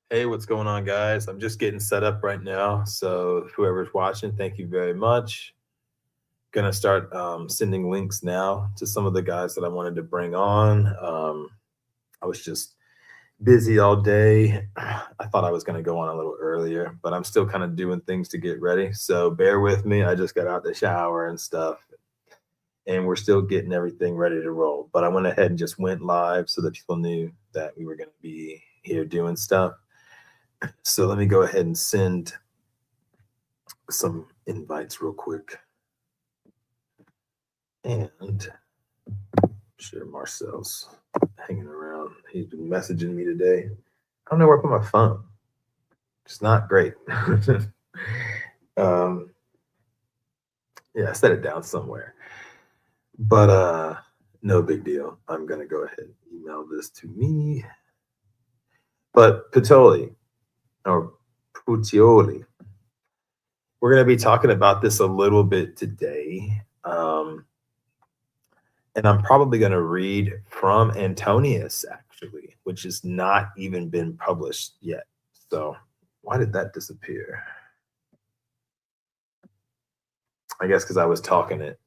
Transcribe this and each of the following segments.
Hey, what's going on, guys? I'm just getting set up right now. So, whoever's watching, thank you very much. Gonna start sending links now to some of the guys that I wanted to bring on. I was just busy all day. I thought I was gonna go on a little earlier, but I'm still kind of doing things to get ready. So, bear with me. I just got out the shower and stuff, and we're still getting everything ready to roll. But I went ahead and just went live so that people knew that we were gonna be here doing stuff. So let me go ahead and send some invites real quick. And I'm sure Marcel's hanging around. He's been messaging me today. I don't know where I put my phone. It's not great. Yeah, I set it down somewhere. But no big deal. I'm gonna go ahead and email this to me. But Pitoli or Pucioli, we're going to be talking about this a little bit today. And I'm probably going to read from Antonius, actually, which has not even been published yet. So, why did that disappear? I guess because I was talking it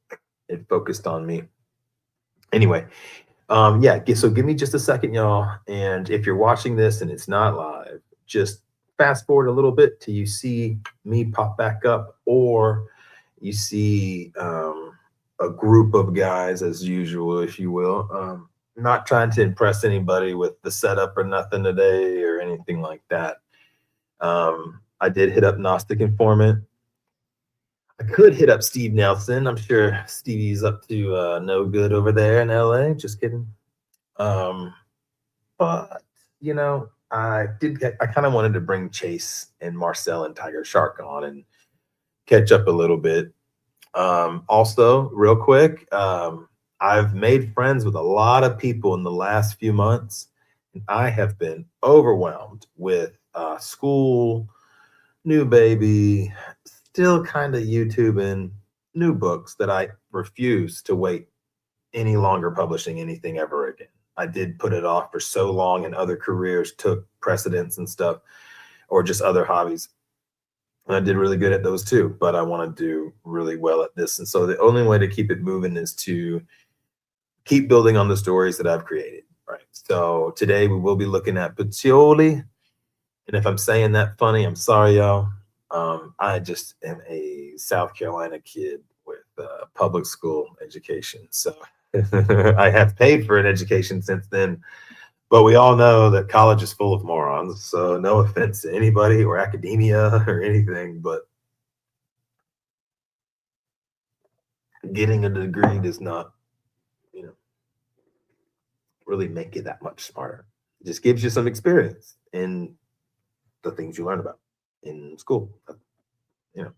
focused on me. Anyway, yeah, so give me just a second, y'all. And if you're watching this and it's not live, just fast forward a little bit till you see me pop back up, or you see a group of guys as usual, if you will. Not trying to impress anybody with the setup or nothing today or anything like that. I did hit up Gnostic Informant. I could hit up Steve Nelson. I'm sure Stevie's up to no good over there in LA. Just kidding. But you know, I kind of wanted to bring Chase and Marcel and Tiger Shark on and catch up a little bit. Also, real quick, I've made friends with a lot of people in the last few months, and I have been overwhelmed with school, new baby, still kind of YouTubing, new books that I refuse to wait any longer publishing anything ever again. I did put it off for so long, and other careers took precedence and stuff, or just other hobbies. And I did really good at those too, but I want to do really well at this. And so the only way to keep it moving is to keep building on the stories that I've created. Right. So today we will be looking at Pacioli. And if I'm saying that funny, I'm sorry, y'all. I just am a South Carolina kid with public school education. So I have paid for an education since then. But we all know that college is full of morons. So no offense to anybody or academia or anything, but getting a degree does not, you know, really make you that much smarter. It just gives you some experience in the things you learn about in school, you know,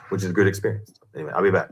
which is a good experience. Anyway, I'll be back.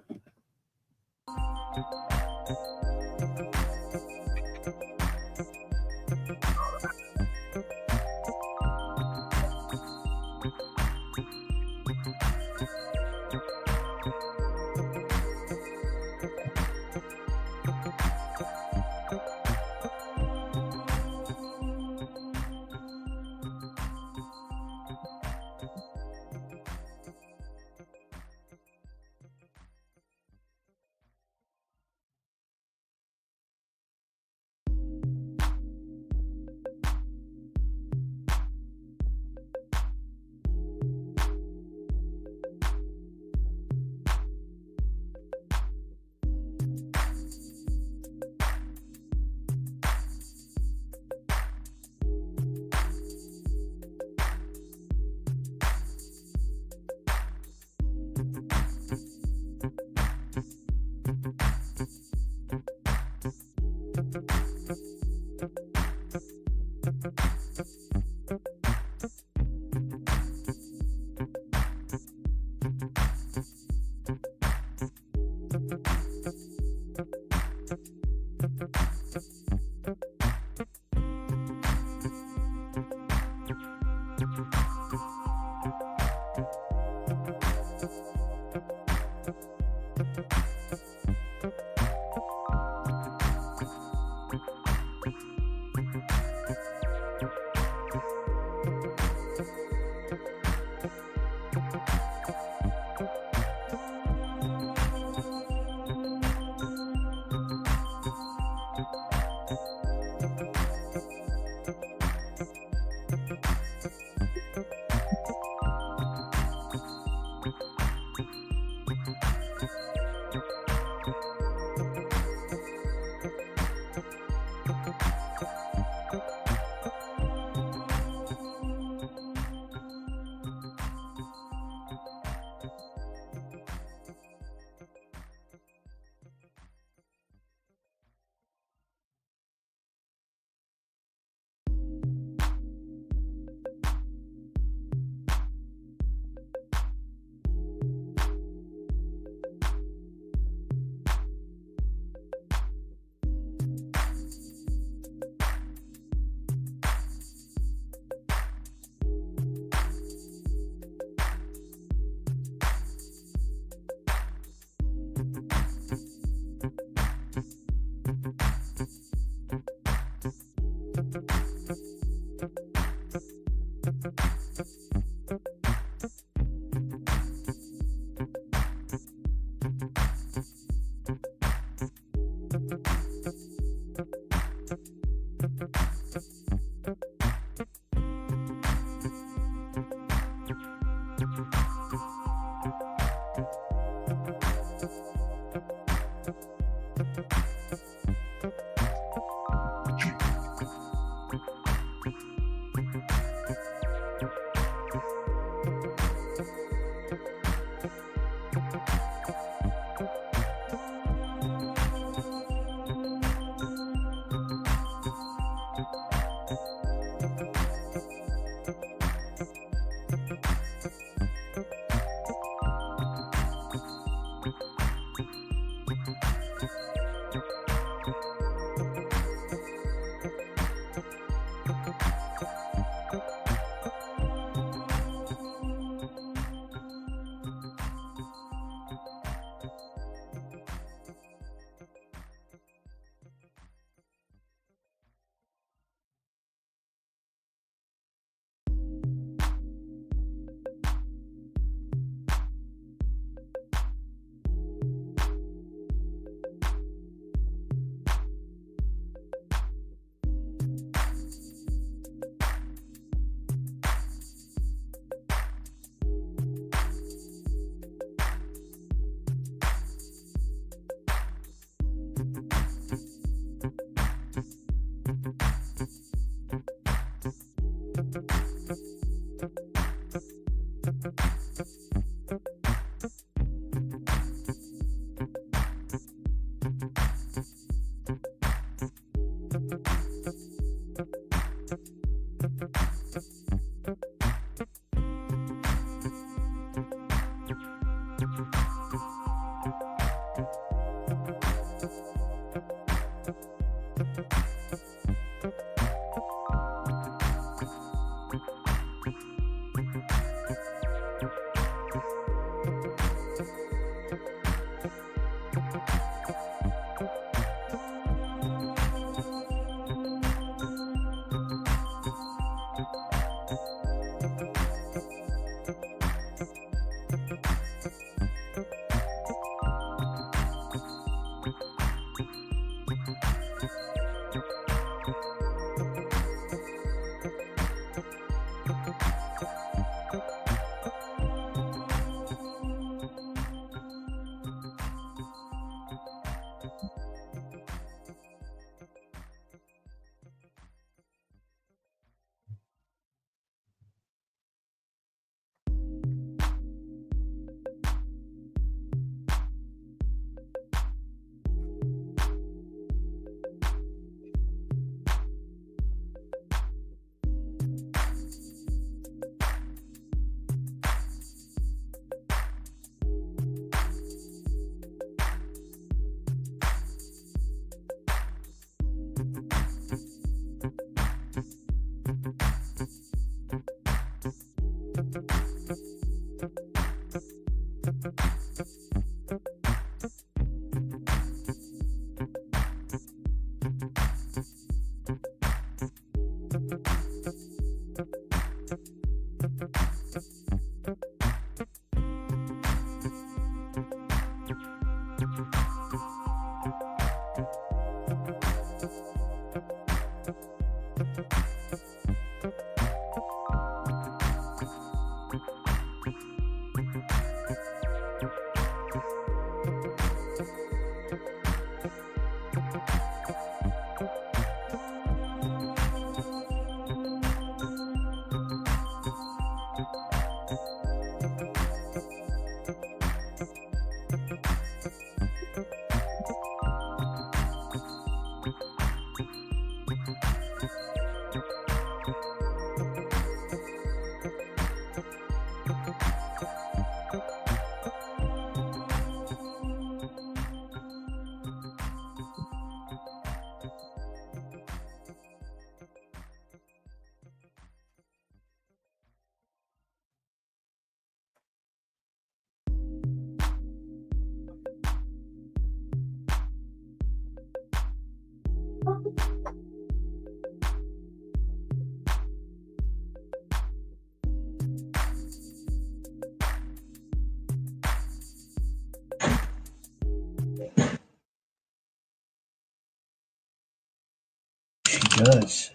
Does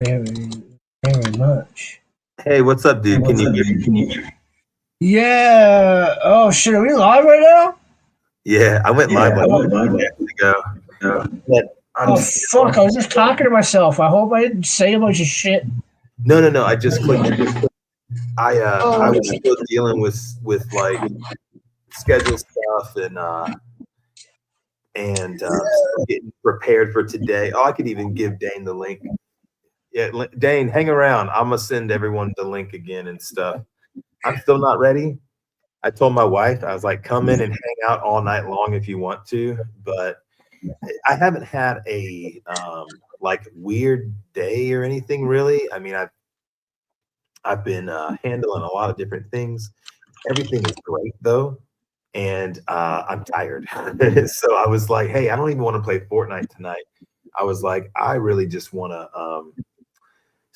very, very much. Hey, what's up, dude? Can you hear me? Yeah. Oh shit, are we live right now? Yeah, I went live like Oh, 2 minutes ago. But I'm fuck! I was just talking to myself. I hope I didn't say a bunch of shit. no. I just clicked. I Oh, was still dealing with like schedule stuff and still getting prepared for today. Oh, I could even give Dane the link. Yeah, Dane, hang around. I'm gonna send everyone the link again and stuff. I'm still not ready. I told my wife, I was like, come in and hang out all night long if you want to, but I haven't had a like weird day or anything really. I mean, I've been handling a lot of different things. Everything is great though, and I'm tired. So I was like, hey, I don't even want to play Fortnite tonight. I was like, I really just want to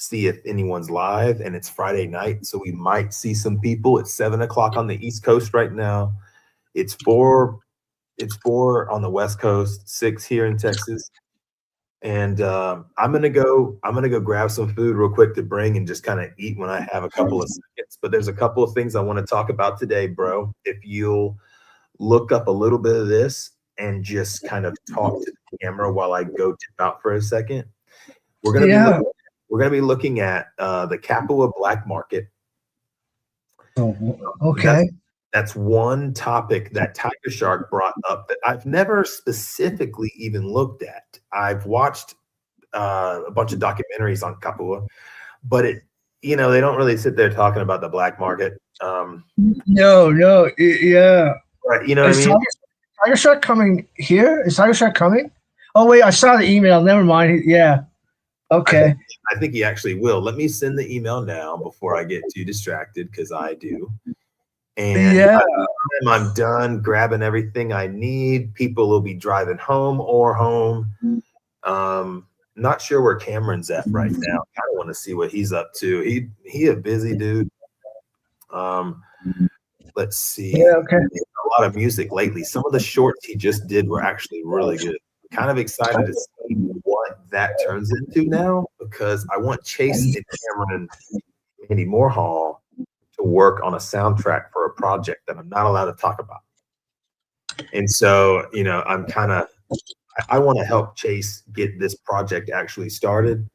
see if anyone's live, and it's Friday night, so we might see some people. It's 7 o'clock on the East Coast right now. It's four. It's 4 on the West Coast, 6 here in Texas. And I'm gonna go. I'm gonna go grab some food real quick to bring and just kind of eat when I have a couple of seconds. But there's a couple of things I want to talk about today, bro. If you'll look up a little bit of this and just kind of talk to the camera while I go tip out for a second. We're gonna yeah. we're gonna be looking at the Capua black market. Oh, okay. That's one topic that Tiger Shark brought up that I've never specifically even looked at. I've watched a bunch of documentaries on Capua, but they don't really sit there talking about the black market. No, yeah. Right, you know what I Is mean? Tiger Shark coming here? Is Tiger Shark coming? Oh wait, I saw the email. Never mind. Yeah. I think, Okay. I think he actually will. Let me send the email now before I get too distracted, because I do. And Yeah. by the time I'm done grabbing everything I need, people will be driving home or home. Not sure where Cameron's at right now. I want to see what he's up to. He a busy dude. Let's see. Yeah. Okay. A lot of music lately. Some of the shorts he just did were actually really good. Kind of excited to see what that turns into now, because I want Chase and Cameron and Andy Moorhall to work on a soundtrack for a project that I'm not allowed to talk about. And so, I want to help Chase get this project actually started.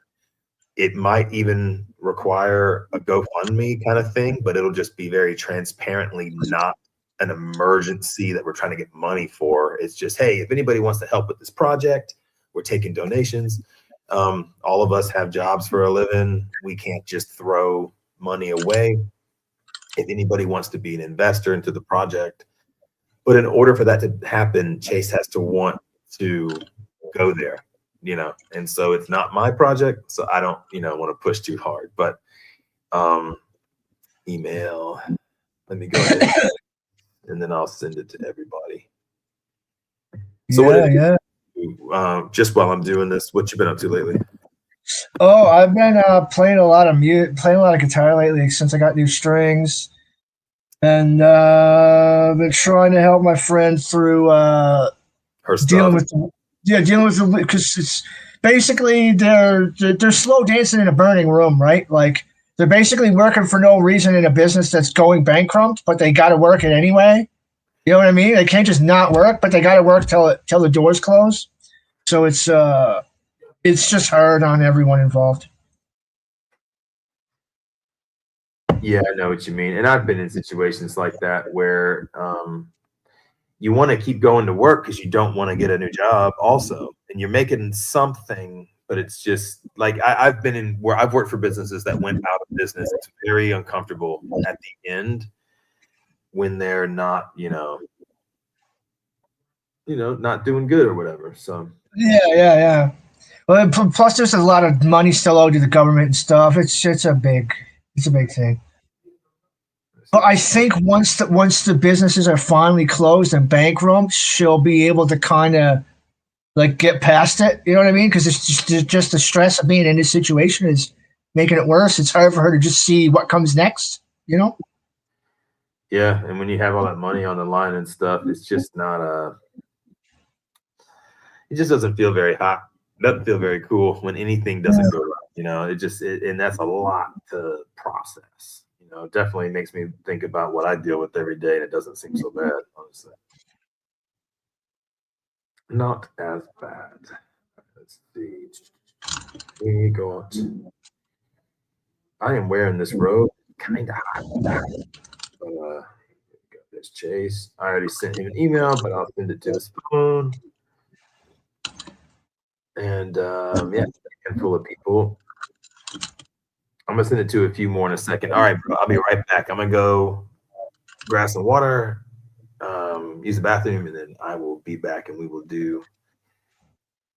It might even require a GoFundMe kind of thing, but it'll just be very transparently not an emergency that we're trying to get money for. It's just, hey, if anybody wants to help with this project, we're taking donations. All of us have jobs for a living. We can't just throw money away. If anybody wants to be an investor into the project, but in order for that to happen, Chase has to want to go there, and so it's not my project, so I don't, want to push too hard. But email, let me go ahead and then I'll send it to everybody. So Yeah. Just while I'm doing this, what you been up to lately? Oh, I've been playing a lot of playing a lot of guitar lately since I got new strings, and I've been trying to help my friend through Her dealing stuff. with dealing with the, because it's basically they're slow dancing in a burning room, right? Like they're basically working for no reason in a business that's going bankrupt, but they got to work it anyway. You know what I mean? They can't just not work, but they got to work till the doors close. So it's just hard on everyone involved. Yeah, I know what you mean. And I've been in situations like that where you want to keep going to work because you don't want to get a new job also. And you're making something, but it's just like I've been in where I've worked for businesses that went out of business. It's very uncomfortable at the end when they're not, not doing good or whatever. So Yeah. Well, plus there's a lot of money still owed to the government and stuff. It's a big thing. But I think once the businesses are finally closed and bankrupt, she'll be able to kind of like get past it. You know what I mean? Because it's just the stress of being in this situation is making it worse. It's hard for her to just see what comes next. You know? yeah, and when you have all that money on the line and stuff, it's just not it just doesn't feel very hot. Doesn't feel very cool when anything doesn't go right. And that's a lot to process. Definitely makes me think about what I deal with every day, and it doesn't seem so bad, honestly. Not as bad. Let's see. We got. I am wearing this robe, kind of hot. But got this Chase. I already sent him an email, but I'll send it to his phone. And yeah, a handful of people. I'm gonna send it to a few more in a second. All right, bro. I'll be right back. I'm gonna go grab some water, use the bathroom, and then I will be back and we will do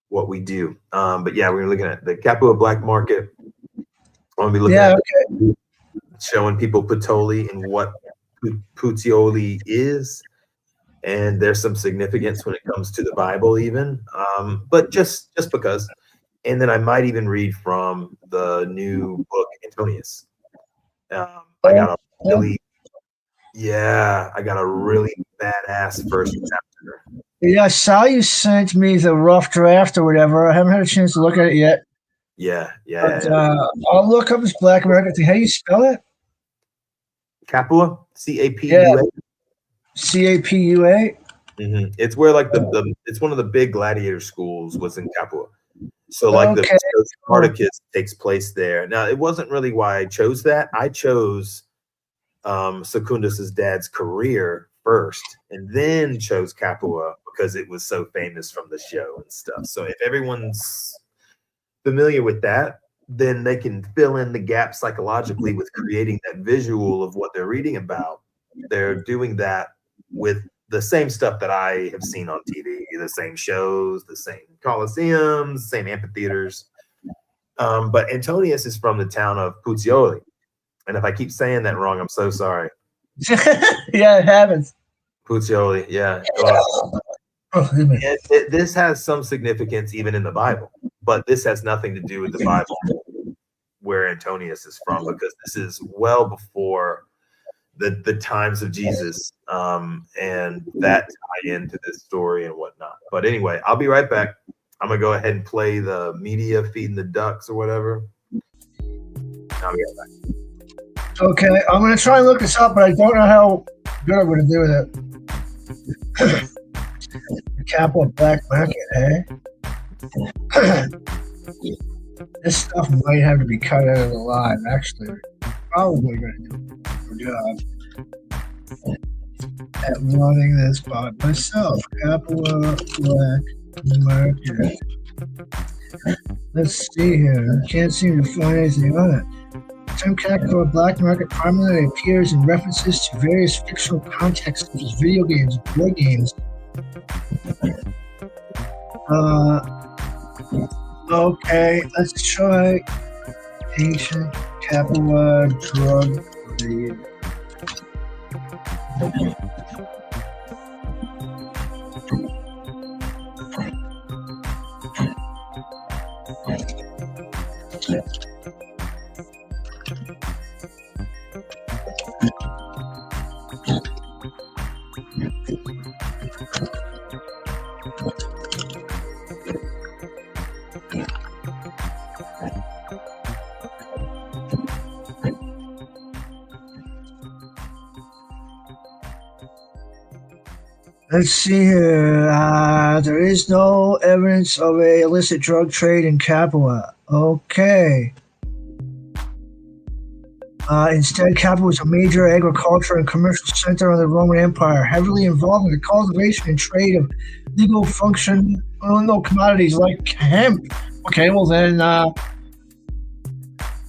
what we do. But yeah, we're looking at the Capua black market. I'm gonna be looking at showing people Patoli and what Puteoli is. And there's some significance when it comes to the Bible, even. But just because. And then I might even read from the new book Antonius. I got a really badass first chapter. Yeah, I saw you sent me the rough draft or whatever. I haven't had a chance to look at it yet. Yeah. I'll look up this Black American thing. How do you spell it? Capua, Capua. Yeah, Capua. Mm-hmm. It's where like it's one of the big gladiator schools was in Capua. So like the Okay. Spartacus takes place there. Now it wasn't really why I chose that. I chose Secundus's dad's career first, and then chose Capua because it was so famous from the show and stuff. So if everyone's familiar with that, then they can fill in the gap psychologically with creating that visual of what they're reading about. They're doing that with the same stuff that I have seen on TV, the same shows, the same coliseums, same amphitheaters. But Antonius is from the town of Puteoli. And if I keep saying that wrong, I'm so sorry. Yeah, it happens. Puteoli, yeah. This has some significance even in the Bible, but this has nothing to do with the Bible where Antonius is from, because this is well before the times of Jesus, and that tie into this story and whatnot. But anyway, I'll be right back. I'm gonna go ahead and play the media feeding the ducks or whatever. I'll be right back. Okay, I'm gonna try and look this up, but I don't know how good I'm gonna do with it. Capua black market, eh? This stuff might have to be cut out of the live. Actually, probably gonna do a good job at running this by myself. Capua black market. Let's see here. I can't seem to find anything on it. The term Capua black market primarily appears in references to various fictional contexts such as video games, board games. Okay, let's try ancient Capua drug trade. Let's see here. There is no evidence of a illicit drug trade in Capua. Okay. Instead, Capua was a major agricultural and commercial center of the Roman Empire, heavily involved in the cultivation and trade of legal functional commodities like hemp. Okay, well then,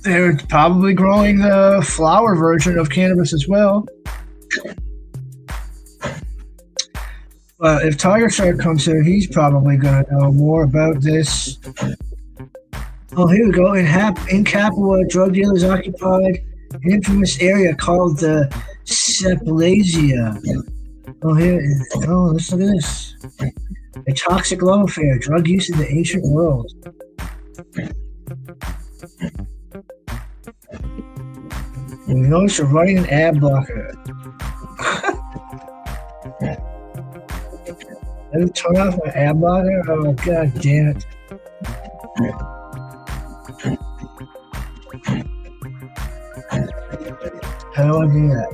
they're probably growing the flower version of cannabis as well. If Tiger Shark comes here, he's probably going to know more about this. Oh, here we go. In Capua, drug dealers occupied an infamous area called the Ceplasia. Oh, let's look at this. A toxic love affair, drug use in the ancient world. We notice you're running an ad blocker. Let me turn off my ad blocker? Oh, god damn it. How do I do that?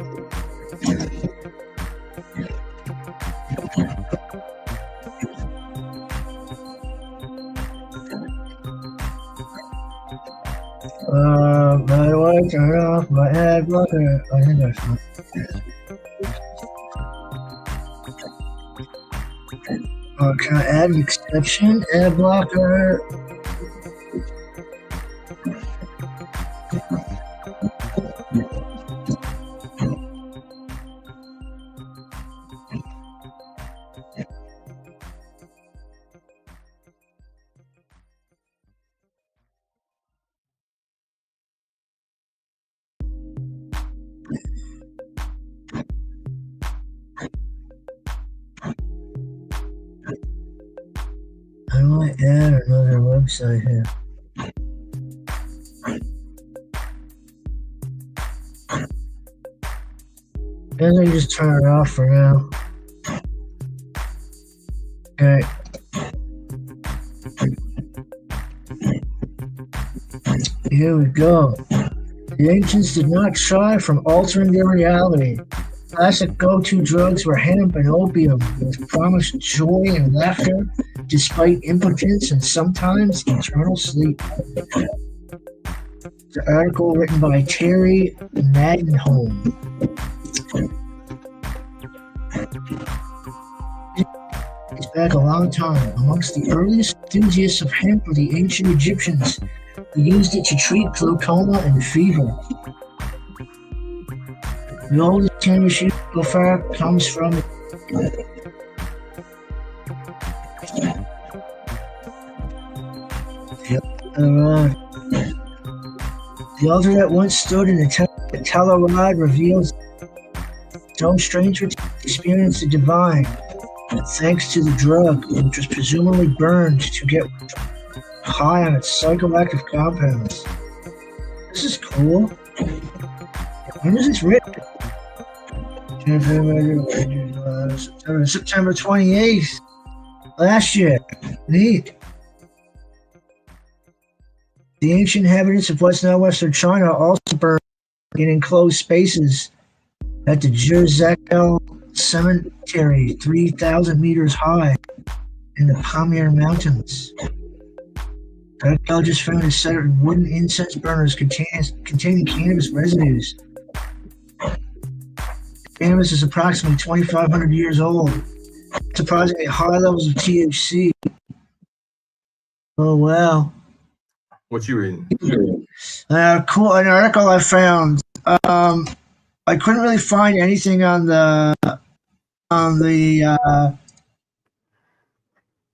How do I turn off my ad blocker? I think that's fine. Can I add an exception? Ad blocker. I might add another website here. And I just turn it off for now. Okay. Here we go. The ancients did not shy from altering their reality. Classic go-to drugs were hemp and opium, which promised joy and laughter despite impotence and sometimes eternal sleep. The article written by Terry Madenholm. These back a long time. Amongst the earliest enthusiasts of hemp were the ancient Egyptians, who used it to treat glaucoma and fever. The oldest cannabis use so far comes from the altar that once stood in the temple at Telluride reveals no stranger to experience the divine, thanks to the drug, which was presumably burned to get high on its psychoactive compounds. This is cool. When is this written? September 28th. Last year. Neat. The ancient inhabitants of what's now Western China also burned in enclosed spaces at the Jerzekal Cemetery, 3,000 meters high in the Pamir Mountains. Archaeologists found a set of wooden incense burners containing cannabis residues. Cannabis is approximately 2,500 years old. Surprisingly high levels of THC. Oh wow! What you reading? Cool. An article I found. I couldn't really find anything on the can't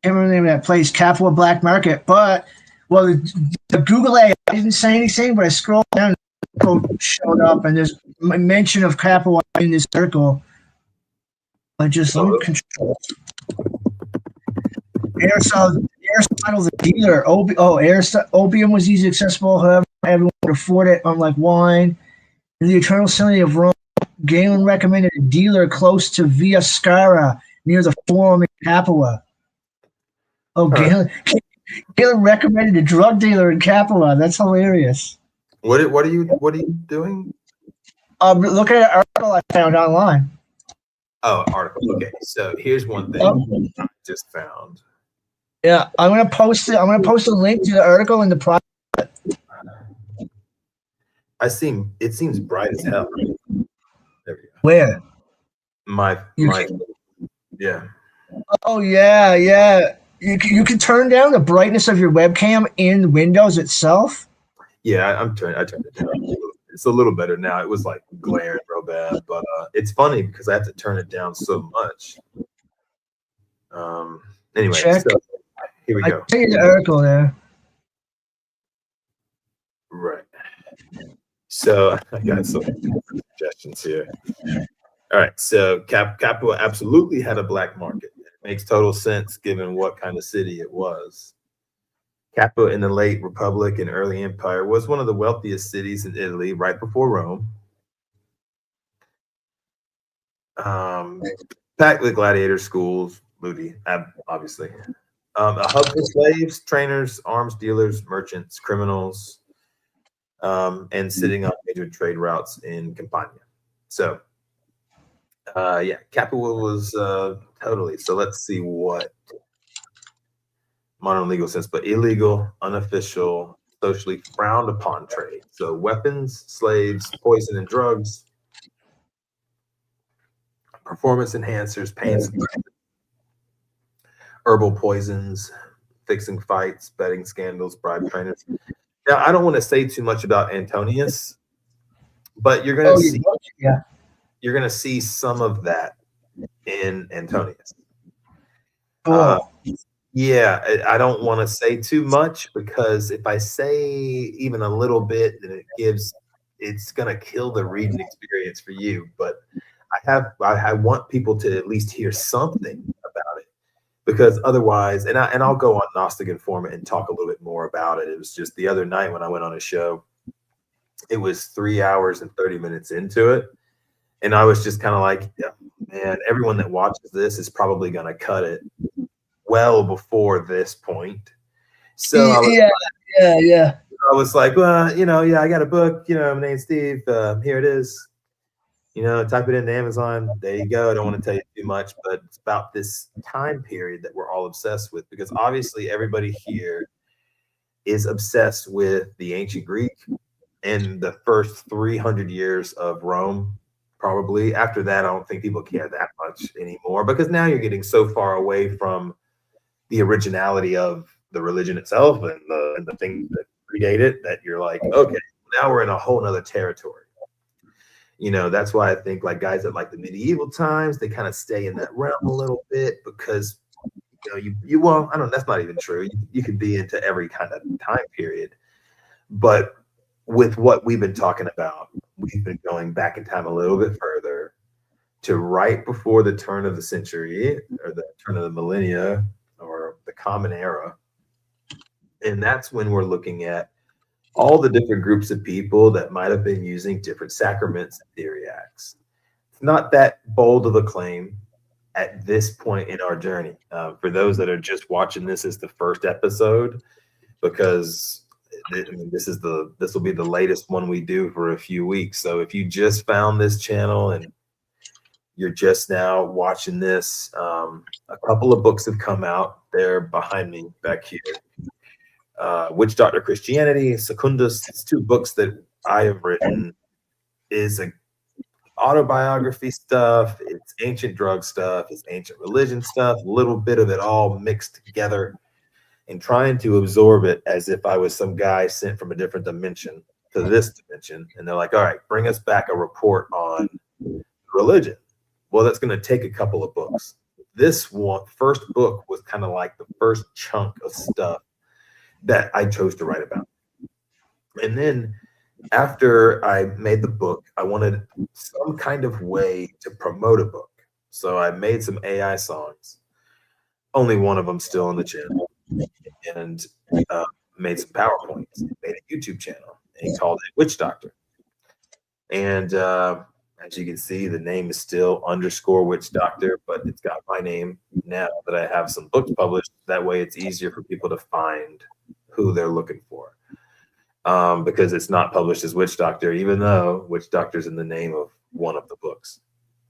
remember the name of that place, Capua Black Market. But well, the Google AI didn't say anything, but I scrolled down, and it showed up, and there's a mention of Capua in this article. I just control. Aristotle the dealer. Opium was easily accessible, however, everyone could afford it, unlike wine. In the Eternal City of Rome, Galen recommended a dealer close to Via Scara near the Forum in Capua. Oh, Galen recommended a drug dealer in Capua. That's hilarious. What are you doing? Look at an article I found online. Oh, article. Okay, so here's one thing I just found. Yeah, I'm gonna post it. I'm gonna post a link to the article in the private. It seems bright as hell. There we go. Where? My yeah. Oh yeah. You can turn down the brightness of your webcam in Windows itself. Yeah, I turned it down. It's a little better now. It was like glaring real bad, but it's funny because I have to turn it down so much. Anyway, Check. So here we go. I see the article there. Right. So I got some suggestions here. All right. So Capua absolutely had a black market. It makes total sense given what kind of city it was. Capua in the late Republic and early Empire was one of the wealthiest cities in Italy, right before Rome. Packed with gladiator schools, Moody, obviously. A hub for slaves, trainers, arms dealers, merchants, criminals, and sitting on major trade routes in Campania. So, yeah, Capua was totally. So let's see what modern legal sense, but illegal, unofficial, socially frowned upon trade. So weapons, slaves, poison and drugs, performance enhancers, pain suppressants, herbal poisons, fixing fights, betting scandals, bribe trainers. Now, I don't want to say too much about Antonius, but you're going to you're going to see some of that in Antonius. Yeah, I don't want to say too much because if I say even a little bit, then it's going to kill the reading experience for you. But I want people to at least hear something about it, because otherwise, and I'll go on Gnostic Informant and talk a little bit more about it. It was just the other night when I went on a show, it was 3 hours and 30 minutes into it. And I was just kind of like, yeah, man, everyone that watches this is probably going to cut it well before this point. So I was like, well, I got a book, my name's Steve. Here it is. Type it into Amazon. There you go. I don't want to tell you too much, but it's about this time period that we're all obsessed with, because obviously everybody here is obsessed with the ancient Greek and the first 300 years of Rome. probably. After that, I don't think people care that much anymore because now you're getting so far away from the originality of the religion itself and the things that predate it that you're like, okay, now we're in a whole nother territory. That's why I think like guys that like the medieval times, they kind of stay in that realm a little bit because well, I don't. That's not even true. You could be into every kind of time period, but with what we've been talking about, we've been going back in time a little bit further to right before the turn of the century or the turn of the millennia or the common era, and that's when we're looking at all the different groups of people that might have been using different sacraments and theory acts. It's not that bold of a claim at this point in our journey. For those that are just watching this as the first episode, because this will be the latest one we do for a few weeks. So if you just found this channel and you're just now watching this, a couple of books have come out. They're behind me back here. Witch Doctor Christianity, Secundus. It's two books that I have written. Is a autobiography stuff, it's ancient drug stuff, it's ancient religion stuff, a little bit of it all mixed together and trying to absorb it as if I was some guy sent from a different dimension to this dimension. And they're like, all right, bring us back a report on religion. Well, that's going to take a couple of books. This first book was kind of like the first chunk of stuff that I chose to write about. And then after I made the book, I wanted some kind of way to promote a book. So I made some AI songs. Only one of them still on the channel. And made some PowerPoints. Made a YouTube channel. And called it Witch Doctor. And as you can see, the name is still _Witch Doctor, but it's got my name now that I have some books published. That way it's easier for people to find who they're looking for. Because it's not published as Witch Doctor, even though Witch Doctor is in the name of one of the books.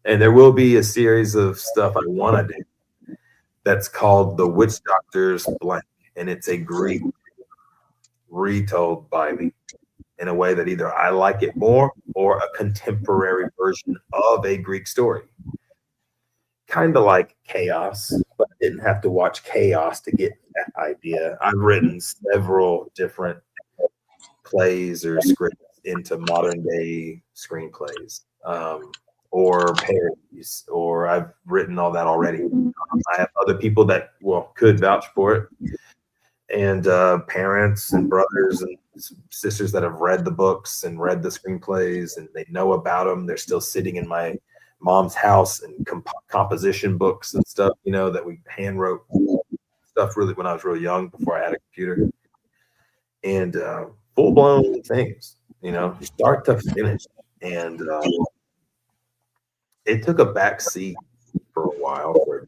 And there will be a series of stuff I want to do that's called The Witch Doctor's Blank. And it's a Greek retold by me in a way that either I like it more or a contemporary version of a Greek story. Kind of like Chaos, but I didn't have to watch Chaos to get that idea. I've written several different plays or scripts into modern day screenplays or parodies, or I've written all that already. I have other people that could vouch for it, and parents and brothers and sisters that have read the books and read the screenplays and they know about them. They're still sitting in my mom's house and composition books and stuff, that we hand wrote stuff really when I was real young before I had a computer. And full-blown things, start to finish. And it took a back seat for a while for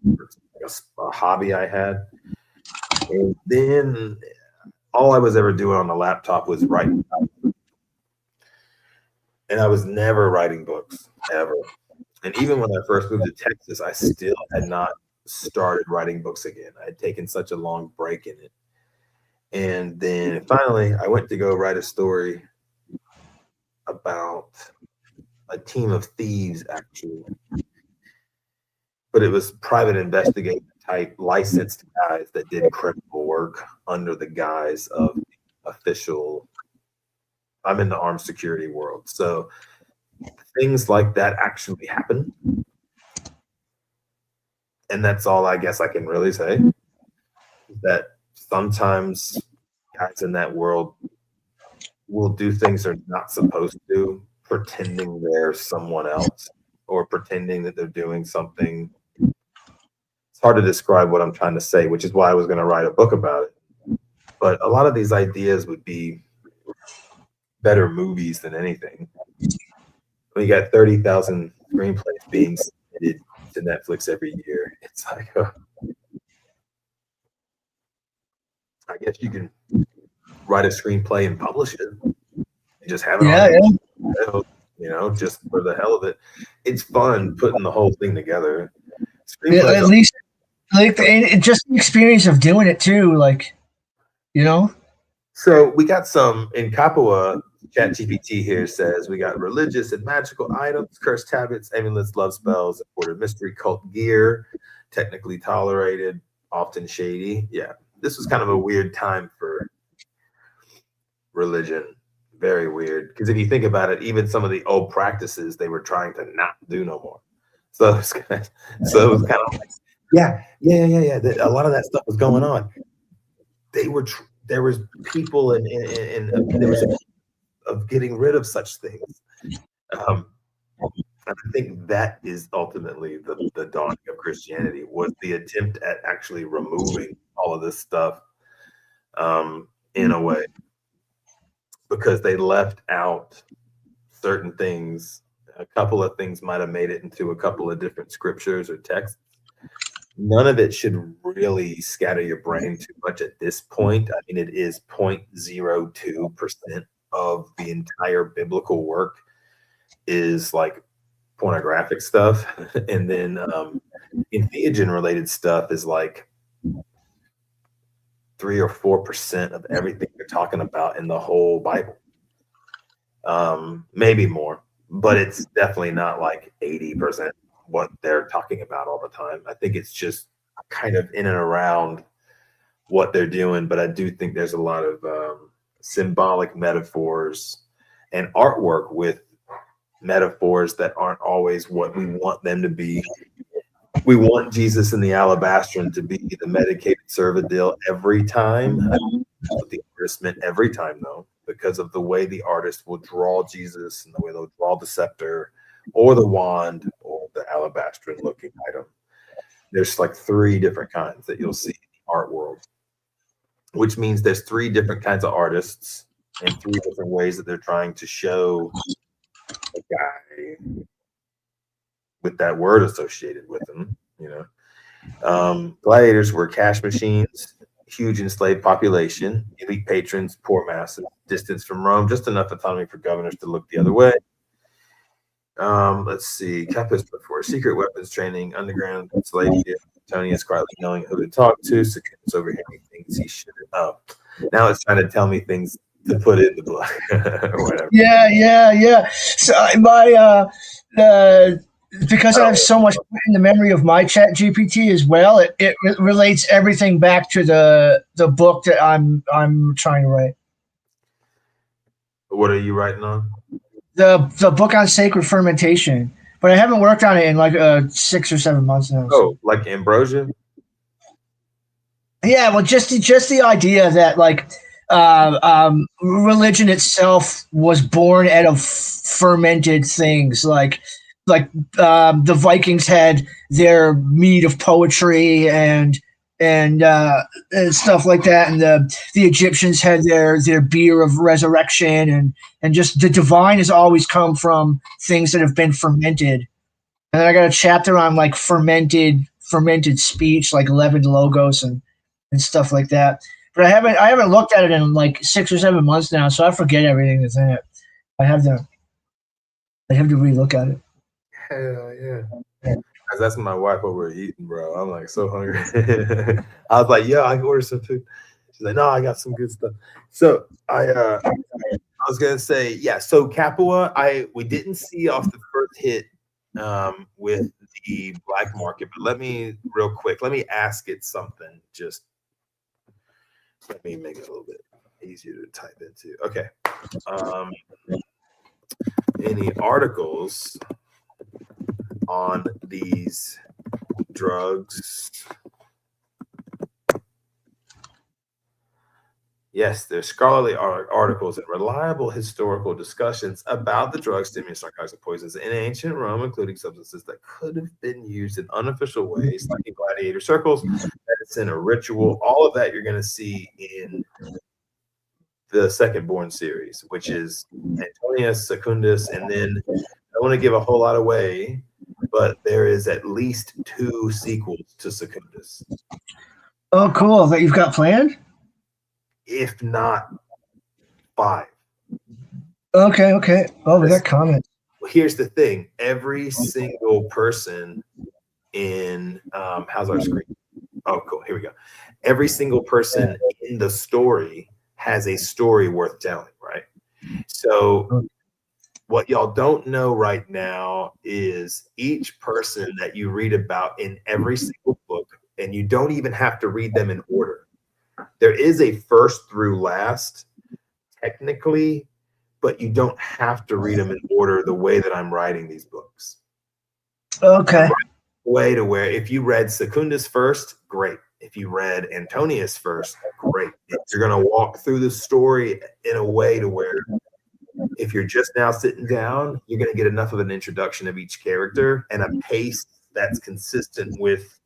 a hobby I had. And then all I was ever doing on the laptop was writing. And I was never writing books, ever. And even when I first moved to Texas, I still had not started writing books again. I had taken such a long break in it. And then finally, I went to go write a story about a team of thieves, actually. But it was private investigative type licensed guys that did criminal work under the guise of official. I'm in the armed security world. So things like that actually happen. And that's all I guess I can really say. That sometimes guys in that world will do things they're not supposed to do, pretending they're someone else or pretending that they're doing something. It's hard to describe what I'm trying to say, which is why I was going to write a book about it. But a lot of these ideas would be better movies than anything. We got 30,000 screenplays being submitted to Netflix every year. It's like, I guess you can write a screenplay and publish it. You just have it on, just for the hell of it. It's fun putting the whole thing together. At least, just the experience of doing it too, So we got some in Capua. ChatGPT here says we got religious and magical items, cursed habits, amulets, love spells, imported mystery, cult gear, technically tolerated, often shady. Yeah, this was kind of a weird time for religion. Very weird. Because if you think about it, even some of the old practices they were trying to not do no more. So it's kind of, like, yeah. A lot of that stuff was going on. There was people and there was of getting rid of such things. And I think that is ultimately the dawning of Christianity, was the attempt at actually removing all of this stuff in a way, because they left out certain things. A couple of things might have made it into a couple of different scriptures or texts. None of it should really scatter your brain too much at this point. I mean, it is 0.02% of the entire biblical work is like pornographic stuff. And then entheogen related stuff is like 3 or 4% of everything they're talking about in the whole Bible. Maybe more, but it's definitely not like 80% what they're talking about all the time. I think it's just kind of in and around what they're doing, but I do think there's a lot of symbolic metaphors and artwork with metaphors that aren't always what we want them to be. We want Jesus and the alabastron to be the medicated Cervidil every time. The artist meant every time, though, because of the way the artist will draw Jesus and the way they'll draw the scepter or the wand or the alabastron looking item. There's like 3 different kinds that you'll see in the art world, which means there's 3 different kinds of artists and 3 different ways that they're trying to show a guy with that word associated with them, you know. Gladiators were cash machines, huge enslaved population, elite patrons, poor masses, distance from Rome, just enough autonomy for governors to look the other way. Let's see. Capua before secret weapons training, underground slave deal. Tony is quietly knowing who to talk to. Secures overhearing things he shouldn't. Oh, now it's trying to tell me things to put in the book or whatever. Yeah. So my because I have so much in the memory of my Chat GPT as well, it relates everything back to the book that I'm trying to write. What are you writing on? The book on sacred fermentation, but I haven't worked on it in like 6 or 7 months now. Oh, like ambrosia? Yeah, well, just the idea that like religion itself was born out of fermented things, like the Vikings had their mead of poetry and stuff like that, and the Egyptians had their beer of resurrection, and just the divine has always come from things that have been fermented. And then I got a chapter on like fermented speech, like leavened logos and stuff like that. But I haven't looked at it in like 6 or 7 months now, so I forget everything that's in it. I have to relook at it. Hell yeah. That's my wife over eating, bro. I'm like so hungry. I was like, yo, I can order some food. She's like, no, I got some good stuff. So I was gonna say, yeah, so Capua, we didn't see off the first hit with the black market, but let me ask it something. Just let me make it a little bit easier to type into. Okay. Any articles on these drugs? Yes, there's scholarly articles and reliable historical discussions about the drugs, stimulants, narcotics, and poisons in ancient Rome, including substances that could have been used in unofficial ways, like in gladiator circles, medicine, or ritual. All of that you're going to see in the Second Born series, which is Antonius, Secundus, and then I don't want to give a whole lot away, but there is at least 2 sequels to Secundus. Oh, cool! That you've got planned? If not 5. Okay. Oh, we got comments. Well, here's the thing: every single person in how's our screen? Oh, cool. Here we go. Every single person in the story has a story worth telling, right? So what y'all don't know right now is each person that you read about in every single book, and you don't even have to read them in order. There is a first through last, technically, but you don't have to read them in order the way that I'm writing these books. Okay. Way to where if you read Secundus first, great. If you read Antonius first, great. You're going to walk through the story in a way to where if you're just now sitting down, you're going to get enough of an introduction of each character and a pace that's consistent with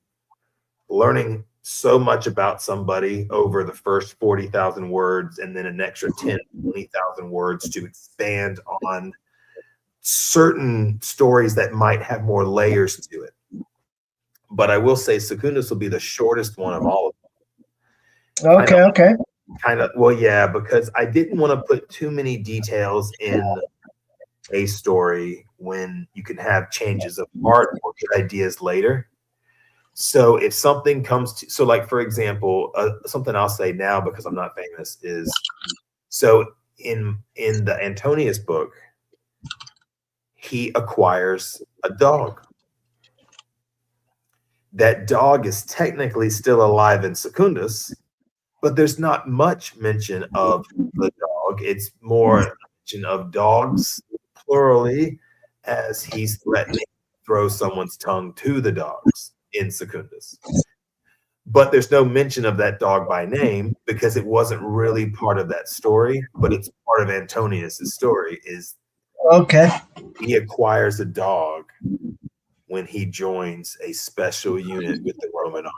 learning so much about somebody over the first 40,000 words and then an extra 10, 20,000 words to expand on certain stories that might have more layers to it. But I will say Secundus will be the shortest one of all of them. Okay. Okay. Kind of, well, yeah, because I didn't want to put too many details in a story when you can have changes of heart or good ideas later. So if something comes to, so like, for example, something I'll say now because I'm not famous is, so in the Antonius book, he acquires a dog. That dog is technically still alive in Secundus, but there's not much mention of the dog. It's more a mention of dogs, plurally, as he's threatening to throw someone's tongue to the dogs in Secundus. But there's no mention of that dog by name because it wasn't really part of that story, but it's part of Antonius's story is Okay. he acquires a dog when he joins a special unit with the Roman army.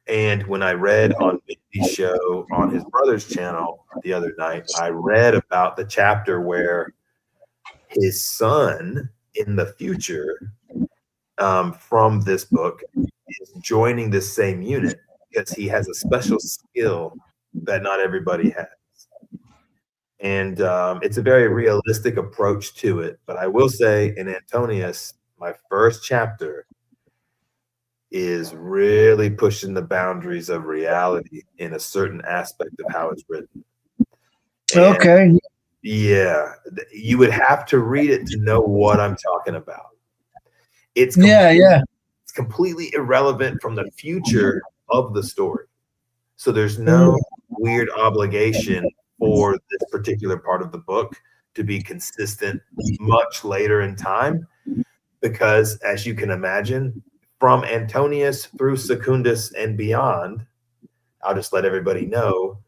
And when I read on Mindy's show on his brother's channel the other night, I read about the chapter where his son in the future from this book is joining this same unit because he has a special skill that not everybody has. And it's a very realistic approach to it. But I will say in Antonius, my first chapter is really pushing the boundaries of reality in a certain aspect of how it's written. And Okay. yeah, you would have to read it to know what I'm talking about. It's completely irrelevant from the future of the story. So there's no weird obligation for this particular part of the book to be consistent much later in time, because as you can imagine, from Antonius through Secundus and beyond, I'll just let everybody know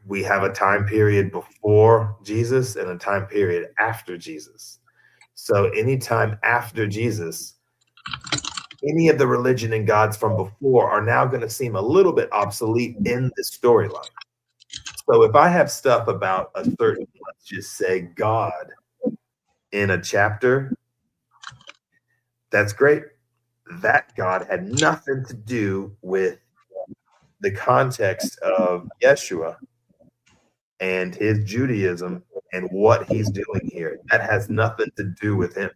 we have a time period before Jesus and a time period after Jesus. So anytime after Jesus, any of the religion and gods from before are now going to seem a little bit obsolete in this storyline. So if I have stuff about a certain, let's just say, God in a chapter, that's great. That God had nothing to do with the context of Yeshua and his Judaism and what he's doing here. That has nothing to do with him.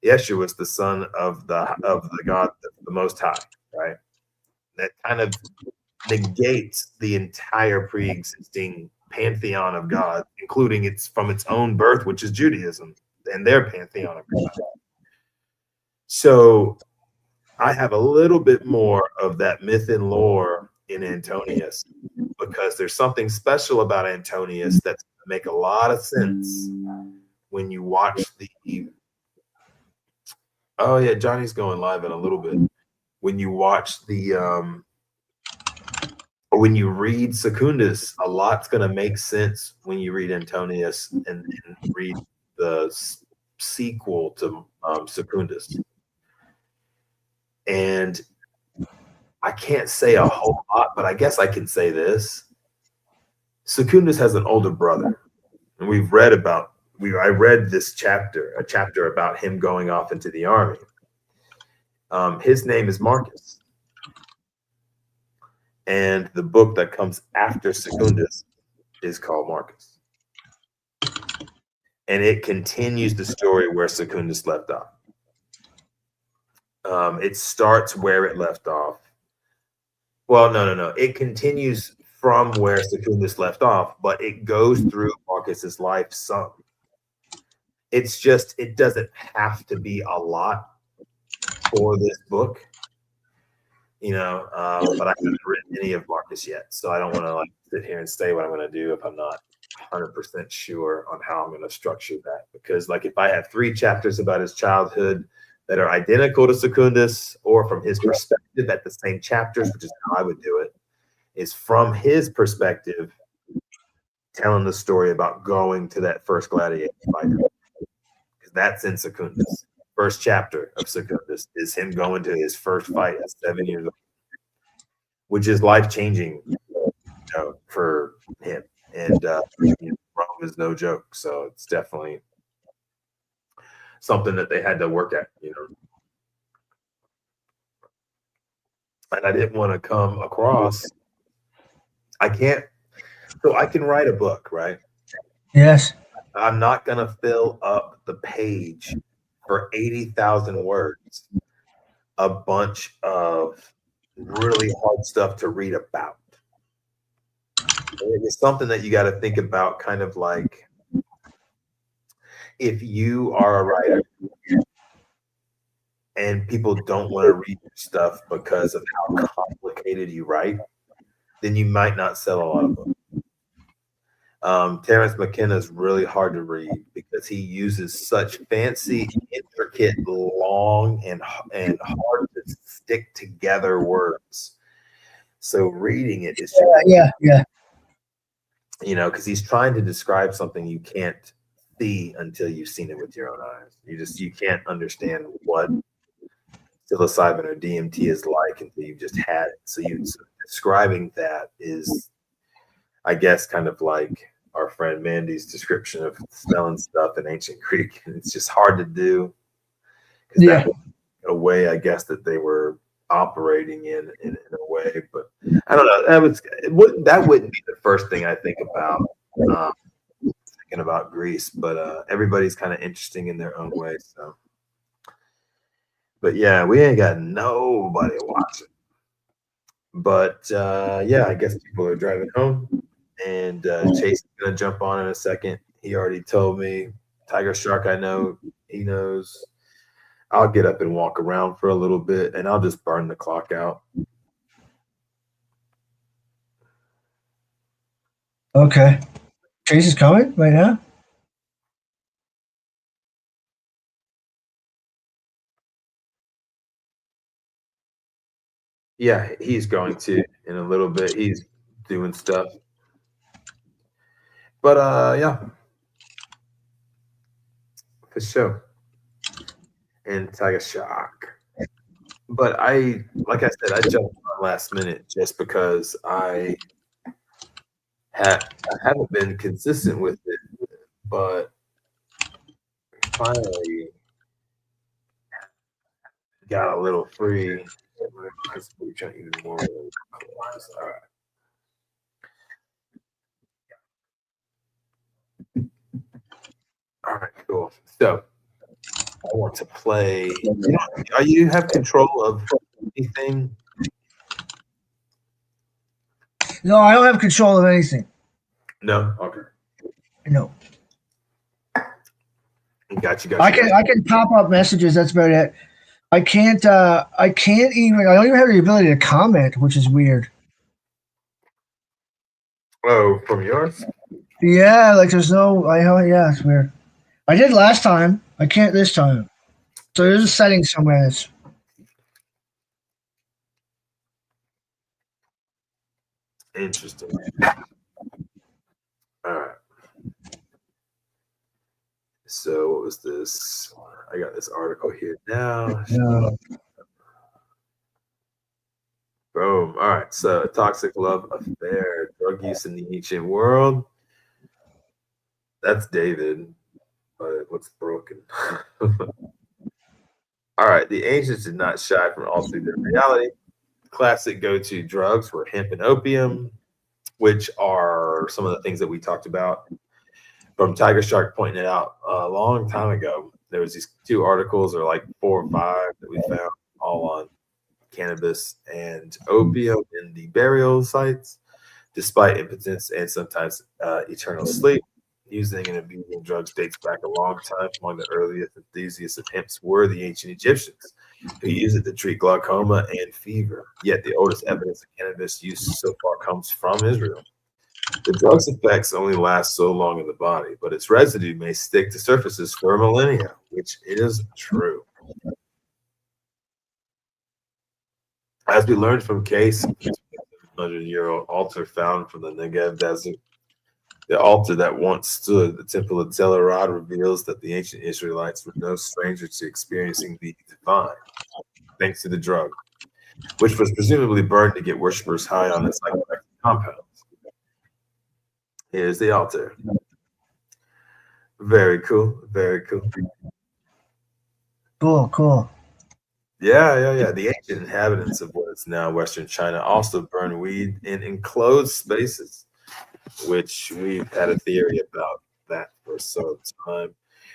Yeshua is the son of the God, the Most High, right? That kind of negates the entire pre-existing pantheon of God, including it's from its own birth, which is Judaism, and their pantheon of God. So I have a little bit more of that myth and lore in Antonius because there's something special about Antonius that's going to make a lot of sense when you watch the. Oh yeah, Johnny's going live in a little bit. When you watch the when you read Secundus, a lot's going to make sense when you read Antonius and read the sequel to Secundus. And I can't say a whole lot, but I guess I can say this. Secundus has an older brother, and we've read about. I read this chapter, a chapter about him going off into the army. His name is Marcus. And the book that comes after Secundus is called Marcus. And it continues the story where Secundus left off. It starts where it left off. Well, no. It continues from where Secundus left off, but it goes through Marcus's life some. It's just, it doesn't have to be a lot for this book, but I haven't written any of Marcus yet, so I don't want to like sit here and say what I'm going to do if I'm not 100% sure on how I'm going to structure that. Because like if I have 3 chapters about his childhood that are identical to Secundus, or from his perspective at the same chapters, which is how I would do it, is from his perspective telling the story about going to that first gladiator fight. Because that's in Secundus. First chapter of Secundus is him going to his first fight at 7 years old, which is life-changing, for him. And Rome is no joke, so it's definitely something that they had to work at, And I didn't want to come across. I can write a book, right? Yes. I'm not going to fill up the page for 80,000 words, a bunch of really hard stuff to read about. It's something that you got to think about, kind of like if you are a writer and people don't want to read your stuff because of how complicated you write, then you might not sell a lot of books. Terence McKenna is really hard to read because he uses such fancy, intricate, long, and hard to stick together words. So reading it is just, yeah. Because he's trying to describe something you can't see until you've seen it with your own eyes. You can't understand what psilocybin or DMT is like until you've just had it. So describing that is, I guess, kind of like our friend Mandy's description of smelling stuff in ancient Greek. And it's just hard to do. That was a way, I guess, that they were operating in a way. But I don't know. That wouldn't be the first thing I think about thinking about Greece. But everybody's kind of interesting in their own way. So. But yeah, we ain't got nobody watching. But yeah, I guess people are driving home, and Chase is gonna jump on in a second. He already told me. Tiger Shark, I know he knows. I'll get up and walk around for a little bit, and I'll just burn the clock out. Okay. Chase is coming right now? Yeah, he's going to in a little bit. He's doing stuff. But yeah. For sure. And Tiger Shark. But like I said, I jumped on last minute just because I haven't been consistent with it, but finally got a little free. Even more. All right. All right, cool. So I want to play. You have control of anything? No, I don't have control of anything. No. Okay. No. Got you. I can pop up messages. That's about it. I can't even. I don't even have the ability to comment, which is weird. Oh, from yours? Yeah, like there's no. Yeah, it's weird. I did last time. I can't this time. So there's a setting somewhere. Interesting. All right. So what was this? I got this article here now. Boom. All right. So a toxic love affair, drug use in the ancient world. That's David, but what's broken? All right. The ancients did not shy from altering their reality. Classic go-to drugs were hemp and opium, which are some of the things that we talked about. From Tiger Shark pointing it out a long time ago. There was these 2 articles, or like 4 or 5, that we found all on cannabis and opium in the burial sites. despite impotence and sometimes eternal sleep. Using and abusing drugs dates back a long time. Among the earliest enthusiasts of hemp were the ancient Egyptians, who used it to treat glaucoma and fever. Yet the oldest evidence of cannabis use so far comes from Israel. The drug's effects only last so long in the body, but its residue may stick to surfaces for millennia, which is true. As we learned from Case, 100-year-old altar found from the Negev desert, the altar that once stood, the Temple of Telerad, reveals that the ancient Israelites were no stranger to experiencing the divine, thanks to the drug, which was presumably burned to get worshippers high on its psychoactive compounds. Here's the altar. Very cool. Very cool. Cool. Yeah. The ancient inhabitants of what is now Western China also burn weed in enclosed spaces, which we've had a theory about that for some time.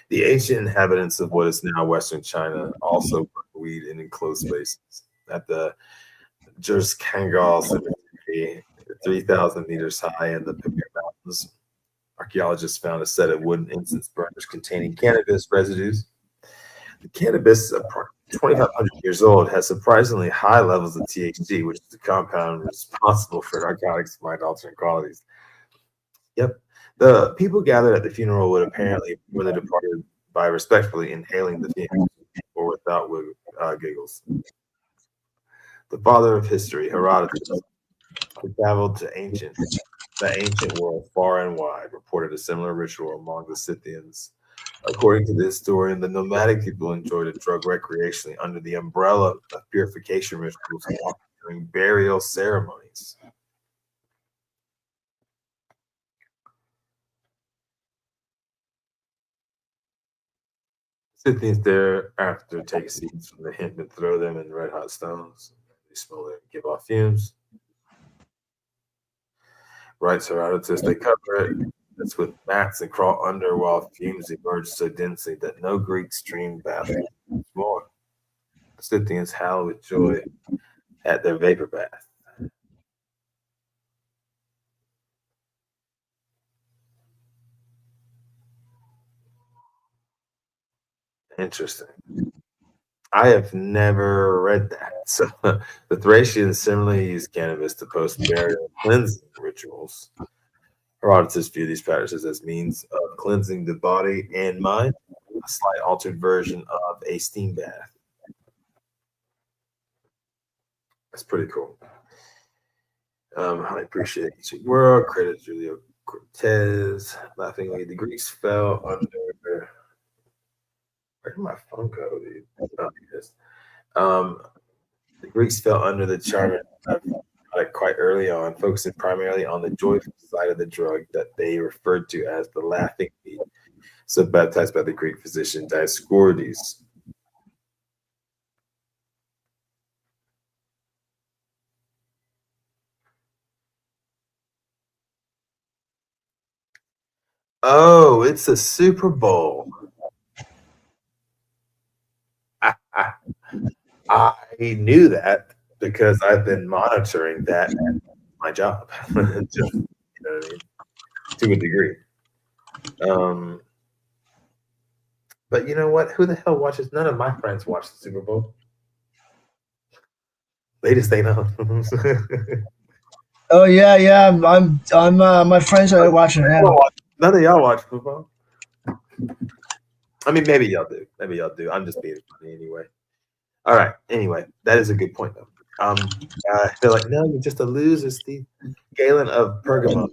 The ancient inhabitants of what is now Western China also burn weed in enclosed spaces. At the Kangal Cemetery, 3,000 meters high in the Pamir Mountains, archaeologists found a set of wooden incense burners containing cannabis residues. The cannabis, 2,500 years old, has surprisingly high levels of THC, which is the compound responsible for narcotics' mind-altering qualities. Yep. The people gathered at the funeral would apparently, when they departed, by respectfully inhaling the fumes or without giggles. The father of history, Herodotus, who traveled to the ancient world far and wide, reported a similar ritual among the Scythians. According to the historian, the nomadic people enjoyed a drug recreationally under the umbrella of purification rituals during burial ceremonies. Scythians thereafter take seeds from the hemp and throw them in red hot stones. They smell it and give off fumes. Writes Herodotus, they cover it with mats and crawl under while fumes emerge so densely that no Greek stream bath more. The Scythians howl with joy at their vapor bath. Interesting. I have never read that. So the Thracians similarly used cannabis to post burial cleansing rituals. Herodotus viewed these practices as means of cleansing the body and mind, a slight altered version of a steam bath. That's pretty cool. I appreciate each world. Credit Julio Cortez. Laughingly, the Greeks fell under. Where did my phone go, dude? Oh, yes. The Greeks fell under the charm quite early on, focusing primarily on the joyful side of the drug that they referred to as the laughing weed, so baptized by the Greek physician Dioscorides. Oh, it's a Super Bowl. I knew that because I've been monitoring that at my job. Just, you know what I mean? To a degree. But you know what? Who the hell watches? None of my friends watch the Super Bowl. They just ain't know. Oh yeah. My friends are watching it now. None of y'all watch football. I mean, maybe y'all do. Maybe y'all do. I'm just being funny anyway. All right. Anyway, that is a good point, though. I feel like, no, you're just a loser, Steve. Galen of Pergamum,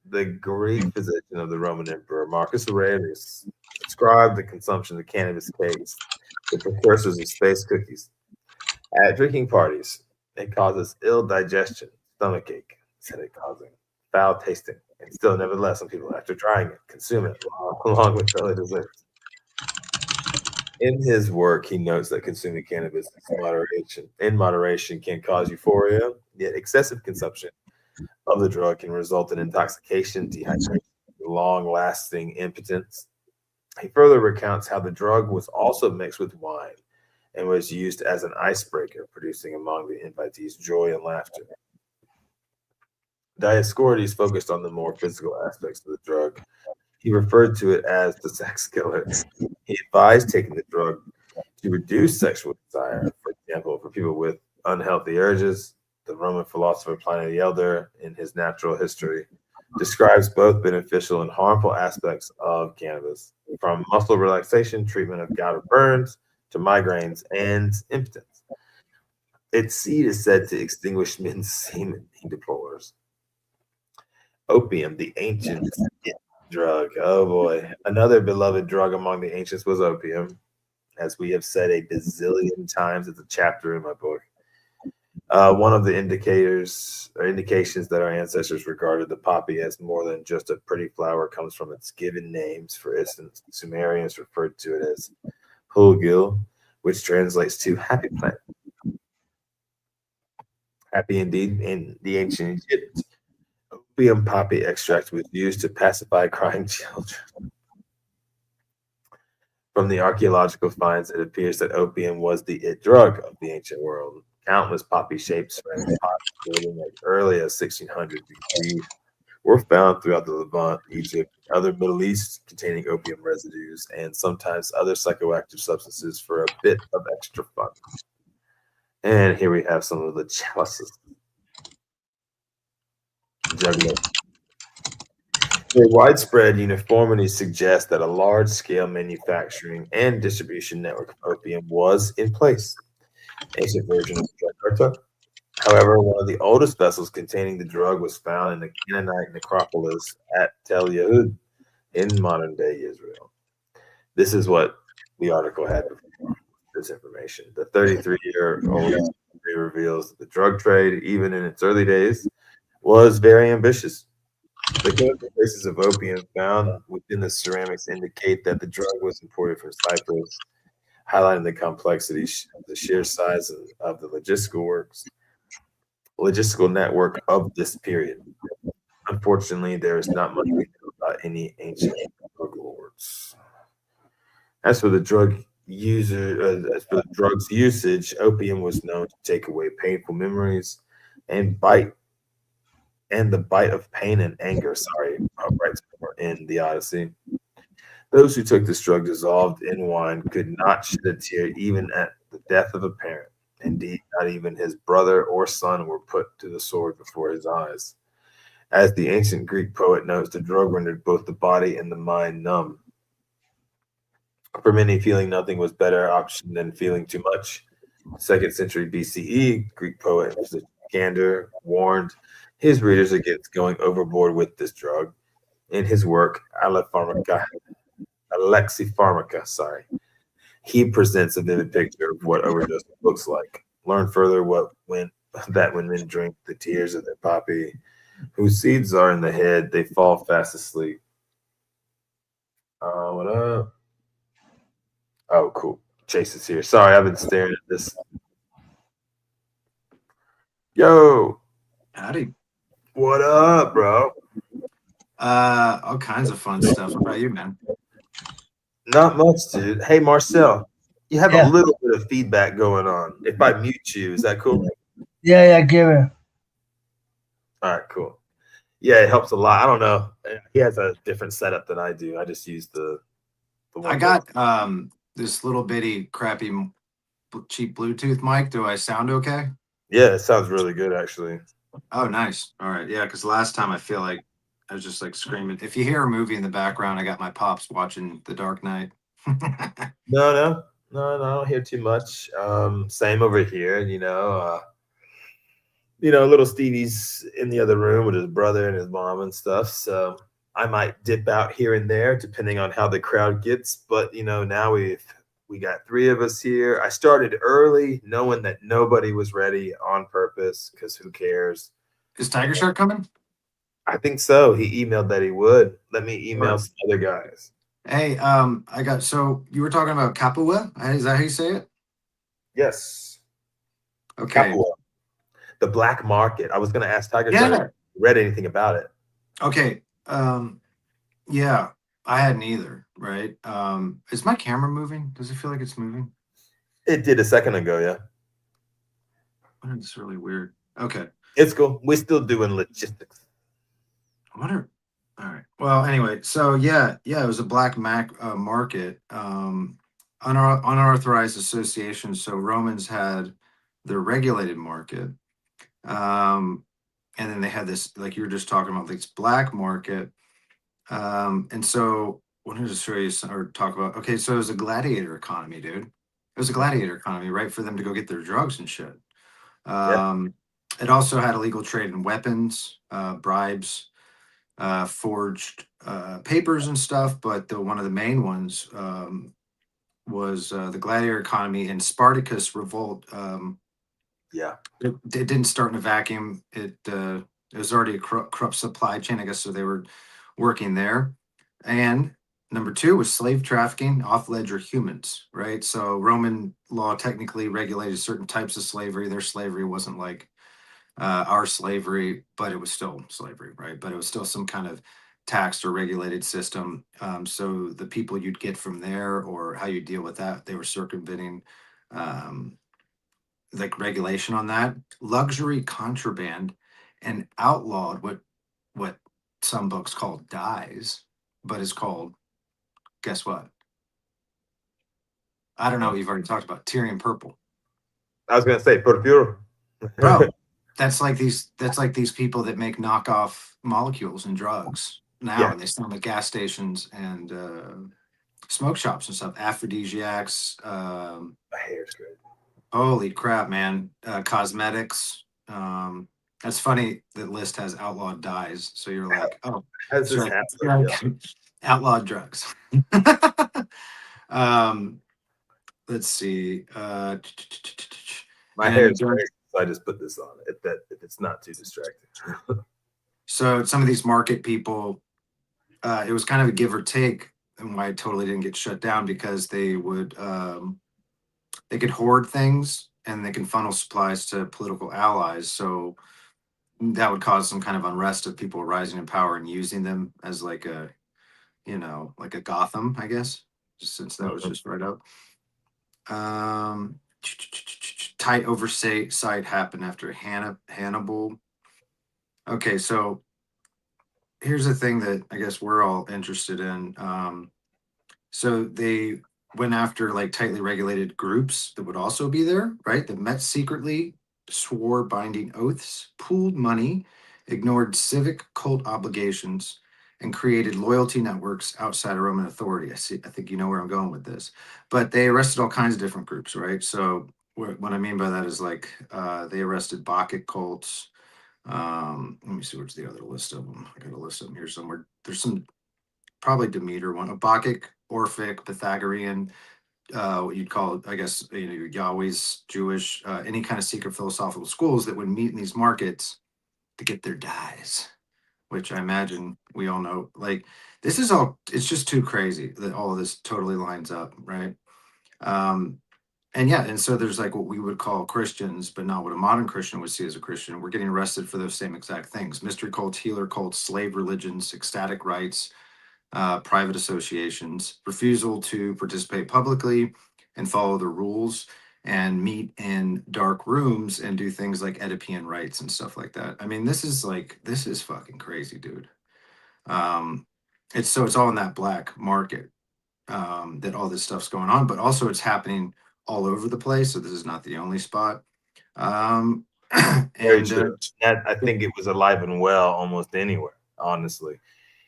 the Greek physician of the Roman Emperor Marcus Aurelius, described the consumption of cannabis cakes, the precursors of space cookies. At drinking parties, it causes ill digestion, stomachache, instead of causing foul tasting. And still, nevertheless, some people, after trying it, consume it along with other desserts. In his work, he notes that consuming cannabis in moderation can cause euphoria, yet excessive consumption of the drug can result in intoxication, dehydration, long-lasting impotence. He further recounts how the drug was also mixed with wine and was used as an icebreaker, producing among the invitees joy and laughter. Dioscorides focused on the more physical aspects of the drug. He referred to it as the sex killer. He advised taking the drug to reduce sexual desire. For example, for people with unhealthy urges, the Roman philosopher Pliny the Elder, in his Natural History, describes both beneficial and harmful aspects of cannabis, from muscle relaxation, treatment of gout or burns, to migraines and impotence. Its seed is said to extinguish men's semen, he deplores. Opium, the ancient drug. Oh boy. Another beloved drug among the ancients was opium. As we have said a bazillion times, it's a chapter in my book. One of the indicators or indications that our ancestors regarded the poppy as more than just a pretty flower comes from its given names. For instance, Sumerians referred to it as Hulgil, which translates to happy plant. Happy indeed in the ancient Egypt. Opium poppy extract was used to pacify crying children. From the archaeological finds, it appears that opium was the it drug of the ancient world. Countless poppy shapes ceramic pots dating as early as 1600 BC were found throughout the Levant, Egypt, and other Middle East containing opium residues and sometimes other psychoactive substances for a bit of extra fun. And here we have some of the chalices. Juggalo. The widespread uniformity suggests that a large-scale manufacturing and distribution network of opium was in place. Ancient version of Jakarta. However, one of the oldest vessels containing the drug was found in the Canaanite necropolis at Tel Yehud in modern-day Israel. This is what the article had before this information. The 33-year-old history reveals that the drug trade, even in its early days, was very ambitious. The chemical traces of opium found within the ceramics indicate that the drug was imported from Cyprus, highlighting the complexity of the sheer size of the logistical network of this period. Unfortunately, there is not much we know about any ancient drug lords. As for the drug's usage, opium was known to take away painful memories and the bite of pain and anger. Sorry, writes in the Odyssey. Those who took this drug dissolved in wine could not shed a tear even at the death of a parent. Indeed, not even his brother or son were put to the sword before his eyes. As the ancient Greek poet notes, the drug rendered both the body and the mind numb. For many, feeling nothing was better option than feeling too much. 2nd century BCE, Greek poet Gander warned his readers against going overboard with this drug. In his work, Alexipharmaca, he presents a vivid picture of what overdose looks like. Learn further that when men drink the tears of their poppy, whose seeds are in the head, they fall fast asleep. What up? Oh, cool. Chase is here. Sorry, I've been staring at this. Yo, Howdy. what up, bro? All kinds of fun stuff. What about you, man? Not much, dude. Hey, Marcel, you have a Yeah. little bit of feedback going on. If I mute you, is that cool? Yeah, give it. All right, cool. Yeah, it helps a lot. I don't know. He has a different setup than I do. I just use the one. I got this little bitty crappy cheap Bluetooth mic. Do I sound okay? Yeah, it sounds really good, actually. Oh, nice. All right. Yeah, because last time I feel like I was just like screaming. If you hear a movie in the background, I got my pops watching The Dark Knight. No, I don't hear too much. Same over here, little Stevie's in the other room with his brother and his mom and stuff. So I might dip out here and there depending on how the crowd gets. But now we got 3 of us here. I started early, knowing that nobody was ready on purpose because who cares? Is Tiger Shark coming? I think so. He emailed that he would. Let me email some other guys. Hey, so you were talking about Capua? Is that how you say it? Yes. Okay. Capua. The black market. I was going to ask Tiger Yeah. if you read anything about it. Okay. Yeah, I hadn't either, right? Is my camera moving? Does it feel like it's moving? It did a second ago, yeah. It's really weird. Okay. It's cool. We're still doing logistics. I wonder. All right. Well, anyway, so yeah, it was a black market, unauthorized association. So Romans had their regulated market, and then they had this, like you were just talking about, this black market. And so I wanted to show you or talk about. Okay, so it was a gladiator economy, dude. It was a gladiator economy, right, for them to go get their drugs and shit. Yeah. It also had illegal trade in weapons, bribes, forged papers and stuff. But one of the main ones was the gladiator economy and Spartacus revolt. Yeah. It didn't start in a vacuum. It was already a corrupt supply chain, I guess. So they were working there. And number two was slave trafficking, off ledger humans, right? So Roman law technically regulated certain types of slavery. Their slavery wasn't like our slavery, but it was still slavery, right? But it was still some kind of taxed or regulated system. So the people you'd get from there, or how you deal with that, they were circumventing um, like regulation on that. Luxury contraband and outlawed what some books call dyes, but is called, guess what? I don't know. You've already talked about Tyrian purple, I was gonna say Porfirio. bro. That's like these people that make knockoff molecules and drugs now, Yeah. and they sell them at gas stations and smoke shops and stuff. Aphrodisiacs. My hair's good. Holy crap, man! Cosmetics. That's funny. The list has outlawed dyes, so you're like, oh, How does so this like, happen? you're Yeah. like outlawed drugs. um, let's see. My And hair's great, so I just put this on if it's not too distracting. so some of these market people, it was kind of a give or take, and why it totally didn't get shut down because they could hoard things and they can funnel supplies to political allies. So that would cause some kind of unrest of people rising in power and using them as like a, like a Gotham, I guess, just since that was Mhm. just right up. Tight oversight happened after Hannibal. Okay, so here's the thing that I guess we're all interested in. So they went after like tightly regulated groups that would also be there, right? That met secretly, swore binding oaths, pooled money, ignored civic cult obligations, and created loyalty networks outside of Roman authority. I think you know where I'm going with this. But they arrested all kinds of different groups, right? So what I mean by that is like they arrested Bacchic cults. Let me see what's the other list of them. I got a list of them here somewhere. There's some probably Demeter one, a Bacchic, Orphic, Pythagorean, what you'd call, I guess, Yahweh's Jewish, any kind of secret philosophical schools that would meet in these markets to get their dyes, which I imagine we all know. Like, this is all, it's just too crazy that all of this totally lines up, right? Um, and yeah, and so there's like what we would call Christians, but not what a modern Christian would see as a Christian. We're getting arrested for those same exact things: mystery cults, healer cults, slave religions, ecstatic rites, private associations, refusal to participate publicly and follow the rules, and meet in dark rooms and do things like Oedipian rites and stuff like that. I mean, this is fucking crazy, dude. Um, it's all in that black market, that all this stuff's going on, but also it's happening all over the place. So this is not the only spot. Um, Very and true. That I think it was alive and well almost anywhere, honestly.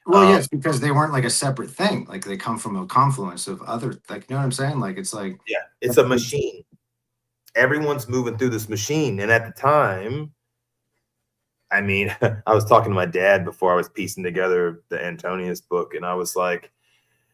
Well, yes, because they weren't like a separate thing. Like they come from a confluence of other, like, you know what I'm saying? Like it's like, Yeah, it's a machine. Everyone's moving through this machine, and at the time, I mean, I was talking to my dad before I was piecing together the Antonius book, and I was like,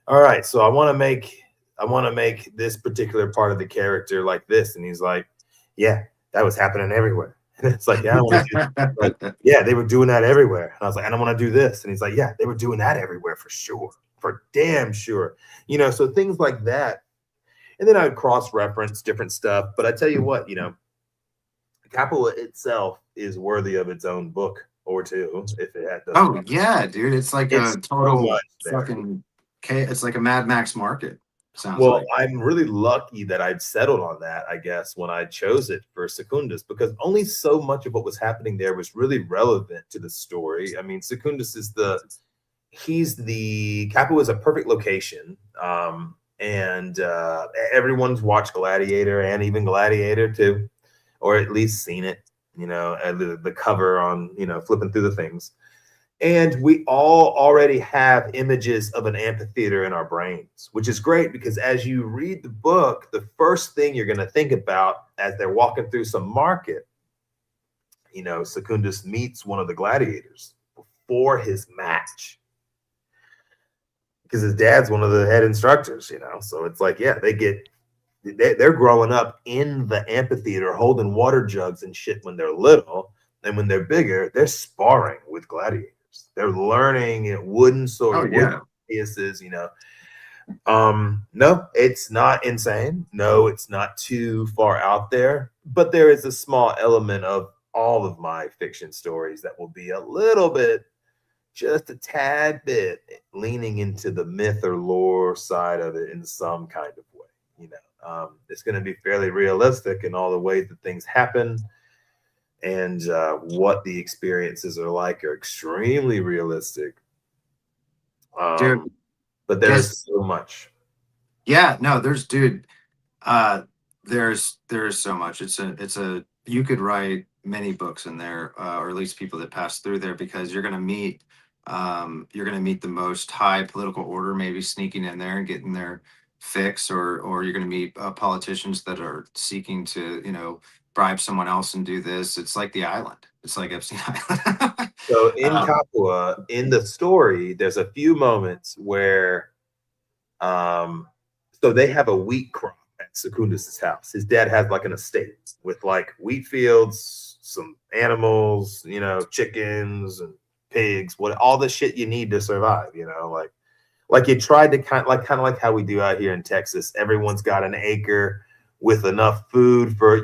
"All right, so I want to make this particular part of the character like this," and he's like, "Yeah, that was happening everywhere." And it's like, "Yeah, I want to do like, yeah, they were doing that everywhere." And I was like, "I don't want to do this," and he's like, "Yeah, they were doing that everywhere for sure, for damn sure." So things like that, and then I would cross reference different stuff. But I tell you what, Capua itself is worthy of its own book or two if it had doesn't. Oh yeah, dude, it's like It's a so total much there. fucking. It's like a Mad Max market. Sounds Well, like. I'm really lucky that I'd settled on that, I guess, when I chose it for Secundus, because only so much of what was happening there was really relevant to the story. I mean, Secundus is Capua is a perfect location. And everyone's watched Gladiator and even Gladiator too, or at least seen it, the cover on, flipping through the things. And we all already have images of an amphitheater in our brains, which is great because as you read the book, the first thing you're going to think about as they're walking through some market, Secundus meets one of the gladiators before his match because his dad's one of the head instructors, So it's like, yeah, they're growing up in the amphitheater holding water jugs and shit when they're little. And when they're bigger, they're sparring with gladiators. They're learning wooden swords, wooden pieces, No, it's not insane. No, it's not too far out there. But there is a small element of all of my fiction stories that will be a little bit, just a tad bit, leaning into the myth or lore side of it in some kind of way. It's going to be fairly realistic in all the ways that things happen, and what the experiences are like are extremely realistic. Dude, But there's so much. Yeah, no, there's so much. It's a you could write many books in there, or at least people that pass through there, because you're gonna meet the most high political order maybe sneaking in there and getting their fix, or you're gonna meet politicians that are seeking to bribe someone else and do this. It's like the island. It's like Epstein Island. So in Capua, in the story, there's a few moments where so they have a wheat crop at Secundus's house. His dad has like an estate with like wheat fields, some animals, chickens and pigs, all the shit you need to survive, like you tried to kind of like how we do out here in Texas. Everyone's got an acre with enough food for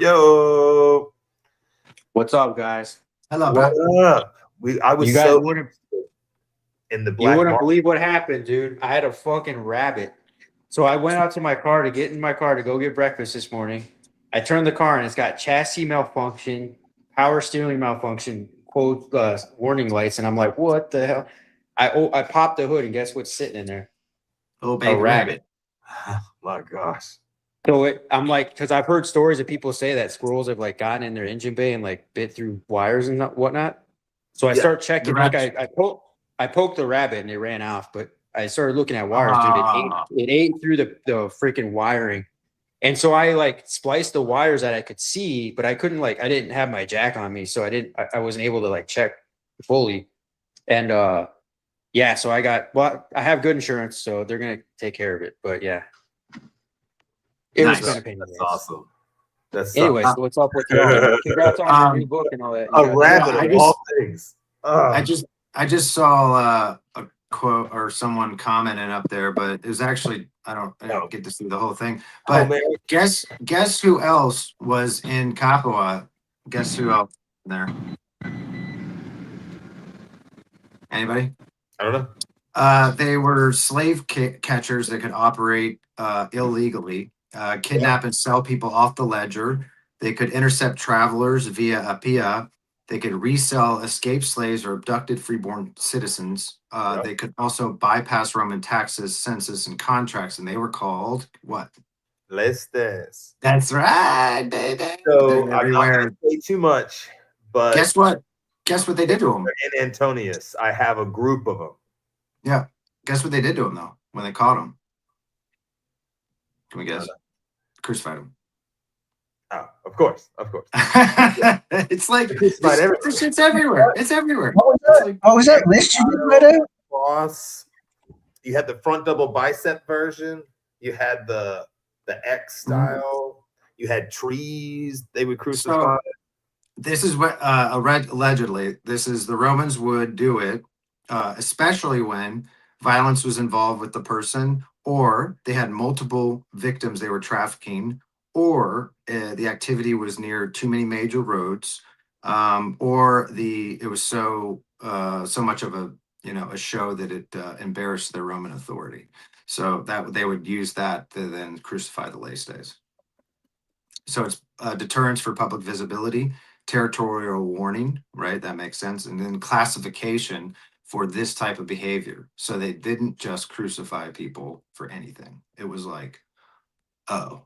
What's up, guys? Hello, what bud. up? I was You guys so wouldn't in the you black wouldn't market. believe what happened, dude. I had a fucking rabbit. So I went out to my car to get in my car to go get breakfast this morning. I turned the car and it's got chassis malfunction, power steering malfunction, quote warning lights, and I'm like, what the hell? I popped the hood and guess what's sitting in there? Little A baby rabbit. My gosh. So I'm like, because I've heard stories of people say that squirrels have like gotten in their engine bay and like bit through wires and whatnot. So I Yeah, start checking. the Like rabbit- I poked the rabbit and it ran off. But I started looking at wires, dude. Ah. It ate through the freaking wiring. And so I like spliced the wires that I could see, but I couldn't I didn't have my jack on me, so I wasn't able to like check fully. And yeah, so I have good insurance, so they're gonna take care of it. But yeah. It Nice. was been a pain in the That's ass. awesome. That's Anyway, so what's up with y'all? Congrats on your new book and all that. You a guys- rabbit I of just- all things. I just saw a quote or someone commenting up there, but it was actually I don't get to see the whole thing. Oh, But man. guess who else was in Capua? Guess who else in there? Anybody? I don't know. They were slave catchers that could operate illegally, kidnap and sell people off the ledger. They could intercept travelers via Apia. They could resell escaped slaves or abducted freeborn citizens. Yep. They could also bypass Roman taxes, census, and contracts, and they were called what? Lestes. That's right, baby. So They're I'm not everywhere. going to say too much, but Guess what? Guess what they did to him? in Antonius, I have a group of them. Yeah. Guess what they did to him though when they caught him? Can we guess? Crucified him. Oh, of course. It's like Crucified everything. this shit's everywhere. It's everywhere. What was It's that? like, What was that list you just read out? Cross. You had the front double bicep version. You had the X style. You had trees. They would crucify. this is what allegedly this is the Romans would do it, especially when violence was involved with the person, or they had multiple victims they were trafficking, or the activity was near too many major roads, or it was so much of a a show that it embarrassed their Roman authority. So that they would use that to then crucify the lay stays. So it's deterrence for public visibility, territorial warning, right? That makes sense. And then classification for this type of behavior. So they didn't just crucify people for anything. It was like, oh.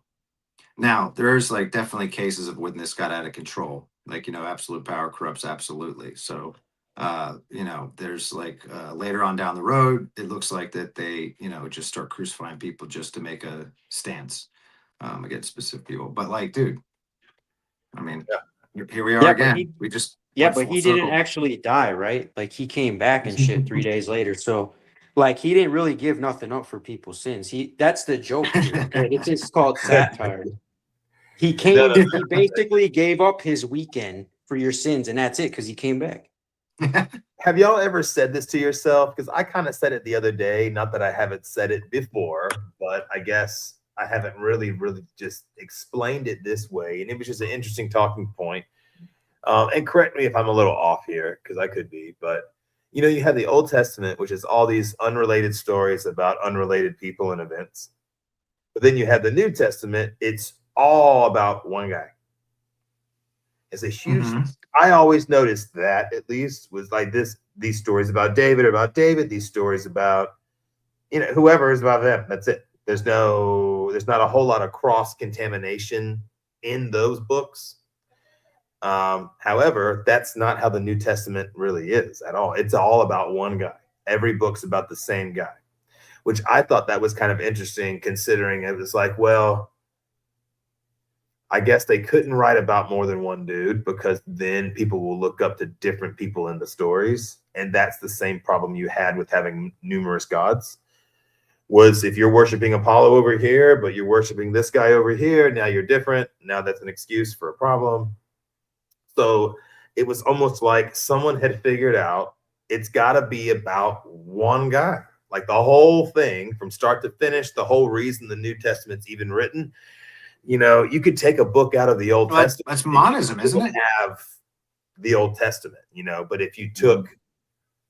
Now, there's like definitely cases of when this got out of control. Like, absolute power corrupts absolutely. So, there's like later on down the road, it looks like that they, just start crucifying people just to make a stance against specific people. But like, dude, I mean, here we are Yeah, but again. We just Yeah, went but full he didn't circle. actually die, right? Like he came back and shit 3 days later. So like he didn't really give nothing up for people's sins. That's the joke here. Okay. This is called satire. He No, he basically gave up his weekend for your sins, and that's it because he came back. have y'all ever said this to yourself? Because I kind of said it the other day. Not that I haven't said it before, but I guess I haven't really just explained it this way. And it was just an interesting talking point. And correct me if I'm a little off here, because I could be. But, you have the Old Testament, which is all these unrelated stories about unrelated people and events. But then you have the New Testament. It's all about one guy. It's a huge. I always noticed that, at least, was like these stories about David are about David. These stories about, whoever is about them. That's it. There's not a whole lot of cross contamination in those books. However, that's not how the New Testament really is at all. It's all about one guy. Every book's about the same guy, which I thought that was kind of interesting, considering it was like, well, I guess they couldn't write about more than one dude, because then people will look up to different people in the stories. And that's the same problem you had with having numerous gods. Was if you're worshiping Apollo over here, but you're worshiping this guy over here, now you're different. Now that's an excuse for a problem. So it was almost like someone had figured out it's got to be about one guy. Like the whole thing from start to finish, the whole reason the New Testament's even written. You could take a book out of the Old Testament. That's monism, isn't it? Have the Old Testament, but if you took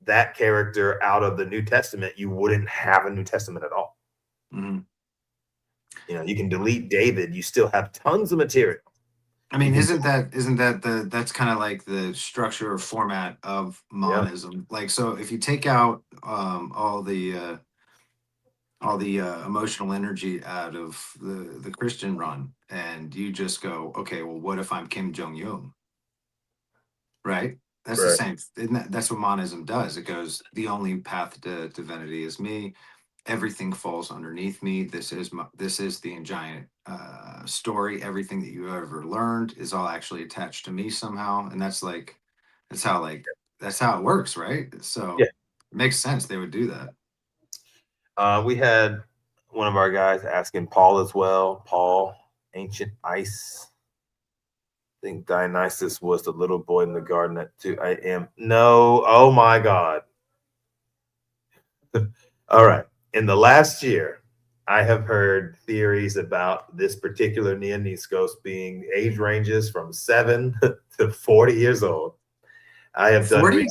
that character out of the New Testament, you wouldn't have a New Testament at all. Mm-hmm. You can delete David, you still have tons of material. I mean, isn't that that's kind of like the structure or format of monism? Yeah. Like, so if you take out all the emotional energy out of the Christian run, and you just go, okay, well, what if I'm Kim Jong-un? Right? That's right. The same. That's what monism does. It goes, the only path to divinity is me. Everything falls underneath me. This is the giant story. Everything that you ever learned is all actually attached to me somehow. And that's how it works, right? So yeah. It makes sense they would do that. We had one of our guys asking Paul as well. Paul, ancient ice. I think Dionysus was the little boy in the garden at 2 a.m. No. Oh my God. All right. In the last year, I have heard theories about this particular Neoniskos being age ranges from 7 to 40 years old. I have 40? Done.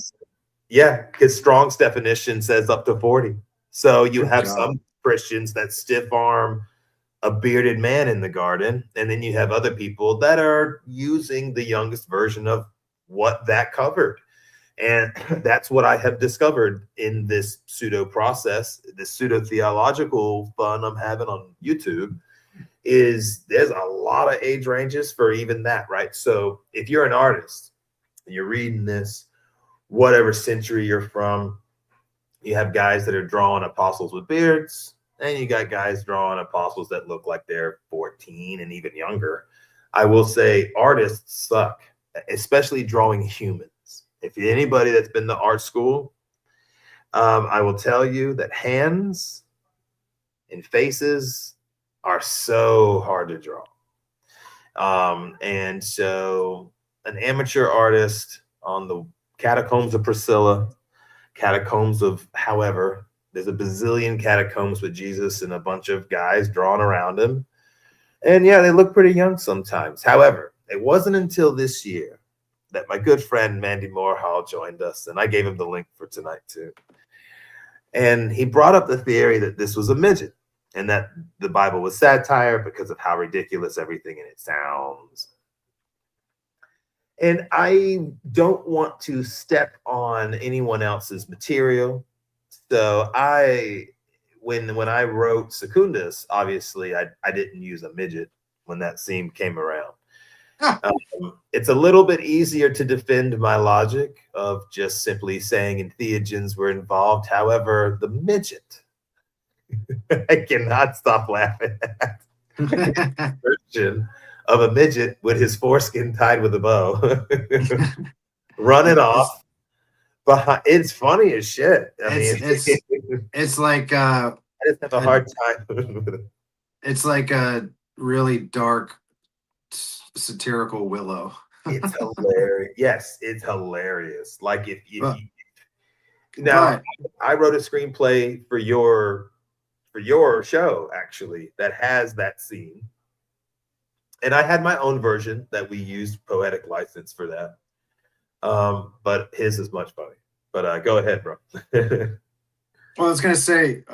Yeah, because Strong's definition says up to 40. So you have some Christians that stiff arm a bearded man in the garden, and then you have other people that are using the youngest version of what that covered. And that's what I have discovered in this pseudo process, this pseudo theological fun I'm having on YouTube, is there's a lot of age ranges for even that, right? So if you're an artist and you're reading this, whatever century you're from, you have guys that are drawing apostles with beards, and you got guys drawing apostles that look like they're 14 and even younger. I will say artists suck, especially drawing humans. If you're anybody that's been to art school, I will tell you that hands and faces are so hard to draw. And so an amateur artist on the Catacombs of Priscilla, Catacombs of however, there's a bazillion catacombs with Jesus and a bunch of guys drawn around him. And yeah, they look pretty young sometimes. However, it wasn't until this year that my good friend Mandy Moorhall joined us, and I gave him the link for tonight too. And he brought up the theory that this was a midget and that the Bible was satire because of how ridiculous everything in it sounds. And I don't want to step on anyone else's material. So when I wrote Secundus, obviously I didn't use a midget when that scene came around. It's a little bit easier to defend my logic of just simply saying entheogens were involved. However, the midget, I cannot stop laughing at the version of a midget with his foreskin tied with a bow, running off. But it's funny as shit. I mean, It's like I just have a hard time with it. it's like a really dark satirical Willow. It's hilarious. Yes, it's hilarious. Like if you But- now, but- I wrote a screenplay for your show actually that has that scene, and I had my own version that we used poetic license for that. But his is much funny. But go ahead, bro. Well, I was gonna say,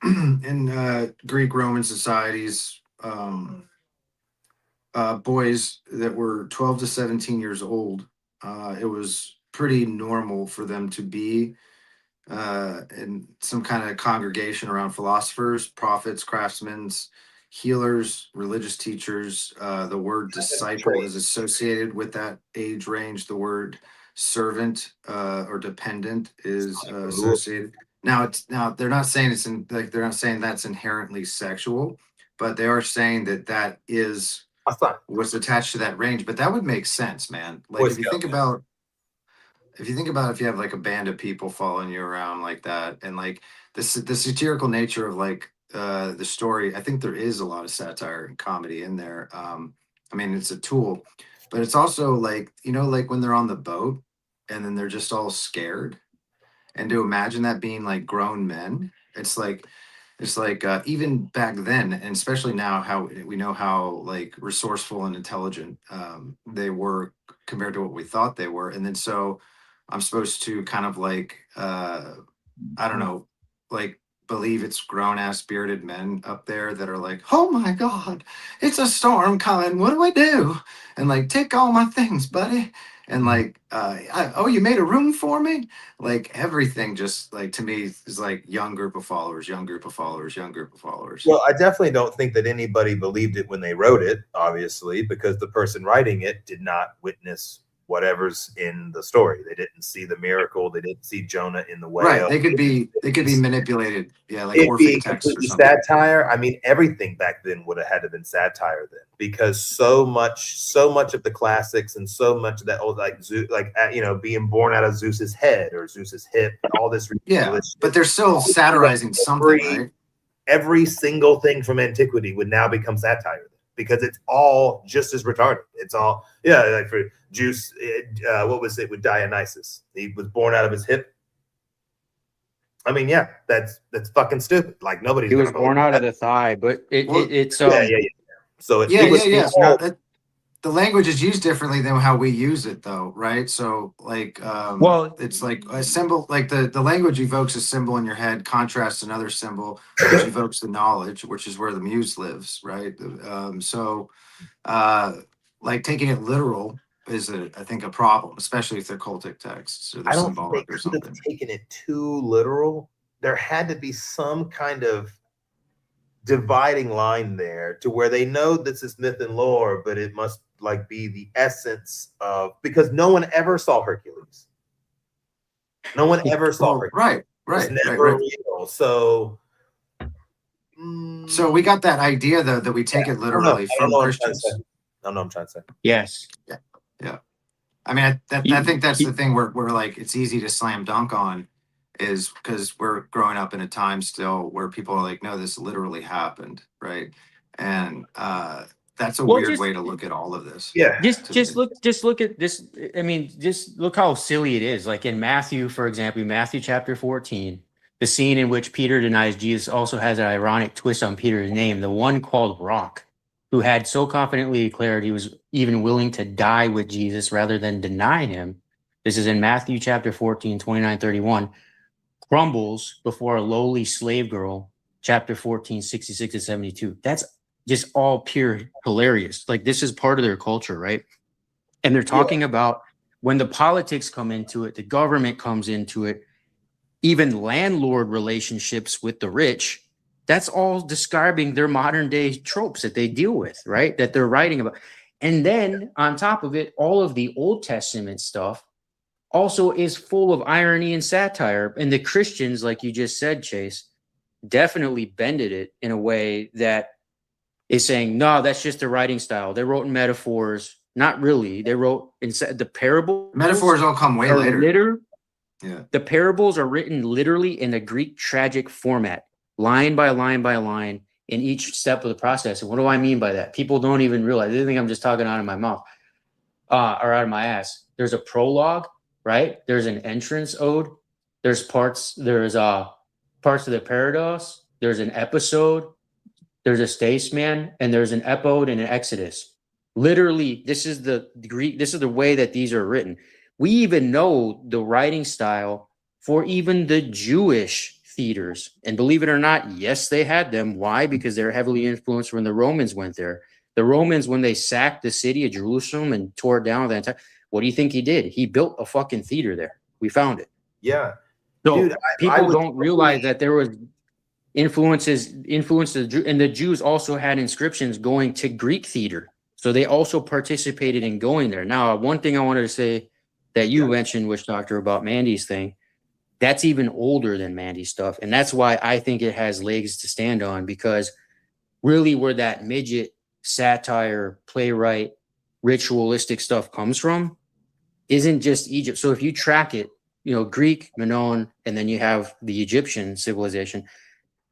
in Greek Roman societies, boys that were 12 to 17 years old, it was pretty normal for them to be in some kind of congregation around philosophers, prophets, craftsmen, healers, religious teachers. The word disciple is associated with that age range. The word servant or dependent is associated. Now they're not saying they're not saying that's inherently sexual, but they are saying that is what's attached to that range. But that would make sense, man. Like if you think about if you have like a band of people following you around like that, and like the satirical nature of like the story, I think there is a lot of satire and comedy in there. I mean, it's a tool, but it's also like, like when they're on the boat and then they're just all scared, and to imagine that being like grown men, it's like even back then, and especially now, how we know how like resourceful and intelligent they were compared to what we thought they were. And then so I'm supposed to kind of like I don't know, like believe it's grown ass bearded men up there that are like, oh my God, it's a storm coming. What do I do? And like, take all my things, buddy. And like, oh, you made a room for me? Like everything just like to me is like young group of followers, young group of followers, young group of followers. Well, I definitely don't think that anybody believed it when they wrote it, obviously, because the person writing it did not witness whatever's in the story. They didn't see the miracle. They didn't see Jonah in the whale. Right. They could be manipulated. Yeah, like It Orphic being text or completely something. satire. I mean, everything back then would have had to been satire then, because so much of the classics and so much of that old being born out of Zeus's head or Zeus's hip, all this ridiculous. But they're still satirizing something, right? Every single thing from antiquity would now become satire because it's all just as retarded. It's all like for Zeus. What was it with Dionysus? He was born out of his hip. I mean, yeah, that's fucking stupid. Like nobody. He was born out of the thigh, but it's So the language is used differently than how we use it, though, right? So, like, it's like a symbol. Like the language evokes a symbol in your head, contrasts another symbol, which evokes the knowledge, which is where the muse lives, right? Like taking it literal is I think a problem, especially if they're cultic texts or they're symbolic or something. Taken it too literal. There had to be some kind of dividing line there to where they know this is myth and lore, but it must like be the essence of, because no one ever saw Hercules. No one ever saw Hercules. Right. It's never real. So we got that idea though that we take it literally from Christians. I know I'm trying to say. Yes. Yeah. I mean, I think that's the thing where like it's easy to slam dunk on, is because we're growing up in a time still where people are like, no, this literally happened, right? And that's a weird way to look at all of this. Yeah. Just look at this. I mean, just look how silly it is. Like in Matthew, for example, Matthew chapter 14, the scene in which Peter denies Jesus also has an ironic twist on Peter's name, the one called Rock, who had so confidently declared he was even willing to die with Jesus rather than deny him. This is in Matthew chapter 14, 29, 31. crumbles before a lowly slave girl, chapter 14, 66 to 72. That's just all pure hilarious. Like, this is part of their culture, right? And they're talking about when the politics come into it, the government comes into it, even landlord relationships with the rich. That's all describing their modern day tropes that they deal with, right? That they're writing about. And then on top of it, all of the Old Testament stuff also is full of irony and satire. And the Christians, like you just said, Chase, definitely bended it in a way that is saying, no, that's just the writing style. They wrote in metaphors. Not really. They wrote in the parables. Metaphors all come way later. Yeah. The parables are written literally in a Greek tragic format, line by line by line, in each step of the process. And what do I mean by that? People don't even realize. They think I'm just talking out of my mouth or out of my ass. There's a prologue, right? There's an entrance ode. There's parts of the parados. There's an episode. There's a statesman, and there's an epode and an exodus. Literally, this is the Greek. This is the way that these are written. We even know the writing style for even the Jewish theaters. And believe it or not, yes, they had them. Why? Because they're heavily influenced when the Romans went there. The Romans, when they sacked the city of Jerusalem and tore it down, what do you think he did? He built a fucking theater there. We found it. Yeah. So Dude, people don't realize that there was influences, and the Jews also had inscriptions going to Greek theater. So they also participated in going there. Now, one thing I wanted to say that you mentioned, Witch Doctor, about Mandy's thing, that's even older than Mandy's stuff. And that's why I think it has legs to stand on, because really where that midget satire, playwright, ritualistic stuff comes from isn't just Egypt. So if you track it, Greek, Minoan, and then you have the Egyptian civilization,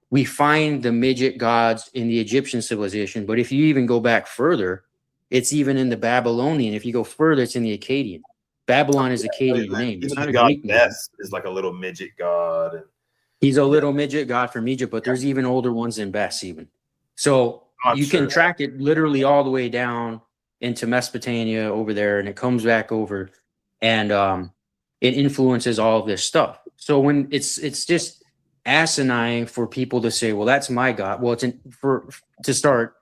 we find the midget gods in the Egyptian civilization. But if you even go back further, it's even in the Babylonian. If you go further, it's in the Akkadian. Babylon is Akkadian name. It's not a Greek name. Is like a little midget god. He's a little midget god from Egypt, but there's even older ones than Bess even. So you can track it literally all the way down into Mesopotamia over there, and it comes back over, and it influences all of this stuff. So when it's just asinine for people to say, well, that's my God. Well, to start,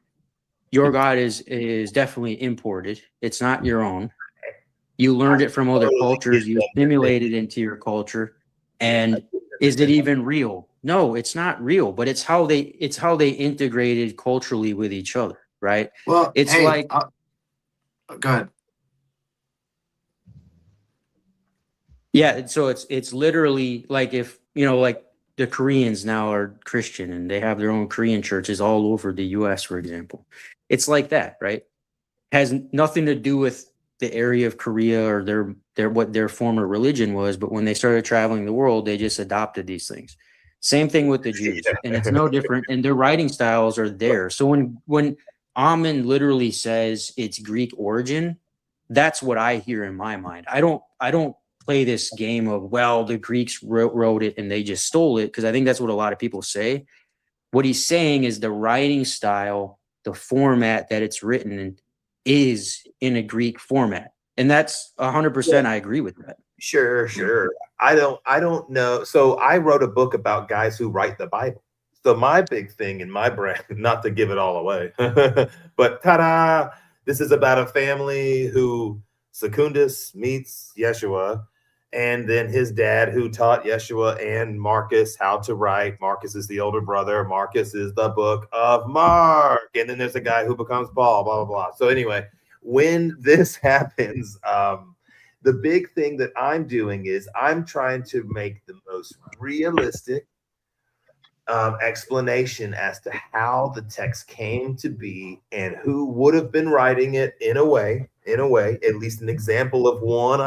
your God is definitely imported. It's not your own. You learned it from other cultures. You assimilated into your culture. And is it even real? No, it's not real, but it's how they integrated culturally with each other, right? Well, it's go ahead. Yeah, so it's literally like if, like the Koreans now are Christian and they have their own Korean churches all over the US, for example. It's like that, right? Has nothing to do with the area of Korea or their what their former religion was, but when they started traveling the world, they just adopted these things. Same thing with the Jews, and it's no different. And their writing styles are there. So when Amen literally says it's Greek origin, that's what I hear in my mind. I don't play this game of, well, the Greeks wrote it and they just stole it, because I think that's what a lot of people say. What he's saying is the writing style, the format that it's written in, is in a Greek format. And that's 100%. I agree with that. Sure. I don't know. So I wrote a book about guys who write the Bible. So my big thing in my brand, not to give it all away, but ta-da, this is about a family who Secundus meets Yeshua, and then his dad who taught Yeshua and Marcus how to write. Marcus is the older brother. Marcus is the book of Mark. And then there's a guy who becomes Paul, blah, blah, blah. So anyway, when this happens, the big thing that I'm doing is I'm trying to make the most realistic explanation as to how the text came to be and who would have been writing it in a way, at least an example of one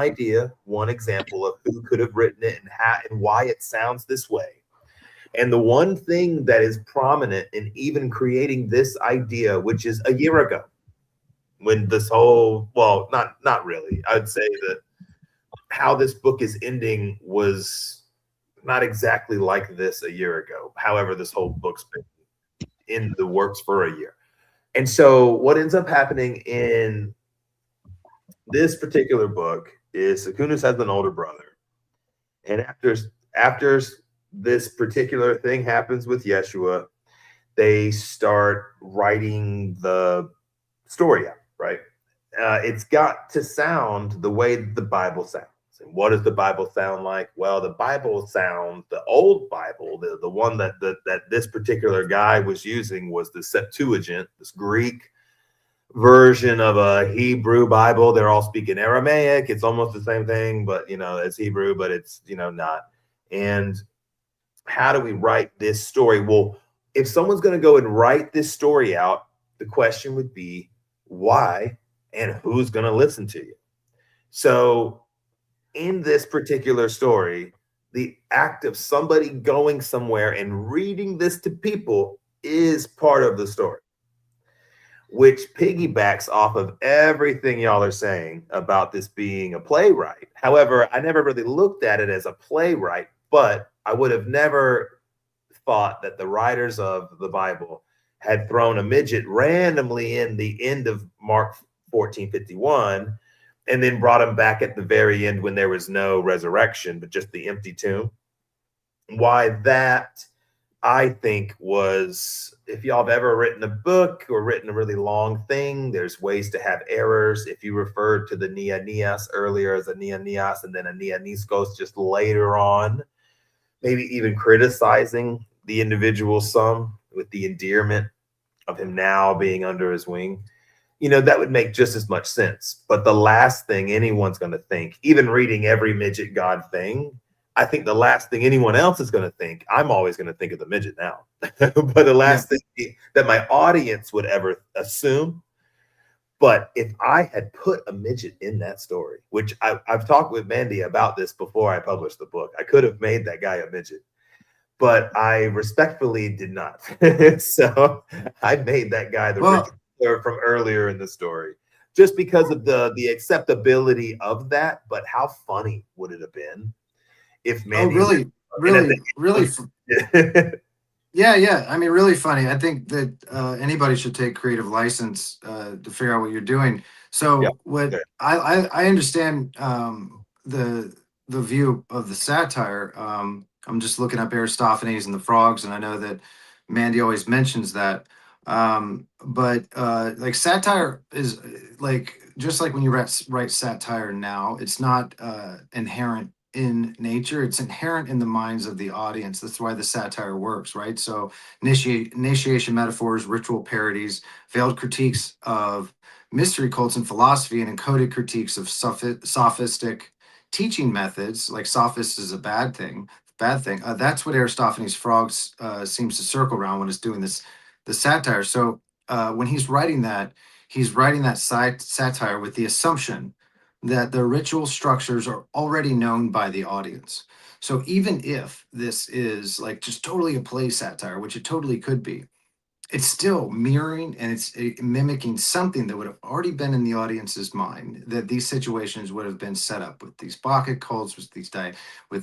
example of who could have written it and how and why it sounds this way. And the one thing that is prominent in even creating this idea, which is a year ago, when this whole, well, not really, I'd say that how this book is ending was not exactly like this a year ago. However, this whole book's been in the works for a year. And so what ends up happening in this particular book is Secundus has an older brother. And after this particular thing happens with Yeshua, they start writing the story out, right? It's got to sound the way the Bible sounds. And what does the Bible sound like? Well, the Bible sounds, the old Bible, the one that this particular guy was using was the Septuagint, this Greek version of a Hebrew Bible. They're all speaking Aramaic. It's almost the same thing, but it's Hebrew, but it's not. And how do we write this story? Well, if someone's going to go and write this story out, the question would be why and who's going to listen to you. So in this particular story, the act of somebody going somewhere and reading this to people is part of the story, which piggybacks off of everything y'all are saying about this being a playwright. However, I never really looked at it as a playwright, but I would have never thought that the writers of the Bible had thrown a midget randomly in the end of Mark 14:51 and then brought him back at the very end when there was no resurrection, but just the empty tomb. Why that, I think, was, if y'all have ever written a book or written a really long thing, there's ways to have errors. If you referred to the Neanias earlier as a Neanias and then a Neaniskos just later on, maybe even criticizing the individual some with the endearment of him now being under his wing, that would make just as much sense. But the last thing anyone's going to think, even reading every midget God thing, I think the last thing anyone else is going to think, I'm always going to think of the midget now, but the last thing that my audience would ever assume. But if I had put a midget in that story, which I've talked with Mandy about this before I published the book, I could have made that guy a midget, but I respectfully did not. So I made that guy the Richard from earlier in the story, just because of the acceptability of that. But how funny would it have been if Mandy? Oh, really. Yeah. I mean, really funny. I think that anybody should take creative license to figure out what you're doing. So what I understand the view of the satire. I'm just looking up Aristophanes and the frogs, and I know that Mandy always mentions that. But like satire is like just like when you write satire now, it's not inherent in nature, it's inherent in the minds of the audience. That's why the satire works, right? So initiation metaphors, ritual parodies, veiled critiques of mystery cults and philosophy, and encoded critiques of sophistic teaching methods, like sophist is a bad thing. That's what Aristophanes' frogs seems to circle around when it's doing the satire. So when he's writing that satire with the assumption that the ritual structures are already known by the audience. So even if this is like just totally a play satire, which it totally could be, it's still mirroring and it's mimicking something that would have already been in the audience's mind, that these situations would have been set up with these pocket cults, with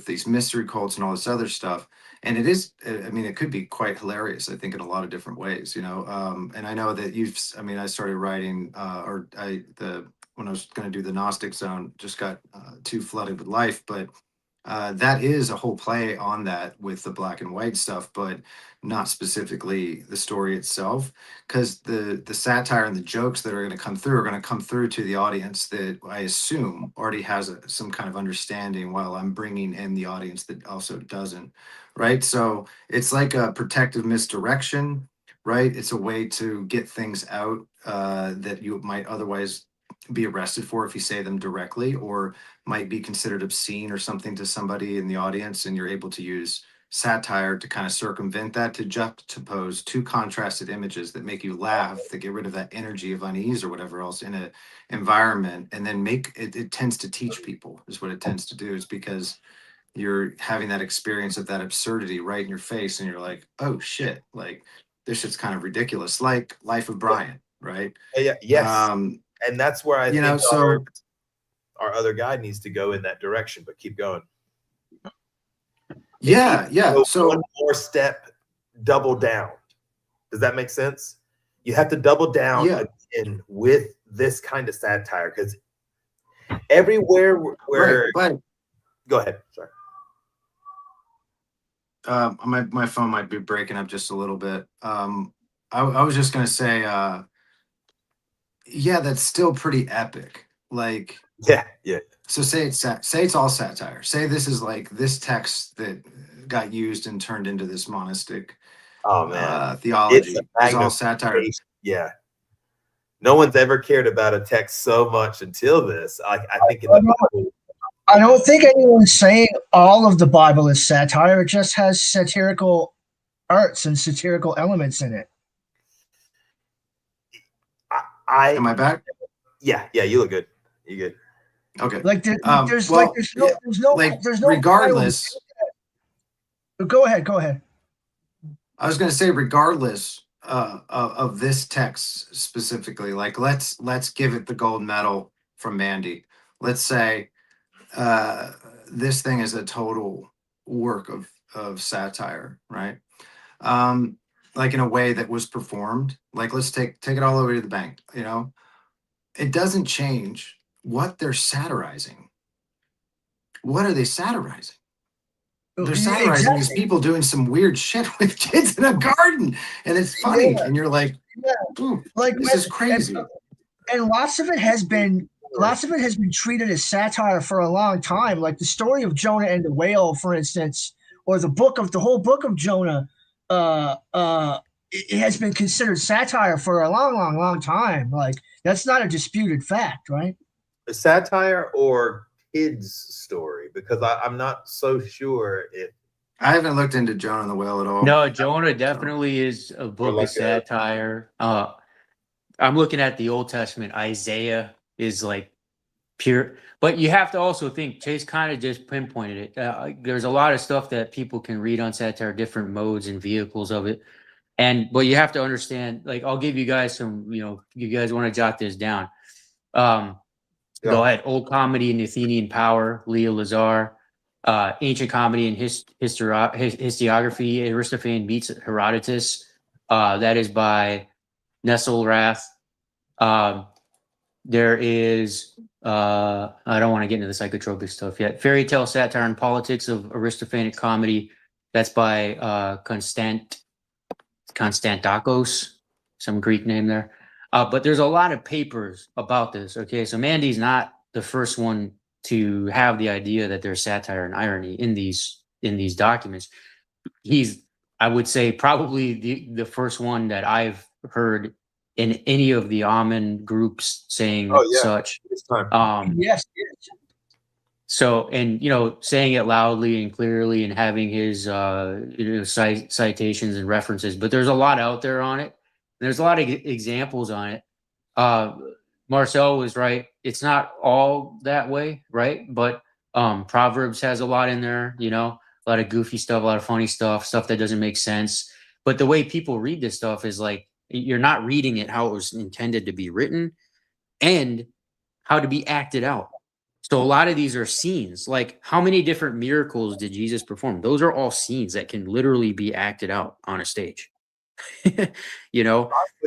these mystery cults and all this other stuff. And it is, I mean, it could be quite hilarious, I think, in a lot of different ways, and I know that I started writing, when I was going to do the Gnostic Zone, just got too flooded with life, but that is a whole play on that with the black and white stuff, but not specifically the story itself, because the satire and the jokes that are going to come through are going to come through to the audience that I assume already has some kind of understanding, while I'm bringing in the audience that also doesn't, right? So it's like a protective misdirection, right? It's a way to get things out that you might otherwise be arrested for if you say them directly, or might be considered obscene or something to somebody in the audience, and you're able to use satire to kind of circumvent that, to juxtapose two contrasted images that make you laugh, that get rid of that energy of unease or whatever else in a environment, and then make it, it tends to teach people, is what it tends to do, is because you're having that experience of that absurdity right in your face, and you're like, oh shit, like this shit's kind of ridiculous, like Life of Brian, right? Yes. And that's where I think so our other guy needs to go in that direction, but keep going. So one more step, double down. Does that make sense? You have to double down again with this kind of satire, because everywhere where right. Go ahead. Sorry. my phone might be breaking up just a little bit. I was just gonna say, yeah, that's still pretty epic. Like, Yeah, yeah. so say it's all satire. Say this is like this text that got used and turned into this monistic Oh man, it's a theology is all satire. magnification. Yeah, no one's ever cared about a text so much until this. I think in the Bible, I don't think anyone's saying all of the Bible is satire. It just has satirical arts and satirical elements in it. Am I back? Yeah, you look good. You good? Okay. Like there's Well, there's no regardless. Go ahead. I was going to say, regardless of this text specifically, like let's give it the gold medal from Mandy. Let's say this thing is a total work of satire, right? Like in a way that was performed. Like let's take it all over to the bank. You know, it doesn't change what they're satirizing. What are they satirizing? They're satirizing these people doing some weird shit with kids in a garden, and it's funny. And you're like, like this is crazy. And lots of it has been treated as satire for a long time. Like the story of Jonah and the whale, for instance, or the whole book of Jonah. It has been considered satire for a long time. Like that's not a disputed fact, right? A satire or kids story, because I'm not so sure if I haven't looked into Jonah and the Whale at all. No, Jonah definitely is a book like of satire. I'm looking at the Old Testament. Isaiah is like pure, but you have to also think Chase kind of just pinpointed it. There's a lot of stuff that people can read on satire, different modes and vehicles of it. But you have to understand, like, I'll give you guys some, you guys want to jot this down. Go ahead. Old Comedy and Athenian Power, Leo Lazar. Ancient Comedy and Historiography, Aristophanes Meets Herodotus. That is by Nesselrath. There is, I don't want to get into the psychotropic stuff yet. Fairy Tale, Satire, and Politics of Aristophanic Comedy. That's by Konstantakos, some Greek name there. But there's a lot of papers about this. Okay, so Mandy's not the first one to have the idea that there's satire and irony in these documents. He's, I would say, probably the first one that I've heard in any of the Amen groups saying such. Yes. So, and saying it loudly and clearly and having his citations and references, but there's a lot out there on it. There's a lot of examples on it. Marcel was right. It's not all that way, right? But Proverbs has a lot in there, a lot of goofy stuff, a lot of funny stuff that doesn't make sense. But the way people read this stuff is like, you're not reading it how it was intended to be written and how to be acted out. So a lot of these are scenes. Like, how many different miracles did Jesus perform? Those are all scenes that can literally be acted out on a stage. I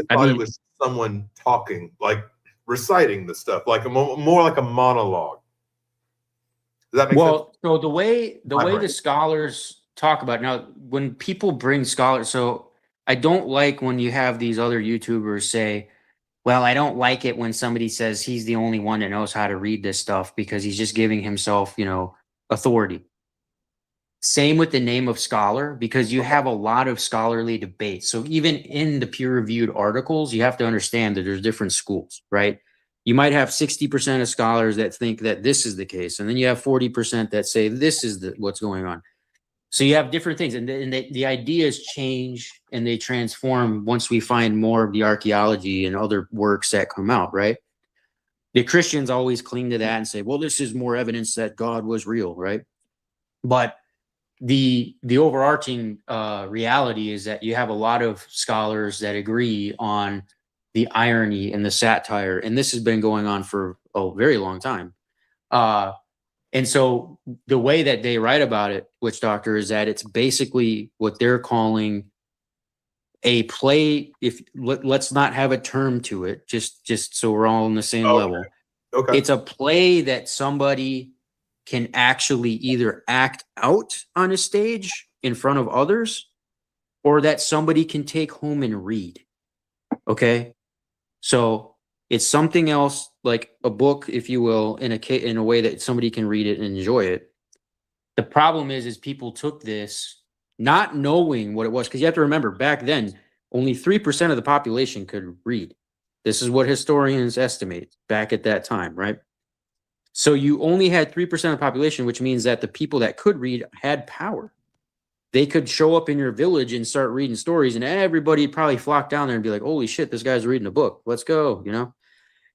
thought it was someone talking, like reciting the stuff, like more like a monologue. Does that make sense? So the way the scholars talk about it, now, when people bring scholars, so I don't like when you have these other YouTubers say, well, I don't like it when somebody says he's the only one that knows how to read this stuff because he's just giving himself, authority. Same with the name of scholar, because you have a lot of scholarly debates. So even in the peer-reviewed articles, you have to understand that there's different schools, right? You might have 60% of scholars that think that this is the case, and then you have 40% that say this is what's going on. So you have different things, and the ideas change and they transform once we find more of the archaeology and other works that come out, right? The Christians always cling to that and say, well, this is more evidence that God was real, right? But the overarching reality is that you have a lot of scholars that agree on the irony and the satire, and this has been going on for a very long time. And so the way that they write about it, Witch Doctor, is that it's basically what they're calling a play. Let's not have a term to it, just so we're all on the same level. Okay. It's a play that somebody can actually either act out on a stage in front of others or that somebody can take home and read. Okay. So it's something else, like a book, if you will, in a way that somebody can read it and enjoy it. The problem is people took this not knowing what it was, because you have to remember back then only 3% of the population could read. This is what historians estimate back at that time, right? So you only had 3% of the population, which means that the people that could read had power. They could show up in your village and start reading stories, and everybody probably flock down there and be like, holy shit, this guy's reading a book. Let's go, you know?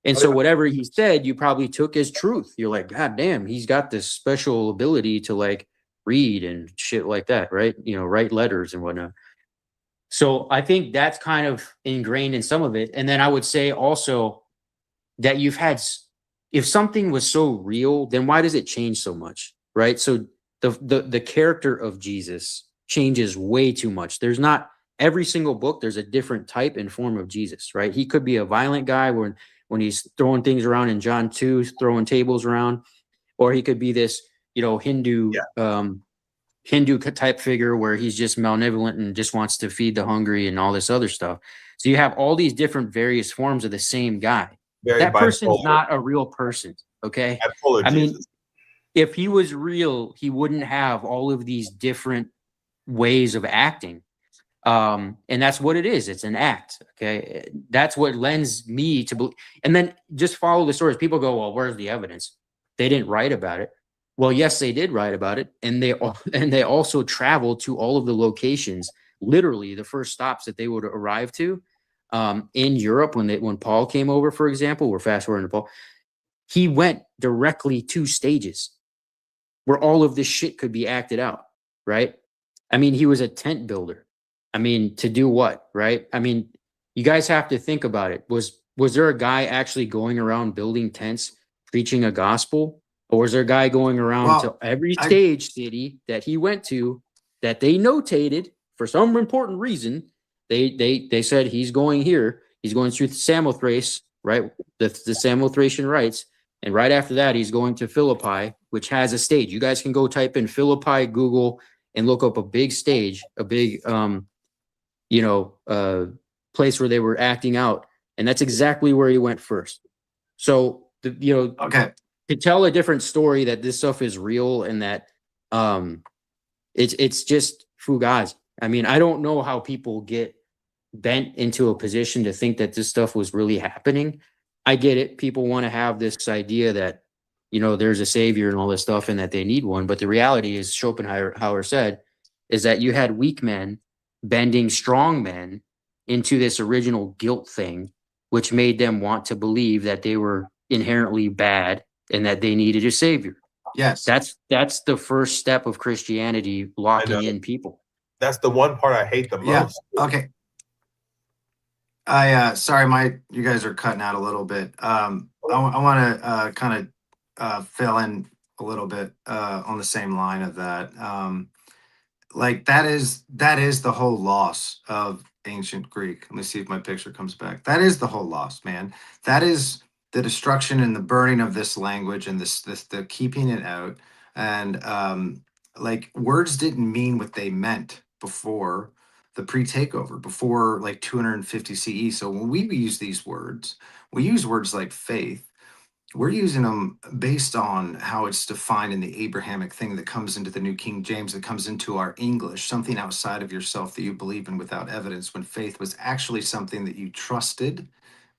And so whatever he said, you probably took as truth. You're like, God damn, he's got this special ability to like read and shit like that, right? You know, write letters and whatnot. So I think that's kind of ingrained in some of it. And then I would say also that you've had, if something was so real, then why does it change so much, right? So the character of Jesus changes way too much. There's not every single book, there's a different type and form of Jesus, right? He could be a violent guy when he's throwing things around in John 2, throwing tables around, or he could be this, you know, Hindu type figure where he's just malevolent and just wants to feed the hungry and all this other stuff. So you have all these different various forms of the same guy. That person's not a real person, okay? I mean, if he was real, he wouldn't have all of these different ways of acting. And that's what it is. It's an act. Okay. That's what lends me to believe. And then just follow the stories. People go, well, where's the evidence? They didn't write about it. Well, yes, they did write about it. And they also traveled to all of the locations, literally the first stops that they would arrive to in Europe when Paul came over, for example. We're fast forwarding to Paul. He went directly to stages where all of this shit could be acted out, right? I mean, he was a tent builder. I mean, to do what, right? I mean, you guys have to think about it. Was there a guy actually going around building tents, preaching a gospel? Or was there a guy going around to every stage city that he went to that they notated for some important reason? They said he's going here. He's going through Samothrace, right? The Samothracian rites. And right after that, he's going to Philippi, which has a stage. You guys can go type in Philippi, Google, and look up a big stage, a big place where they were acting out, and that's exactly where he went first. So Okay. to tell a different story that this stuff is real and that it's just fugazi. I mean, I don't know how people get bent into a position to think that this stuff was really happening. I get it. People want to have this idea that, you know, there's a savior and all this stuff and that they need one. But the reality is, Schopenhauer said, is that you had weak men bending strong men into this original guilt thing, which made them want to believe that they were inherently bad and that they needed a savior. Yes. That's the first step of Christianity, locking in people. That's the one part I hate the most. Yeah. Okay. Sorry, you guys are cutting out a little bit. I want to kind of fill in a little bit on the same line of that. Like that is the whole loss of ancient Greek. Let me see if my picture comes back. That is the whole loss, man. That is the destruction and the burning of this language and the keeping it out. And like words didn't mean what they meant before the pre-takeover, before like 250 CE. So when we use these words, we use words like faith. We're using them based on how it's defined in the Abrahamic thing that comes into the New King James, that comes into our English, something outside of yourself that you believe in without evidence, when faith was actually something that you trusted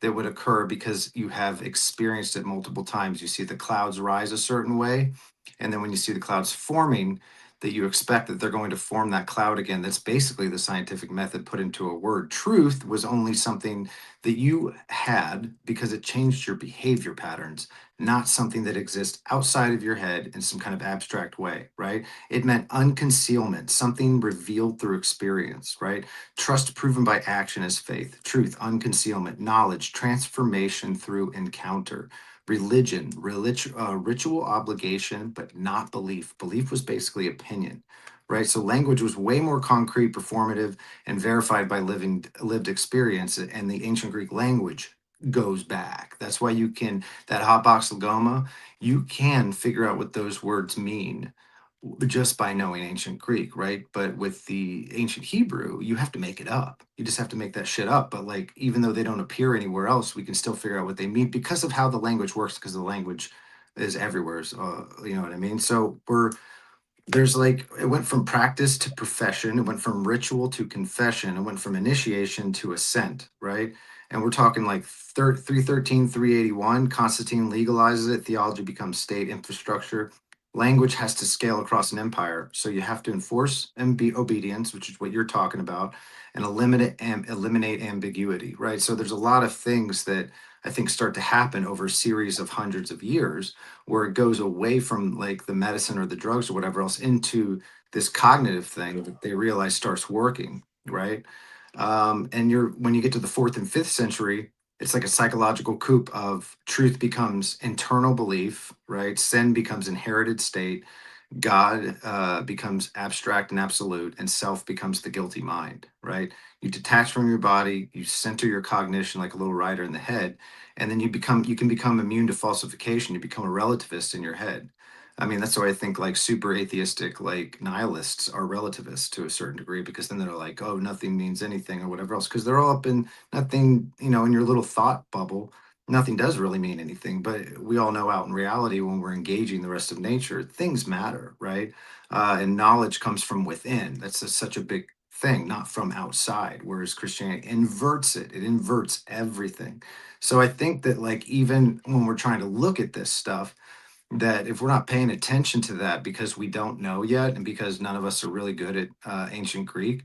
that would occur because you have experienced it multiple times. You see the clouds rise a certain way, and then when you see the clouds forming, that you expect that they're going to form that cloud again. That's basically the scientific method put into a word. Truth was only something that you had because it changed your behavior patterns, not something that exists outside of your head in some kind of abstract way, right? It meant unconcealment, something revealed through experience, right? Trust proven by action is faith. Truth, unconcealment, knowledge, transformation through encounter. Religion, ritual obligation, but not belief. Belief was basically opinion, right? So language was way more concrete, performative, and verified by lived experience. And the ancient Greek language goes back. That's why that hot box logoma, you can figure out what those words mean just by knowing ancient Greek, right? But with the ancient Hebrew, you have to make it up. You just have to make that shit up. But like, even though they don't appear anywhere else, we can still figure out what they mean because of how the language works, because the language is everywhere. You know what I mean? So there's like, it went from practice to profession, it went from ritual to confession, it went from initiation to assent, right? And we're talking like 313, 381, Constantine legalizes it, theology becomes state infrastructure. Language has to scale across an empire. So you have to enforce and be obedience, which is what you're talking about, and eliminate ambiguity, right? So there's a lot of things that I think start to happen over a series of hundreds of years where it goes away from like the medicine or the drugs or whatever else into this cognitive thing that they realize starts working, right? And when you get to the fourth and fifth century, it's like a psychological coup of truth becomes internal belief, right? Sin becomes inherited state, God becomes abstract and absolute, and self becomes the guilty mind, right? You detach from your body, you center your cognition like a little rider in the head, and then you can become immune to falsification. You become a relativist in your head. I mean, that's why I think like super atheistic, like nihilists are relativists to a certain degree, because then they're like, oh, nothing means anything or whatever else, because they're all up in nothing, you know, in your little thought bubble nothing does really mean anything, but we all know out in reality when we're engaging the rest of nature, things matter, right? And knowledge comes from within. That's such a big thing, not from outside. Whereas Christianity inverts it, it inverts everything. So I think that, like, even when we're trying to look at this stuff, that if we're not paying attention to that because we don't know yet and because none of us are really good at ancient Greek,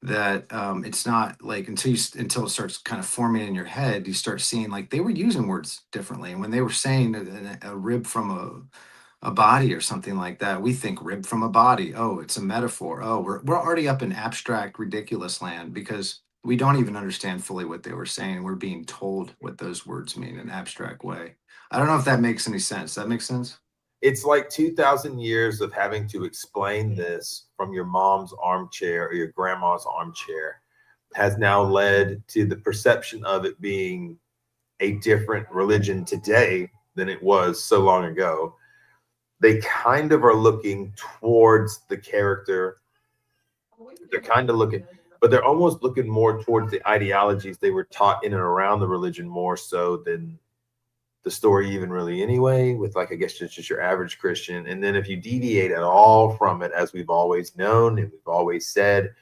that it's not like until it starts kind of forming in your head, you start seeing like they were using words differently. And when they were saying a rib from a body or something like that, we think rib from a body. Oh, it's a metaphor. Oh, we're already up in abstract, ridiculous land because we don't even understand fully what they were saying. We're being told what those words mean in an abstract way. I don't know if that makes any sense. That makes sense? It's like 2,000 years of having to explain this from your mom's armchair or your grandma's armchair has now led to the perception of it being a different religion today than it was so long ago. They kind of are looking towards the character. They're kind of looking, but they're almost looking more towards the ideologies they were taught in and around the religion more so than the story even really anyway, with like I guess just your average Christian. And then if you deviate at all from it, as we've always known and we've always said,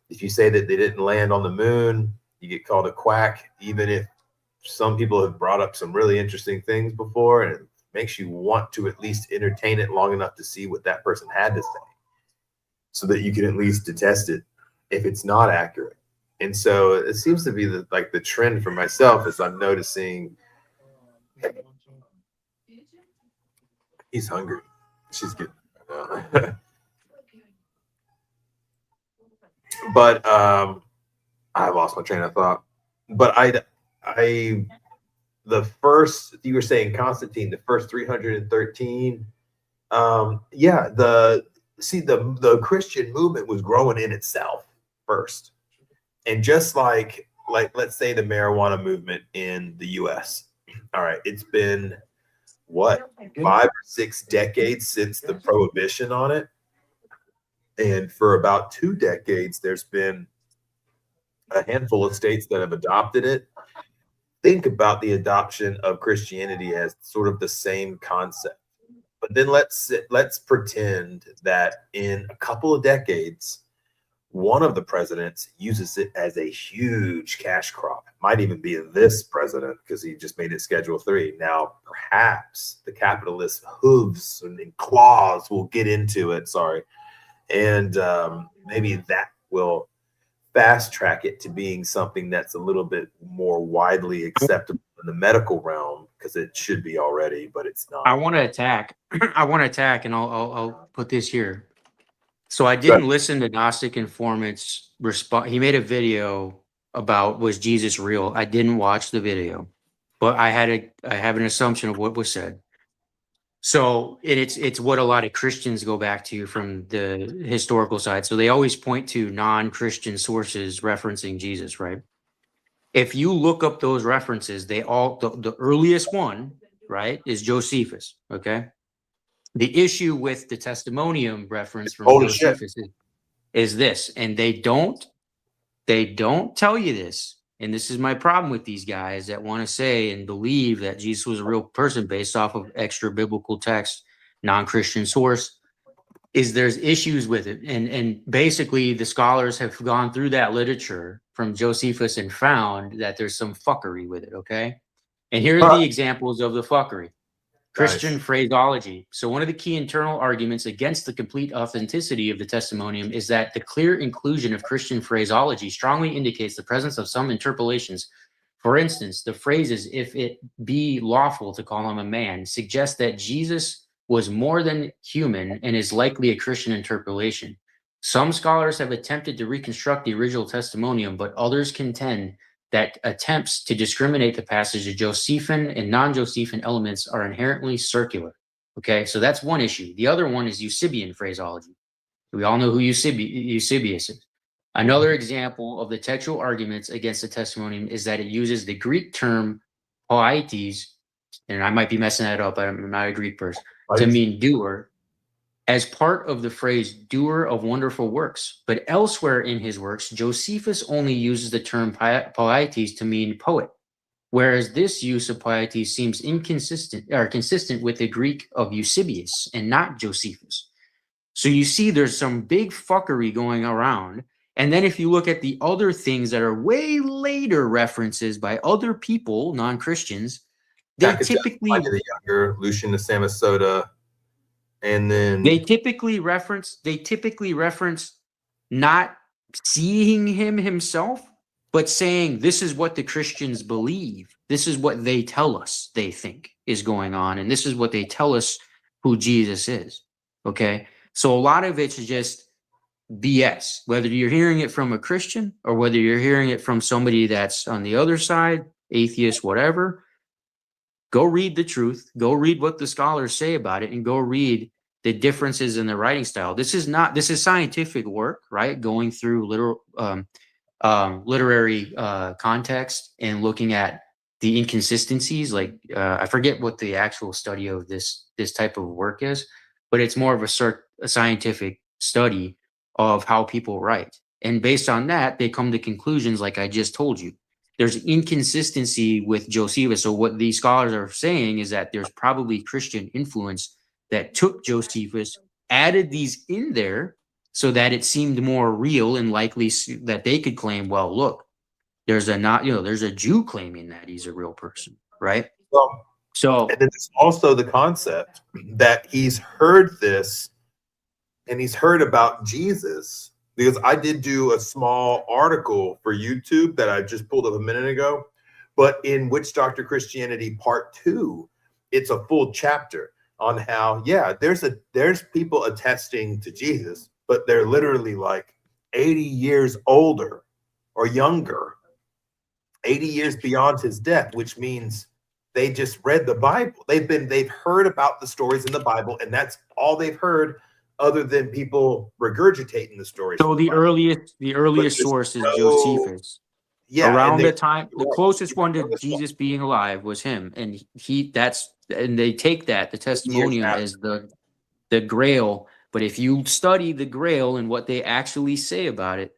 if you say that they didn't land on the moon, you get called a quack, even if some people have brought up some really interesting things before, and it makes you want to at least entertain it long enough to see what that person had to say so that you can at least detest it if it's not accurate. And so it seems to be the trend for myself is I'm noticing he's hungry. She's getting but I lost my train of thought. But the first you were saying Constantine, the first 313. Yeah, the Christian movement was growing in itself first. And just like let's say the marijuana movement in the US. All right, it's been what 5 or 6 decades since the prohibition on it. And for about 2 decades, there's been a handful of states that have adopted it. Think about the adoption of Christianity as sort of the same concept. But then let's pretend that in a couple of decades, one of the presidents uses it as a huge cash crop. It might even be this president because he just made it Schedule 3. Now, perhaps the capitalist hooves and claws will get into it. Sorry. And maybe that will fast track it to being something that's a little bit more widely acceptable in the medical realm because it should be already, but it's not. I want to attack. I want to attack, and I'll put this here. So I didn't listen to Gnostic Informant's response. He made a video about was Jesus real? I didn't watch the video, but I have an assumption of what was said. So it's what a lot of Christians go back to from the historical side. So they always point to non-Christian sources referencing Jesus, right? If you look up those references, they all the earliest one, right, is Josephus. Okay. The issue with the testimonium reference from Holy shit. Josephus is this, and they don't tell you this. And this is my problem with these guys that want to say and believe that Jesus was a real person based off of extra biblical text, non-Christian source, is there's issues with it. And basically the scholars have gone through that literature from Josephus and found that there's some fuckery with it, okay? And here are the examples of the fuckery. Christian phraseology. So one of the key internal arguments against the complete authenticity of the testimonium is that the clear inclusion of Christian phraseology strongly indicates the presence of some interpolations. For instance, the phrases, if it be lawful to call him a man, suggest that Jesus was more than human and is likely a Christian interpolation. Some scholars have attempted to reconstruct the original testimonium, but others contend that attempts to discriminate the passage of Josephine and non-Josephine elements are inherently circular. Okay, so that's one issue. The other one is Eusebian phraseology. We all know who Eusebius is. Another example of the textual arguments against the testimonium is that it uses the Greek term poietes, and I might be messing that up, I'm not a Greek person, to mean doer, as part of the phrase doer of wonderful works. But elsewhere in his works, Josephus only uses the term poietes to mean poet, whereas this use of poietes seems inconsistent or consistent with the Greek of Eusebius and not Josephus. So you see there's some big fuckery going around. And then if you look at the other things that are way later references by other people, non-Christians, they typically the younger Lucian of Samosata. And then they typically reference not seeing him himself, but saying this is what the Christians believe. This is what they tell us they think is going on. And this is what they tell us who Jesus is. Okay. So a lot of it's just BS, whether you're hearing it from a Christian or whether you're hearing it from somebody that's on the other side, atheist, whatever. Go read the truth, go read what the scholars say about it, and go read the differences in the writing style. This is scientific work, right? Going through literary context and looking at the inconsistencies. Like I forget what the actual study of this type of work is, but it's more of a scientific study of how people write. And based on that, they come to conclusions like I just told you. There's inconsistency with Josephus. So what these scholars are saying is that there's probably Christian influence that took Josephus, added these in there so that it seemed more real and likely that they could claim, well, look, there's a Jew claiming that he's a real person, right? Well, so and then there's also the concept that he's heard this and he's heard about Jesus. Because I did do a small article for YouTube that I just pulled up a minute ago, but in Witch Doctor Christianity Part 2, it's a full chapter on how, yeah, there's people attesting to Jesus, but they're literally like 80 years older or younger, 80 years beyond his death, which means they just read the Bible. They've heard about the stories in the Bible, and that's all they've heard, other than people regurgitating the stories. So the earliest source is Josephus. Yeah, around the time, the closest one to Jesus being alive was him, and they take that the testimonium as the Grail. But if you study the Grail and what they actually say about it,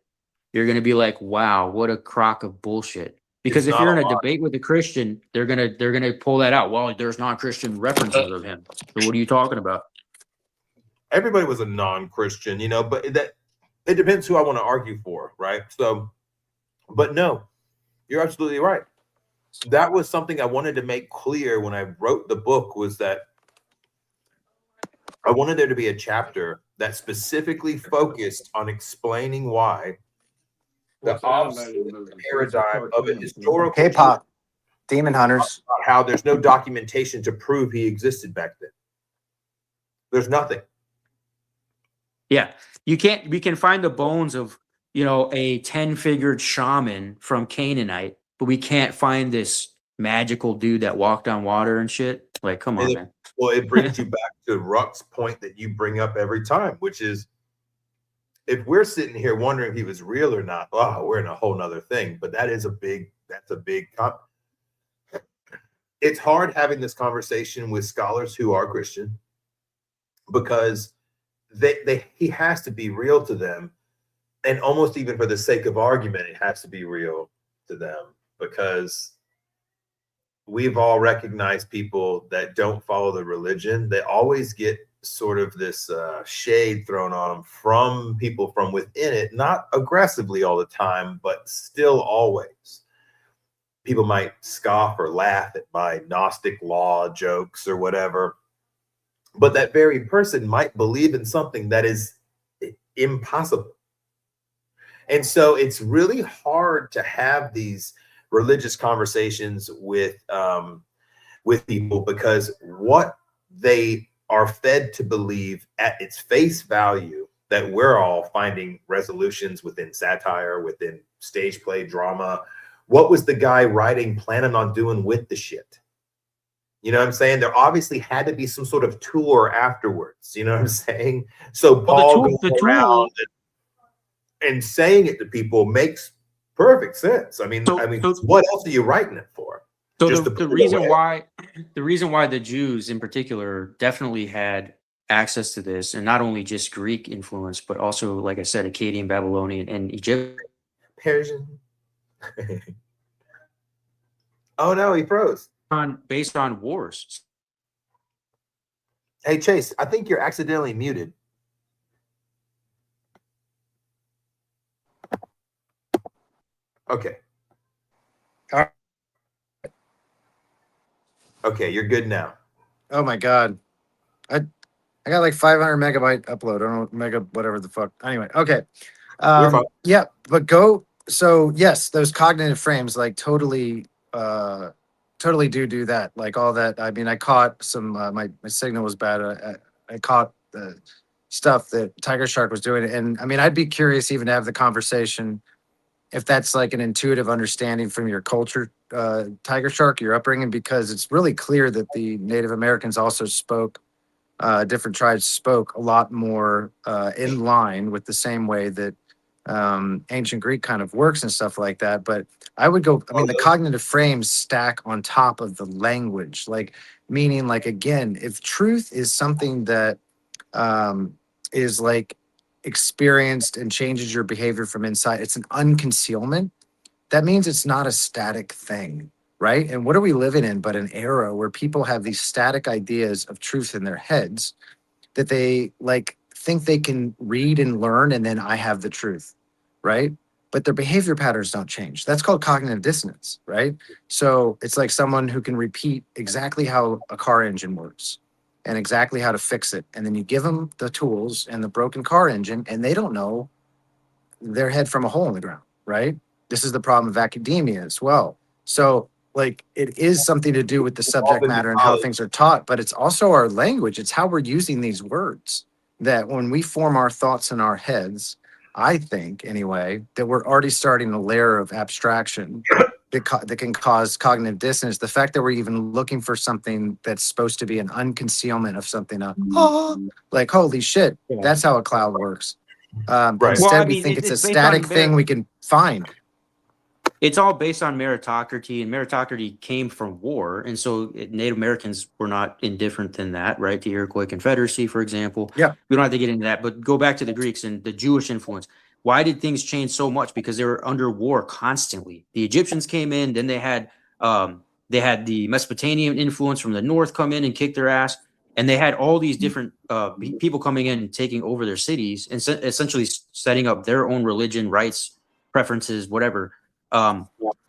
you're going to be like, wow, what a crock of bullshit. Because if you're in a debate with a Christian, they're gonna pull that out. Well, there's non-Christian references of him. So what are you talking about? Everybody was a non-Christian, but it depends who I want to argue for, right? So, but no, you're absolutely right. That was something I wanted to make clear when I wrote the book, was that I wanted there to be a chapter that specifically focused on explaining why the opposite paradigm of a historical K-pop, Demon Hunters, how there's no documentation to prove he existed back then. There's nothing. Yeah, we can find the bones of, a 10-figured shaman from Canaanite, but we can't find this magical dude that walked on water and shit. Like, come on, man. Well, it brings you back to Ruck's point that you bring up every time, which is, if we're sitting here wondering if he was real or not, we're in a whole nother thing. But that's a big it's hard having this conversation with scholars who are Christian, because he has to be real to them, and almost even for the sake of argument, it has to be real to them, because we've all recognized people that don't follow the religion. They always get sort of this shade thrown on them from people from within it, not aggressively all the time, but still always. People might scoff or laugh at my Gnostic law jokes or whatever, but that very person might believe in something that is impossible. And so it's really hard to have these religious conversations with people, because what they are fed to believe at its face value, that we're all finding resolutions within satire, within stage play, drama. What was the guy writing planning on doing with the shit? You know what I'm saying? There obviously had to be some sort of tour afterwards. You know what I'm saying? So Paul going around and saying it to people makes perfect sense. I mean, what else are you writing it for? So the reason why the Jews in particular definitely had access to this, and not only just Greek influence, but also, like I said, Akkadian, Babylonian, and Egyptian, Persian. Oh no, he froze. Based on wars. Hey Chase, I think you're accidentally muted. Okay. Okay, you're good now. Oh my God. I got like 500 megabyte upload. I don't know, mega, whatever the fuck. Anyway, okay. Yeah, but so yes, those cognitive frames like totally do that. Like all that. I mean, I caught some, my signal was bad. I caught the stuff that Tiger Shark was doing. And I mean, I'd be curious even to have the conversation if that's like an intuitive understanding from your culture, Tiger Shark, your upbringing, because it's really clear that the Native Americans also spoke, different tribes spoke a lot more in line with the same way that ancient Greek kind of works and stuff like that. But I would go, I mean, the cognitive frames stack on top of the language, like meaning like, again, if truth is something that is like experienced and changes your behavior from inside, it's an unconcealment. That means it's not a static thing, right? And what are we living in but an era where people have these static ideas of truth in their heads that they like think they can read and learn, and then I have the truth, right? But their behavior patterns don't change. That's called cognitive dissonance, right? So it's like someone who can repeat exactly how a car engine works and exactly how to fix it. And then you give them the tools and the broken car engine, and they don't know their head from a hole in the ground, right? This is the problem of academia as well. So like it is something to do with the subject matter and how things are taught, but it's also our language. It's how we're using these words, that when we form our thoughts in our heads, I think anyway, that we're already starting a layer of abstraction that can cause cognitive dissonance. The fact that we're even looking for something that's supposed to be an unconcealment of something, like, holy shit, that's how a cloud works. Right. Instead, Well, I we mean, think it's a it's based static on thing we can find. It's all based on meritocracy, and meritocracy came from war. And so Native Americans were not indifferent than that, right? The Iroquois Confederacy, for example. Yeah. We don't have to get into that, but go back to the Greeks and the Jewish influence. Why did things change so much? Because they were under war constantly. The Egyptians came in, then they had the Mesopotamian influence from the north come in and kick their ass. And they had all these different people coming in and taking over their cities and essentially setting up their own religion, rights, preferences, whatever. And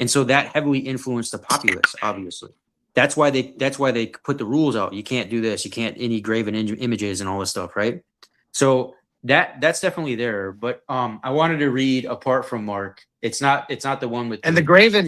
so that heavily influenced the populace, obviously. That's why they put the rules out. You can't do this. You can't any graven images and all this stuff, right? So that's definitely there. But I wanted to read apart from Mark. It's not the one with And the graven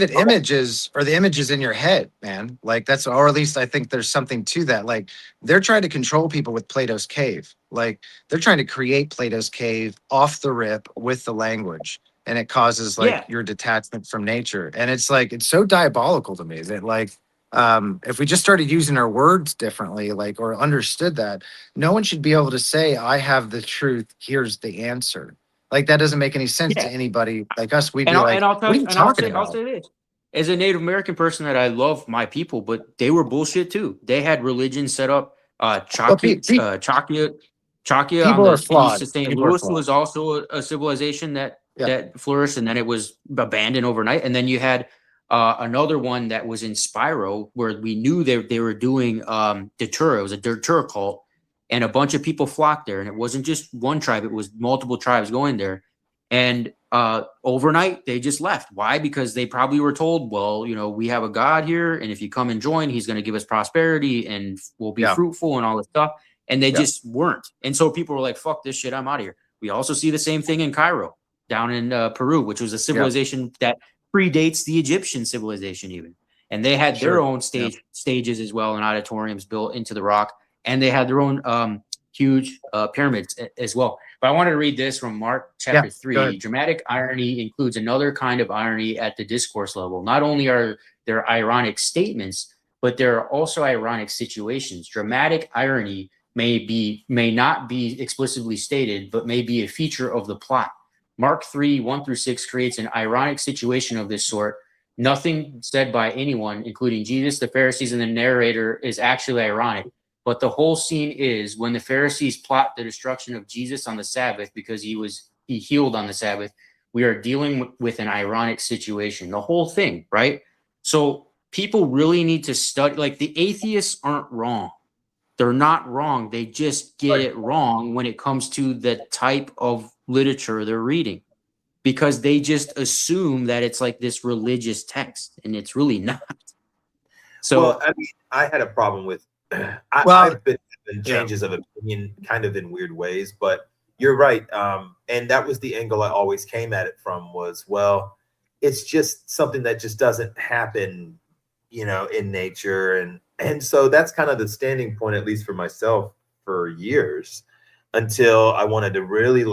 images are the images in your head, man. Like that's, or at least I think there's something to that. Like they're trying to control people with Plato's cave. Like they're trying to create Plato's cave off the rip with the language. And it causes like your detachment from nature. And it's like, it's so diabolical to me that like, if we just started using our words differently, like, or understood that, no one should be able to say, I have the truth, here's the answer. Like that doesn't make any sense to anybody like us. We'd be like, what are you talking about? I'll say this. As a Native American person, that I love my people, but they were bullshit too. They had religion set up Well, Chalkia on people are the east flawed. of St. People are Louis flawed. was also a civilization that Yeah. that flourished, and then it was abandoned overnight. And then you had another one that was in Spyro, where we knew they were doing Datura. It was a Datura cult, and a bunch of people flocked there. And it wasn't just one tribe; it was multiple tribes going there. And overnight, they just left. Why? Because they probably were told, well, you know, we have a God here, and if you come and join, he's going to give us prosperity and we'll be fruitful and all this stuff. And they just weren't. And so people were like, fuck this shit, I'm out of here. We also see the same thing in Cairo, down in Peru, which was a civilization that predates the Egyptian civilization even. And they had their own stages as well, and auditoriums built into the rock. And they had their own huge pyramids as well. But I wanted to read this from Mark chapter 3. Dramatic irony includes another kind of irony at the discourse level. Not only are there ironic statements, but there are also ironic situations. Dramatic irony may not be explicitly stated, but may be a feature of the plot. Mark 3, 1-6 creates an ironic situation of this sort. Nothing said by anyone, including Jesus, the Pharisees, and the narrator, is actually ironic. But the whole scene is when the Pharisees plot the destruction of Jesus on the Sabbath because he healed on the Sabbath. We are dealing with an ironic situation. The whole thing, right? So people really need to study. Like, the atheists aren't wrong. They're not wrong. They just get it wrong when it comes to the type of literature they're reading, because they just assume that it's like this religious text, and it's really not. So, well, I mean, I had a problem with. I've been having changes of opinion, kind of in weird ways, but you're right. And that was the angle I always came at it from. Was, well, it's just something that just doesn't happen, you know, in nature, and so that's kind of the standing point, at least for myself, for years, until I wanted to really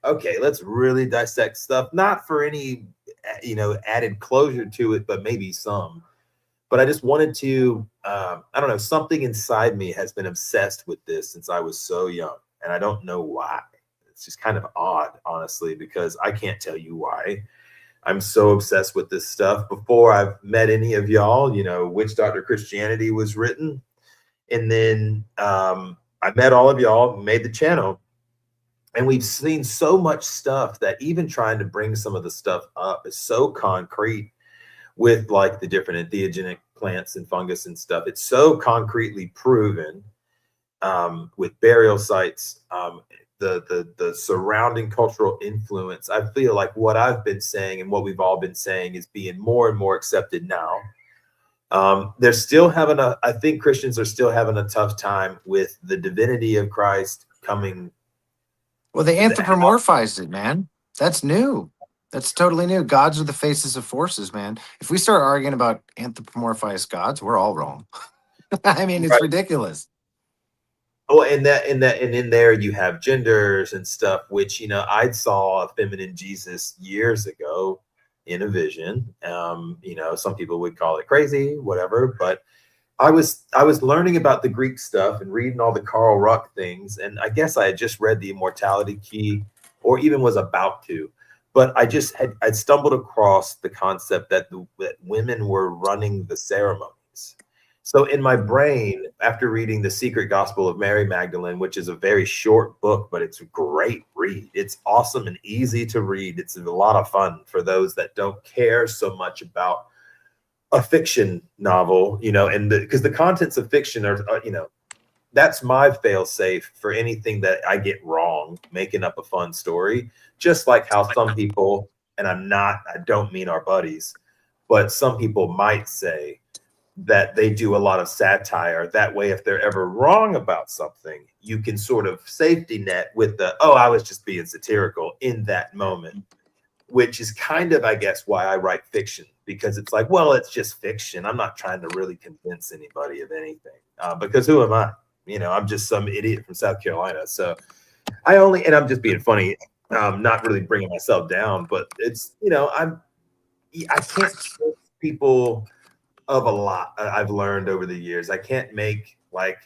okay, let's really dissect stuff, not for any, you know, added closure to it, but maybe some. But I just wanted to, I don't know, something inside me has been obsessed with this since I was so young, and I don't know why. It's just kind of odd, honestly, because I can't tell you why. I'm so obsessed with this stuff. Before I've met any of y'all, you know, Witch Doctor Christianity was written. And then I met all of y'all, made the channel. And we've seen so much stuff that even trying to bring some of the stuff up is so concrete with like the different entheogenic plants and fungus and stuff. It's so concretely proven with burial sites, the surrounding cultural influence. I feel like what I've been saying and what we've all been saying is being more and more accepted now. They're still having I think Christians are still having a tough time with the divinity of Christ coming. Well, they anthropomorphized it, man. That's new. That's totally new. Gods are the faces of forces, man. If we start arguing about anthropomorphized gods, we're all wrong. I mean, it's ridiculous. Oh, and in there you have genders and stuff, which, you know, I saw a feminine Jesus years ago in a vision. You know, some people would call it crazy, whatever, but I was learning about the Greek stuff and reading all the Karl Ruck things, and I guess I had just read the Immortality Key, or even was about to, but I'd stumbled across the concept that that women were running the ceremonies. So in my brain, after reading The Secret Gospel of Mary Magdalene, which is a very short book, but it's a great read. It's awesome and easy to read. It's a lot of fun for those that don't care so much about a fiction novel, you know, and because the contents of fiction are, you know, that's my fail safe for anything that I get wrong, making up a fun story. Just like how some people, and I don't mean our buddies, but some people might say that they do a lot of satire. That way, if they're ever wrong about something, you can sort of safety net with I was just being satirical in that moment, which is kind of, I guess, why I write fiction, because it's like, well, it's just fiction. I'm not trying to really convince anybody of anything, because who am I? You know, I'm just some idiot from South Carolina. So and I'm just being funny, not really bringing myself down, but it's, you know, I can't trust people of a lot. I've learned over the years. I can't make like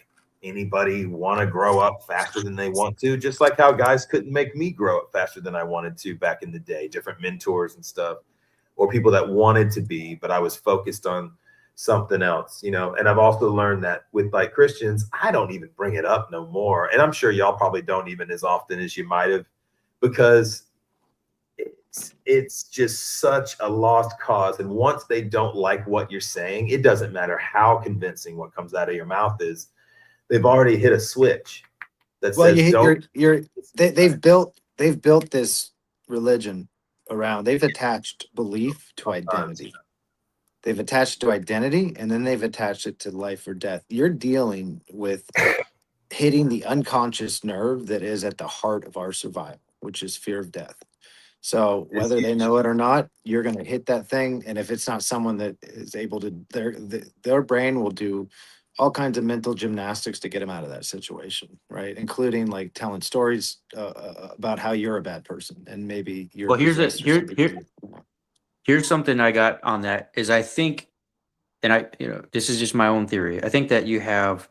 anybody want to grow up faster than they want to, just like how guys couldn't make me grow up faster than I wanted to back in the day, different mentors and stuff, or people that wanted to be, but I was focused on something else, you know. And I've also learned that with like Christians, I don't even bring it up no more. And I'm sure y'all probably don't even as often as you might have, because it's just such a lost cause. And once they don't like what you're saying, it doesn't matter how convincing what comes out of your mouth is. They've already hit a switch that Well, you says hit don't. they've built this religion around. They've attached belief to identity. They've attached to identity, and then they've attached it to life or death. You're dealing with hitting the unconscious nerve that is at the heart of our survival, which is fear of death. So It's whether they huge. know it or not, you're going to hit that thing. And if it's not someone that is able to, their brain will do all kinds of mental gymnastics to get them out of that situation, right? Including like telling stories about how you're a bad person and maybe you're Well, possessed or something. here's something I got on that is I think, and this is just my own theory. I think that you have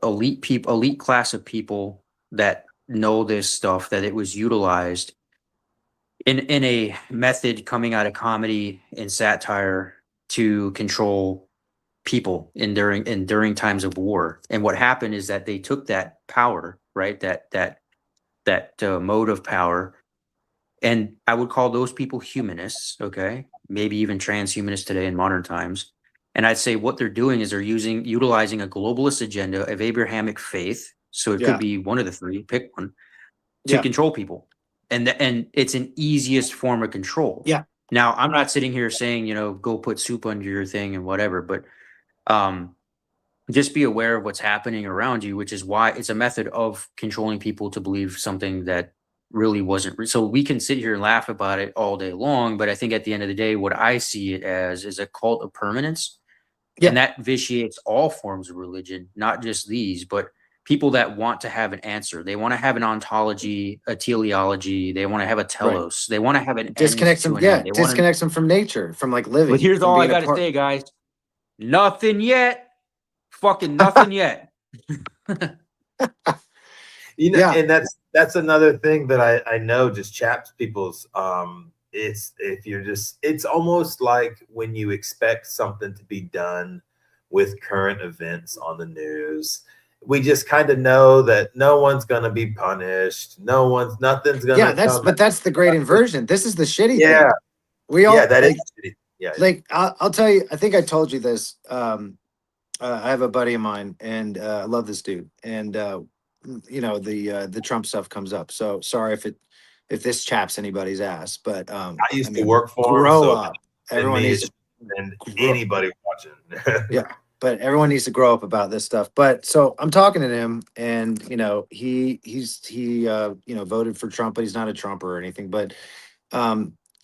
elite class of people that know this stuff, that it was utilized in a method coming out of comedy and satire to control people during times of war. And what happened is that they took that power, right? That mode of power, and I would call those people humanists, okay? Maybe even transhumanists today in modern times. And I'd say what they're doing is they're utilizing a globalist agenda of Abrahamic faith. So it could Yeah. be one of the three, pick one, to Yeah. control people. And it's an easiest form of control. Yeah. Now, I'm not sitting here saying, go put soup under your thing and whatever, but just be aware of what's happening around you, which is why it's a method of controlling people to believe something that really wasn't. So we can sit here and laugh about it all day long, but I think at the end of the day, what I see it as is a cult of permanence. Yeah. And that vitiates all forms of religion, not just these, but people that want to have an answer. They want to have an ontology, a teleology. They want to have a telos. They want to have an Disconnects end them. to an Yeah. end. They want to. Disconnects them from nature, from like living. But here's from all I being a got to part- say, guys. Nothing yet. Fucking nothing yet. Yeah. And that's another thing that I know just chaps people's it's if you're just, it's almost like when you expect something to be done with current events on the news, we just kind of know that no one's gonna be punished, nothing's gonna Yeah. come. But that's the great inversion. This is the shitty Yeah, thing. We all, that like, is shitty. Yeah, like I'll tell you, I think I told you this. I have a buddy of mine, and I love this dude. And the Trump stuff comes up. So sorry if this chaps anybody's ass, but I used to work for him, grow so up. and Everyone me needs to and grow- anybody watching. Yeah, but everyone needs to grow up about this stuff. But so I'm talking to him, and he voted for Trump, but he's not a Trumper or anything. But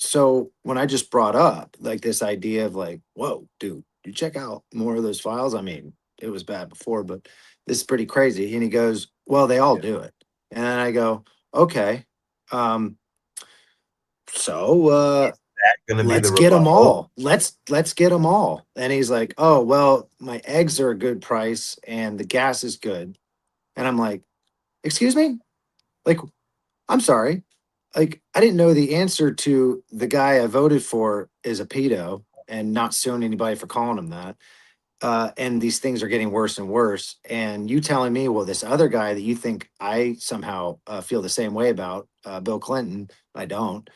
so when I just brought up like this idea of like, whoa, dude, you check out more of those files. I mean, it was bad before, but this is pretty crazy. And he goes, well, they all do it. And I go, okay. So Gonna be let's the get them rebuttal. all. Let's get them all. And he's like, oh, well, my eggs are a good price and the gas is good. And I'm like, excuse me? Like, I'm sorry. Like, I didn't know the answer to the guy I voted for is a pedo and not suing anybody for calling him that. And these things are getting worse and worse. And you telling me, well, this other guy that you think I somehow feel the same way about, Bill Clinton, I don't.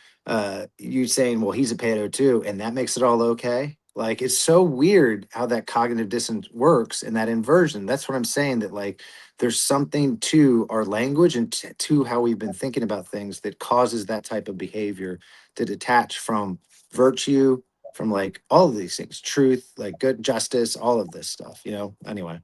You saying, well, he's a pedo too, and that makes it all okay. Like, it's so weird how that cognitive dissonance works and that inversion. That's what I'm saying, that like there's something to our language and to how we've been thinking about things that causes that type of behavior to detach from virtue, from like all of these things, truth, like good justice, all of this stuff, anyway.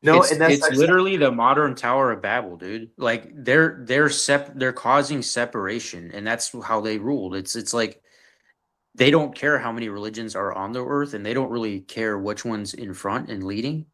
No, It's and that's it's actually, literally the modern Tower of Babel, dude. Like they're causing separation, and that's how they ruled. It's like they don't care how many religions are on the earth, and they don't really care which one's in front and leading.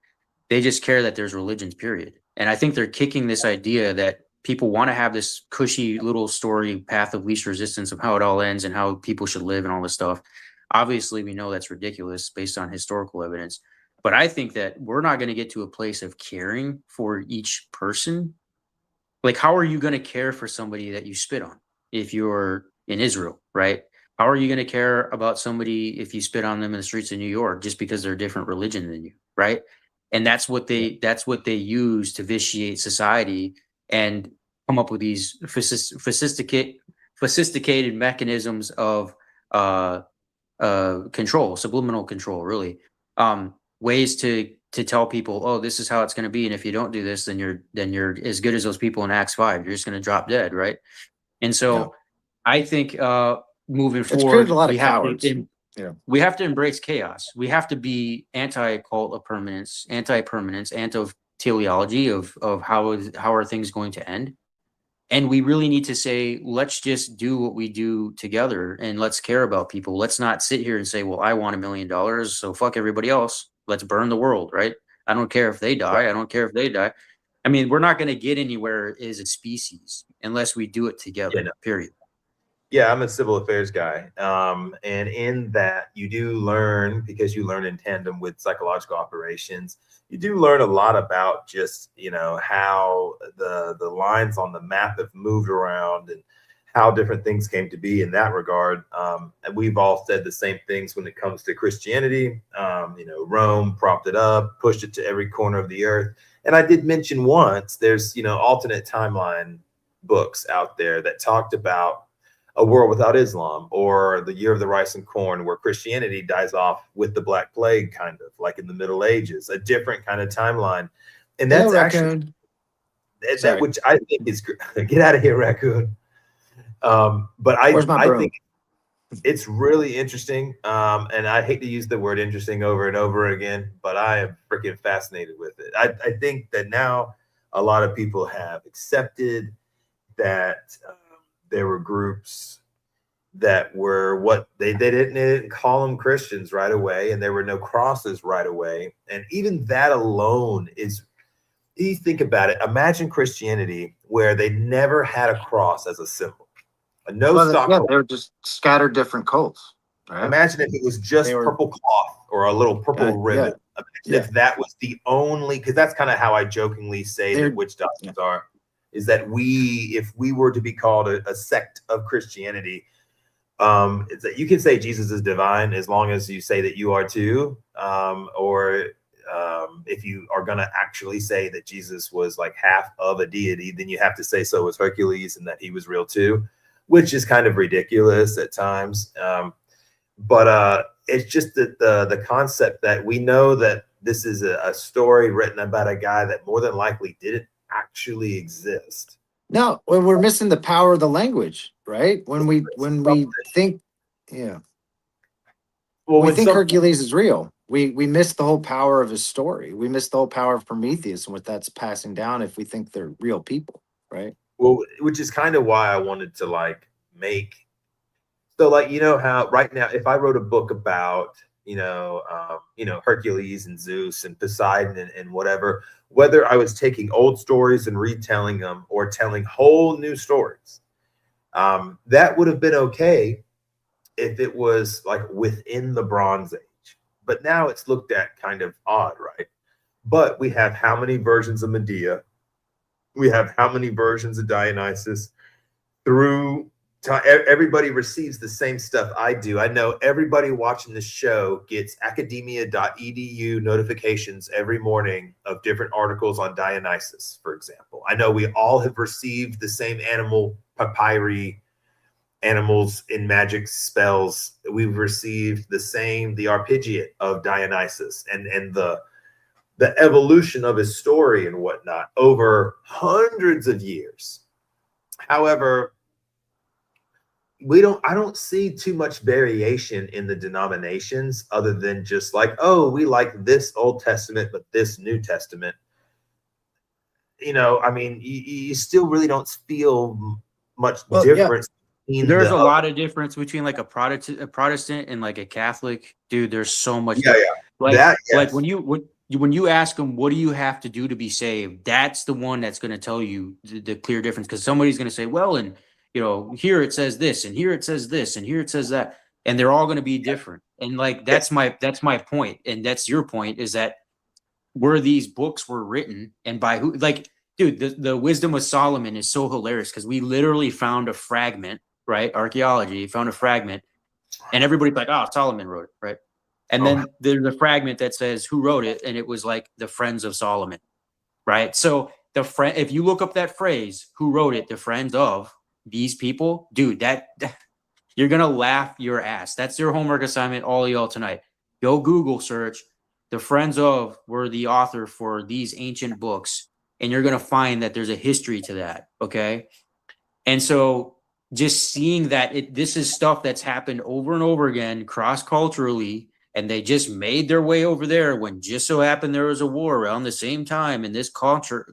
They just care that there's religions, period. And I think they're kicking this idea that people want to have this cushy little story path of least resistance of how it all ends and how people should live and all this stuff. Obviously, we know that's ridiculous based on historical evidence. But I think that we're not going to get to a place of caring for each person. Like, how are you going to care for somebody that you spit on if you're in Israel, right? How are you going to care about somebody if you spit on them in the streets of New York just because they're a different religion than you, right? And that's what they use to vitiate society and come up with these sophisticated mechanisms of uh, control, subliminal control, really. Ways to tell people, oh, this is how it's going to be, and if you don't do this, then you're as good as those people in Acts 5. You're just going to drop dead, right? And so Yeah. I think moving It's created forward, a lot of cowards. Yeah. we have to embrace chaos. We have to be anti-cult of permanence, anti-permanence, anti-teleology of how are things going to end. And we really need to say, let's just do what we do together and let's care about people. Let's not sit here and say, well, I want $1 million, so fuck everybody else. Let's burn the world, right? I don't care if they die. I don't care if they die. I mean, we're not going to get anywhere as a species unless we do it together, period. Yeah, I'm a civil affairs guy. And in that, you do learn, because you learn in tandem with psychological operations, you do learn a lot about just, how the lines on the map have moved around and how different things came to be in that regard. And we've all said the same things when it comes to Christianity. Rome propped it up, pushed it to every corner of the earth. And I did mention once, there's, alternate timeline books out there that talked about a world without Islam, or the year of the rice and corn, where Christianity dies off with the Black Plague, kind of like in the Middle Ages, a different kind of timeline. And that's actually that, which I think is get out of here, raccoon. But I think it's really interesting. And I hate to use the word interesting over and over again, but I am freaking fascinated with it. I think that now a lot of people have accepted that there were groups that were what they didn't call them Christians right away, and there were no crosses right away. And even that alone is, you think about it, imagine Christianity where they never had a cross as a symbol. They were just scattered different cults. Right? Imagine if it was just purple cloth or a little purple ribbon. Imagine if that was the only, because that's kind of how I jokingly say that witch doctors are. Is that if we were to be called a sect of Christianity, it's that you can say Jesus is divine as long as you say that you are too, or if you are going to actually say that Jesus was like half of a deity, then you have to say so was Hercules and that he was real too, which is kind of ridiculous at times. But it's just that the concept that we know that this is a story written about a guy that more than likely didn't actually exist. No, we're missing the power of the language, right? When we think, well, we think Hercules is real. We miss the whole power of his story. We miss the whole power of Prometheus and what that's passing down if we think they're real people, right? Well, which is kind of why I wanted to make, so how right now, if I wrote a book about Hercules and Zeus and Poseidon and whatever, whether I was taking old stories and retelling them or telling whole new stories, that would have been okay if it was within the Bronze Age. But now it's looked at kind of odd, right? But we have how many versions of Medea? We have how many versions of Dionysus? Through time, everybody receives the same stuff I do. I know everybody watching this show gets academia.edu notifications every morning of different articles on Dionysus, for example. I know we all have received the same animal papyri, animals in magic spells. We've received the arpeggiate of Dionysus and the evolution of his story and whatnot over hundreds of years. However, I don't see too much variation in the denominations other than just we like this Old Testament, but this New Testament. I mean, you still really don't feel much difference. Yeah. There's a lot of difference between a Protestant and a Catholic. Dude, there's so much. When you ask them, what do you have to do to be saved? That's the one that's going to tell you the clear difference. Because somebody's going to say, well, and here it says this, and here it says this, and here it says that, and they're all going to be different. And that's my point, and that's your point, is that where these books were written and by who. Dude, the Wisdom of Solomon is so hilarious because we literally found a fragment, right? Archaeology found a fragment And everybody's like, oh, Solomon wrote it, right? And then there's a fragment that says who wrote it, and it was like the friends of Solomon, right? So if you look up that phrase, who wrote it, the friends of these people, dude, that you're gonna laugh your ass. That's your homework assignment, all y'all tonight. Go Google search the friends of were the author for these ancient books, and you're gonna find that there's a history to that. Okay, and so just seeing that this is stuff that's happened over and over again cross culturally, and they just made their way over there when just so happened there was a war around the same time, and this culture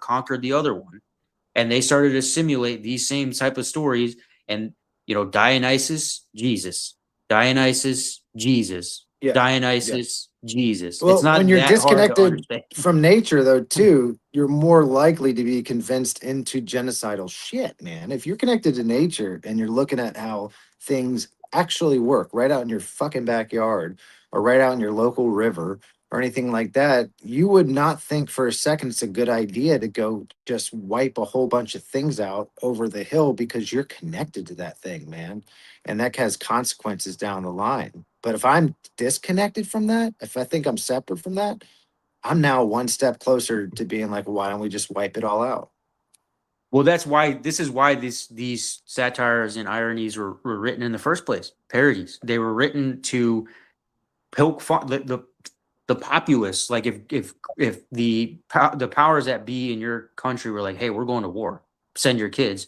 conquered the other one, and they started to simulate these same type of stories. And Dionysus, Jesus, Dionysus, Jesus, Yeah. Dionysus, Jesus. Well, It's not when you're that hard to disconnected understand. from nature, though, too, you're more likely to be convinced into genocidal shit, man. If you're connected to nature and you're looking at how things actually work right out in your fucking backyard or right out in your local river or anything like that, you would not think for a second it's a good idea to go just wipe a whole bunch of things out over the hill because you're connected to that thing, man. And that has consequences down the line. But if I'm disconnected from that, if I think I'm separate from that, I'm now one step closer to being like, why don't we just wipe it all out? Well, this is why these satires and ironies were written in the first place. Parodies. They were written to poke fun the populace. Like if the powers that be in your country were like, hey, we're going to war, send your kids.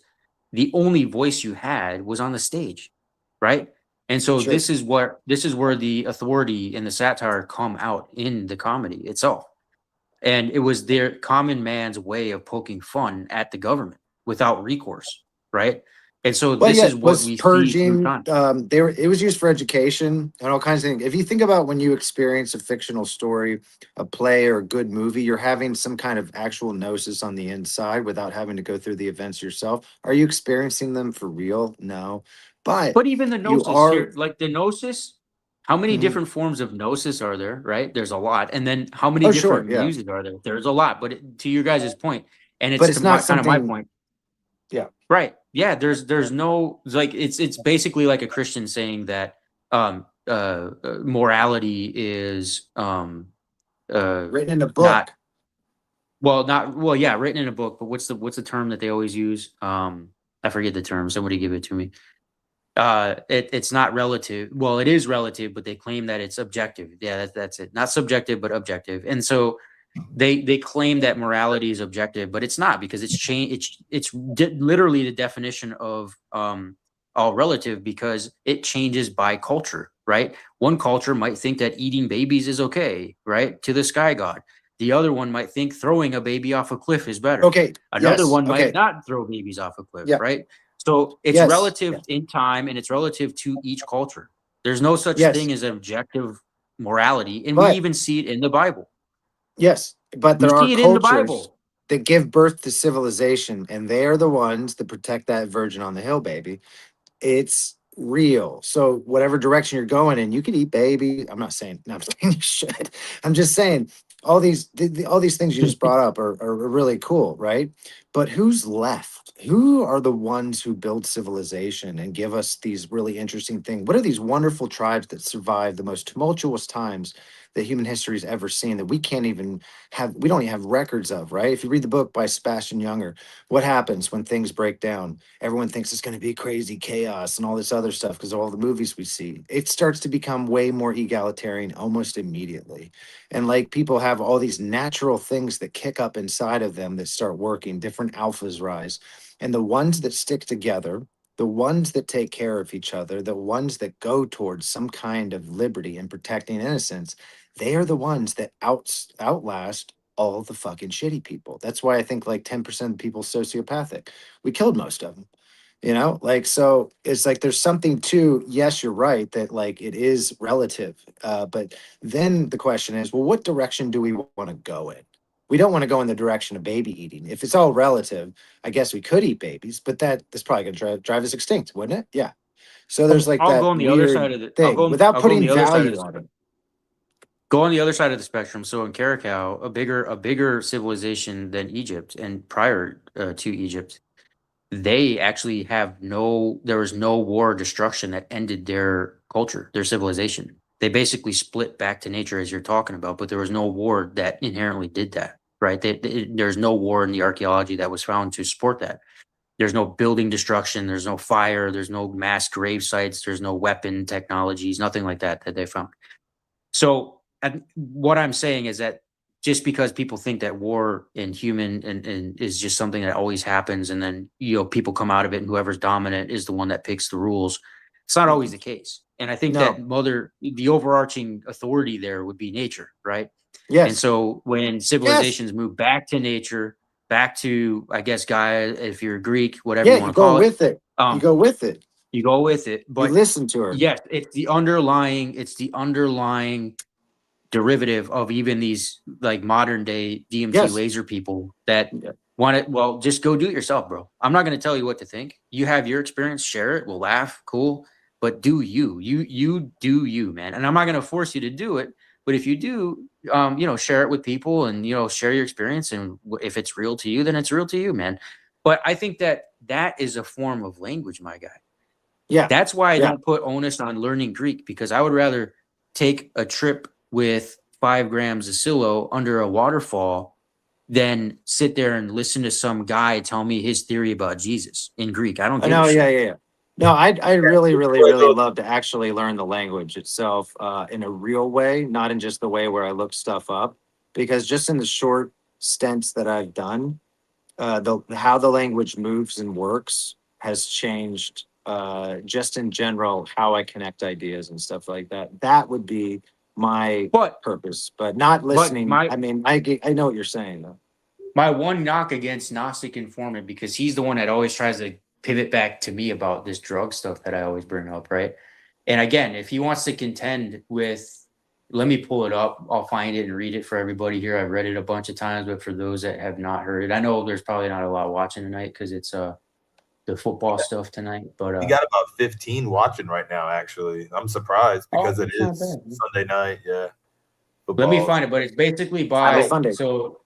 The only voice you had was on the stage, right? And so Sure. this is where the authority and the satire come out in the comedy itself. And it was their common man's way of poking fun at the government without recourse, right? And so Well, this yeah, is it what was we see through purging. time. It was used for education and all kinds of things. If you think about when you experience a fictional story, a play, or a good movie, you're having some kind of actual gnosis on the inside without having to go through the events yourself. Are you experiencing them for real? No, but But even the you gnosis are. here, like the gnosis, how many Mhm. different forms of gnosis are there, right? There's a lot. And then how many Oh, sure, different yeah, muses are there? There's a lot. But to your guys' point, and but it's to it's not my kind of my something. point, Yeah. right? Yeah, there's no like it's basically like a Christian saying that morality is Written in a not book. yeah, written in a book, but what's the term that they always use? I forget the term. Somebody give it to me. It's not relative. Well, it is relative, but they claim that it's objective. Yeah, that's it. Not subjective, but objective. And so they claim that morality is objective, but it's not, because it's change. Literally the definition of all relative, because it changes by culture, right? One culture might think that eating babies is okay, right? To the sky god. The other one might think throwing a baby off a cliff is better. Okay. Another Yes. one might Okay. not throw babies off a cliff, Yeah. right? So it's Yes. relative in time, and it's relative to each culture. There's no such Yes. thing as objective morality, and we But even see it in the Bible. yes, but We there are see it in the cultures Bible. that give birth to civilization, and they are the ones that protect that virgin on the hill, baby. It's real. So whatever direction you're going in, you could eat baby. I'm not saying, no, I'm saying you should. I'm just saying all these things you just brought up are really cool, right? But who's left? Who are the ones who build civilization and give us these really interesting things? What are these wonderful tribes that survive the most tumultuous times that human history's ever seen that we can't even have, we don't even have records of, right? If you read the book by Sebastian Junger, what happens when things break down? Everyone thinks it's going to be crazy chaos and all this other stuff because of all the movies we see. It starts to become way more egalitarian almost immediately. And like people have all these natural things that kick up inside of them that start working, different alphas rise. And the ones that stick together, the ones that take care of each other, the ones that go towards some kind of liberty and protecting innocence, they are the ones that outlast all the fucking shitty people. That's why I think like 10% of people sociopathic. We killed most of them. Like, so it's like there's something to, yes, you're right that like it is relative. But then the question is, well, what direction do we want to go in? We don't want to go in the direction of baby eating. If it's all relative, I guess we could eat babies, but that's probably going to drive us extinct, wouldn't it? Yeah. So there's like I'll go that on the other side weird of the. thing without I'll go on putting the other side of value the on it. go on the other side of the spectrum. So in Caracal, a bigger civilization than Egypt, and prior to Egypt, they actually there was no war or destruction that ended their culture, their civilization. They basically split back to nature, as you're talking about, but there was no war that inherently did that, right? There's no war in the archaeology that was found to support that. There's no building destruction, there's no fire, there's no mass grave sites, there's no weapon technologies, nothing like that they found. So what I'm saying is that just because people think that war and human and is just something that always happens, and then people come out of it, and whoever's dominant is the one that picks the rules. It's not always the case. And I think that the overarching authority there would be nature, right? Yes. And so when civilizations move back to nature, back to, I guess, Gaia, if you're Greek, whatever you want to call it. With it. You go with it. You go with it. But you listen to her. Yes, it's the underlying derivative of even these like modern day DMT laser people that want it. Well, just go do it yourself, bro. I'm not going to tell you what to think. You have your experience, share it. We'll laugh. Cool. But do you do you, man. And I'm not going to force you to do it. But if you do, share it with people and, share your experience. And if it's real to you, then it's real to you, man. But I think that is a form of language, my guy. Yeah. That's why I don't put onus on learning Greek, because I would rather take a trip with 5 grams of Silo under a waterfall than sit there and listen to some guy tell me his theory about Jesus in Greek. I don't give a shit. Yeah. No, I really, really, really love to actually learn the language itself in a real way, not in just the way where I look stuff up, because just in the short stints that I've done, how the language moves and works has changed. Just in general, how I connect ideas and stuff like that. That would be my purpose, but not listening. I know what you're saying, though. My one knock against Gnostic Informant, because he's the one that always tries to pivot back to me about this drug stuff that I always bring up, right? And again, if he wants to contend with, let me pull it up. I'll find it and read it for everybody here. I've read it a bunch of times, but for those that have not heard it, I know there's probably not a lot watching tonight because it's the football stuff tonight. But we got about 15 watching right now. Actually, I'm surprised because it is Sunday night. Yeah. Let me find it, but it's basically by so.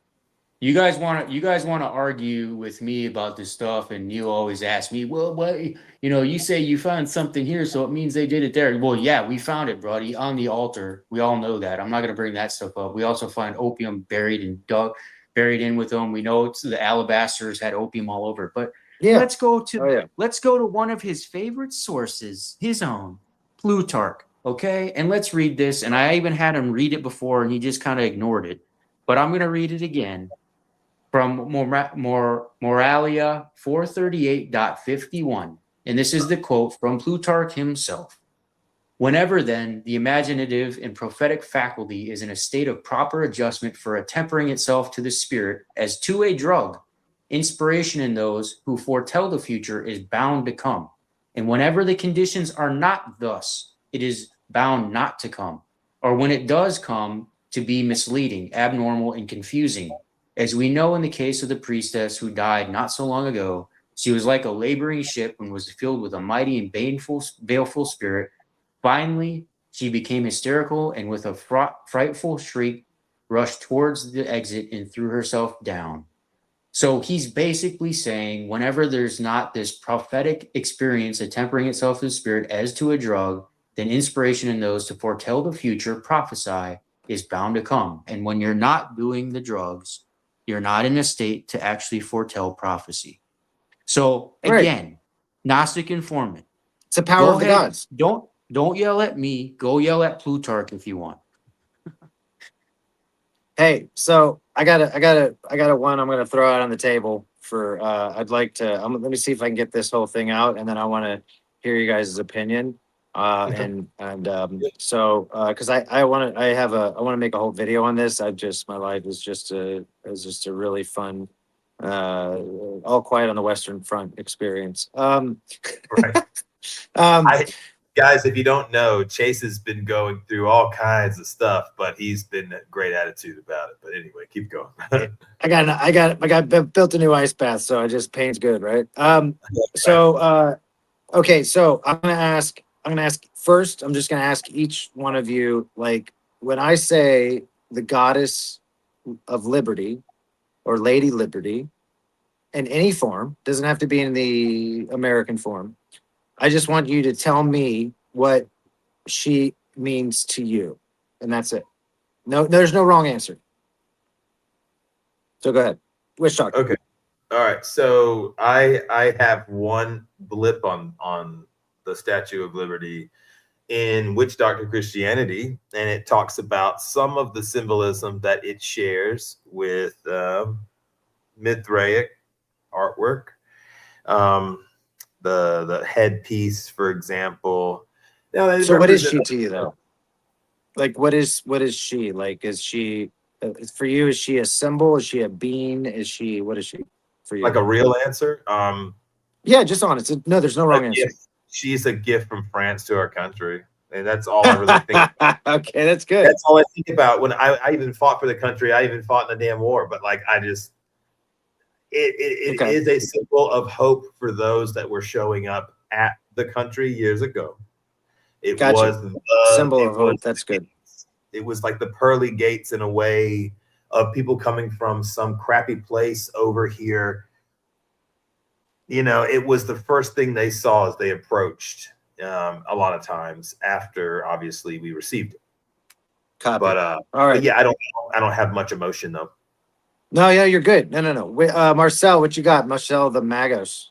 You guys want to argue with me about this stuff, and you always ask me, well, what, you say you found something here, so it means they did it there. Well, yeah, we found it, buddy, on the altar. We all know that. I'm not going to bring that stuff up. We also find opium buried in with them. We know it's the alabasters had opium all over it. But let's go to one of his favorite sources, his own, Plutarch. Okay, and let's read this. And I even had him read it before, and he just kind of ignored it. But I'm going to read it again. From Moralia 438.51. And this is the quote from Plutarch himself. Whenever, then, the imaginative and prophetic faculty is in a state of proper adjustment for attempering itself to the spirit as to a drug, inspiration in those who foretell the future is bound to come. And whenever the conditions are not thus, it is bound not to come. Or when it does come, to be misleading, abnormal, and confusing. As we know in the case of the priestess who died not so long ago, she was like a laboring ship and was filled with a mighty and baleful spirit. Finally, she became hysterical and with a frightful shriek rushed towards the exit and threw herself down. So he's basically saying whenever there's not this prophetic experience attempting itself to the spirit as to a drug, then inspiration in those to foretell the future, prophesy, is bound to come. And when you're not doing the drugs, you're not in a state to actually foretell prophecy. So again, Gnostic Informant. It's the power of the gods. Don't yell at me. Go yell at Plutarch if you want. Hey, so I got a one I'm gonna throw out on the table for I'd like to let me see if I can get this whole thing out, and then I want to hear you guys' opinion. So because I want to make a whole video on this. My life is just a really fun all quiet on the Western Front experience. Right. Guys, if you don't know, Chase has been going through all kinds of stuff, but he's been a great attitude about it. But anyway, keep going. I built a new ice bath, so it just pain's good, right? Okay, so I'm gonna ask first. I'm just gonna ask each one of you, like, when I say the goddess of liberty or Lady Liberty, in any form, doesn't have to be in the American form. I just want you to tell me what she means to you. And that's it. No, there's no wrong answer. So go ahead. Wish talk. Okay. All right. So I have one blip on the Statue of Liberty in Witch Doctor Christianity, and it talks about some of the symbolism that it shares with Mithraic artwork. The headpiece, for example. Now, they So what is she represent- to you though? Like what is she? Like is she for you, is she a symbol? Is she a being? Is she what is she for you? like a real answer? Yeah, just honest. No, there's no wrong A answer. gift. She's a gift from France to our country, and that's all I really think. Okay, that's good. That's all I think about when I even fought for the country. I even fought in the damn war, but like I just it Okay. is a symbol of hope for those that were showing up at the country years ago. It Gotcha. was Symbol it of hope. was That's good. it was like the pearly gates in a way of people coming from some crappy place over here. You know, it was the first thing they saw as they approached. A lot of times after, obviously, we received it. Copy. But All but right. yeah, I don't have much emotion though. No, yeah, you're good. No. Marcel, what you got? Marcel the Magos.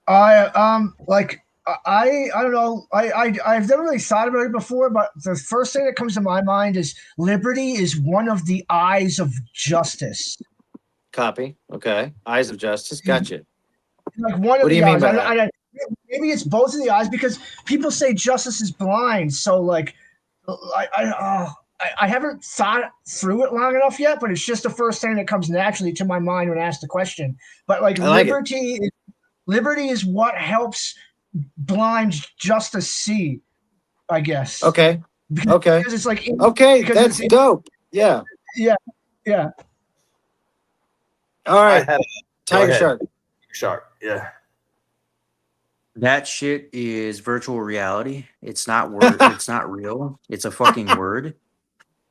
I don't know. I've never really thought about it before, but the first thing that comes to my mind is liberty is one of the eyes of justice. Copy. Okay. Eyes of Justice. Gotcha. Like one What of do the you mean eyes. by that? Maybe it's both of the eyes because people say justice is blind. So like, I haven't thought through it long enough yet, but it's just the first thing that comes naturally to my mind when asked the question. But like I like it. liberty is what helps blind justice see, I guess. Okay. Because, Okay. because it's like Okay. because That's dope. Yeah. yeah. All I right. had go Tiger ahead. Shark. Shark. Yeah. That shit is virtual reality. It's not word. It's not real. It's a fucking word.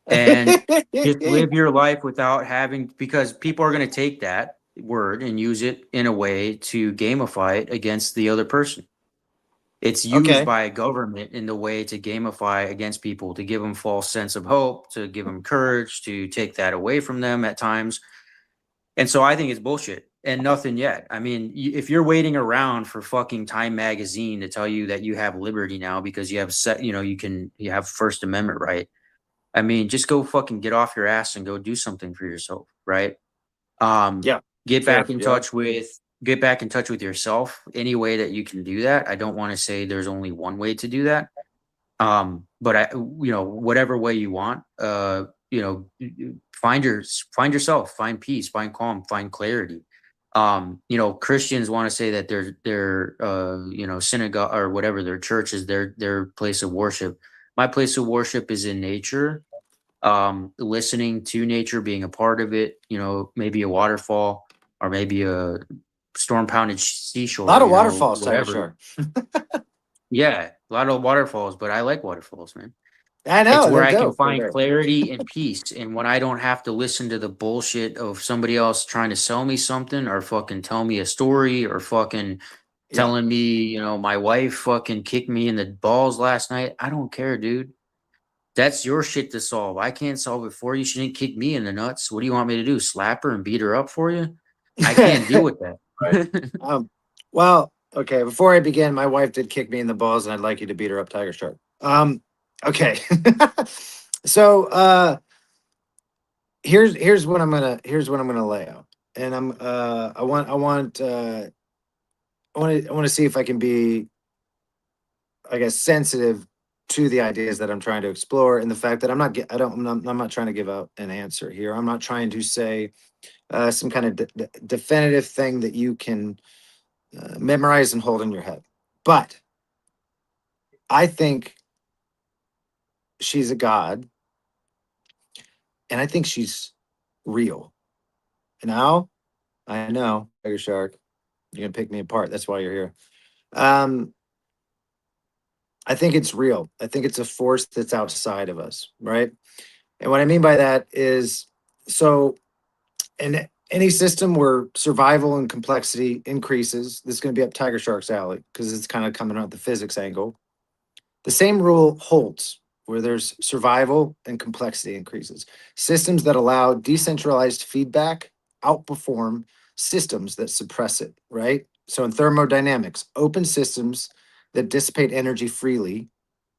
And just live your life without having, because people are going to take that word and use it in a way to gamify it against the other person. It's used Okay. by a government in the way to gamify against people, to give them false sense of hope, to give them courage, to take that away from them at times. And so I think it's bullshit and nothing yet. I mean, if you're waiting around for fucking Time Magazine to tell you that you have liberty now because you have you have First Amendment right. I mean, just go fucking get off your ass and go do something for yourself, right? Yeah. Get Fair, back in yeah. touch with yourself any way that you can do that. I don't want to say there's only one way to do that. But whatever way you want, find yourself, find peace, find calm, find clarity. Christians want to say that their synagogue or whatever, their church is their place of worship. My place of worship is in nature, listening to nature, being a part of it, maybe a waterfall or maybe a storm pounded seashore. A lot of waterfalls, Tiger whatever. Shark. Yeah, a lot of waterfalls, but I like waterfalls, man. I know. It's where they're I can dope. find They're dope. clarity and peace. And when I don't have to listen to the bullshit of somebody else trying to sell me something or fucking tell me a story or fucking Yeah. telling me, my wife fucking kicked me in the balls last night. I don't care, dude. That's your shit to solve. I can't solve it for you. She didn't kick me in the nuts. What do you want me to do? Slap her and beat her up for you? I can't deal with that. Well, okay. Before I begin, my wife did kick me in the balls, and I'd like you to beat her up, Tiger Shark. Okay. So here's what I'm gonna lay out, and I want to see if I can be, I guess, sensitive to the ideas that I'm trying to explore, and the fact that I'm not trying to give out an answer here. I'm not trying to say some kind of definitive thing that you can memorize and hold in your head. But I think she's a god, and I think she's real. Now, I know, Tiger Shark, you're gonna pick me apart. That's why you're here. I think it's real. I think it's a force that's outside of us, right? And what I mean by that is, so And any system where survival and complexity increases, this is going to be up Tiger Shark's alley because it's kind of coming out the physics angle. The same rule holds where there's survival and complexity increases. Systems that allow decentralized feedback outperform systems that suppress it, right? So in thermodynamics, open systems that dissipate energy freely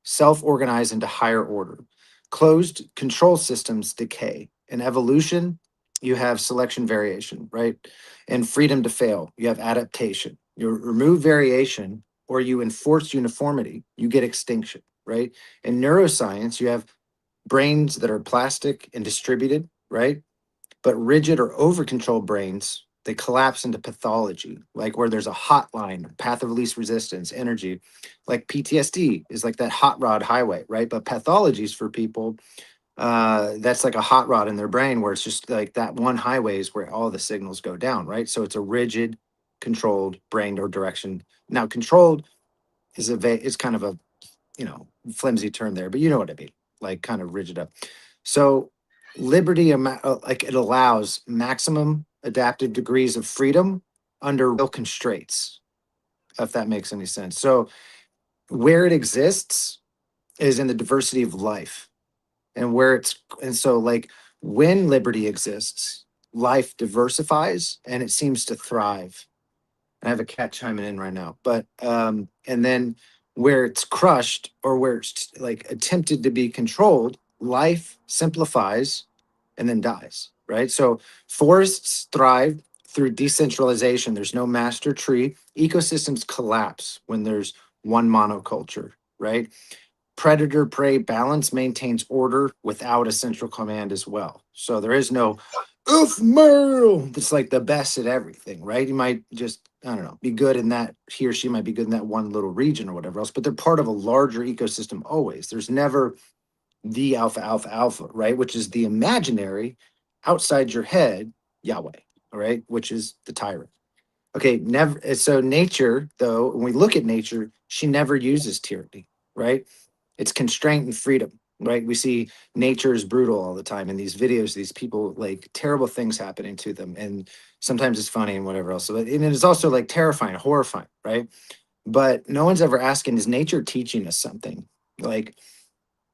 self organize into higher order. Closed control systems decay. In evolution, you have selection variation, right? And freedom to fail, you have adaptation. You remove variation or you enforce uniformity, you get extinction, right? In neuroscience, you have brains that are plastic and distributed, right? But rigid or over controlled brains, they collapse into pathology, like where there's a hotline, path of least resistance, energy. Like PTSD is like that hot rod highway, right? But pathologies for people, that's like a hot rod in their brain where it's just like that one highway is where all the signals go down, right? So it's a rigid, controlled brain or direction. Now, controlled is kind of a flimsy term there, but you know what I mean, like kind of rigid up. So liberty, like it allows maximum adaptive degrees of freedom under real constraints, if that makes any sense. So where it exists is in the diversity of life, and so like when liberty exists, life diversifies and it seems to thrive. I have a cat chiming in right now. But and then where it's crushed or where it's like attempted to be controlled, life simplifies and then dies, right? So forests thrive through decentralization. There's no master tree. Ecosystems collapse when there's one monoculture, right? Predator prey balance maintains order without a central command as well. So there is no oof male that's like the best at everything, right? You might just, I don't know, be good in that, he or she might be good in that one little region or whatever else, but they're part of a larger ecosystem always. There's never the alpha, alpha, alpha, right? Which is the imaginary outside your head, Yahweh, all right? Which is the tyrant. Okay, never. So nature, though, when we look at nature, she never uses tyranny, right? It's constraint and freedom, right? We see nature is brutal all the time in these videos, these people like terrible things happening to them. And sometimes it's funny and whatever else. And it's also like terrifying, horrifying, right? But no one's ever asking, is nature teaching us something? Like,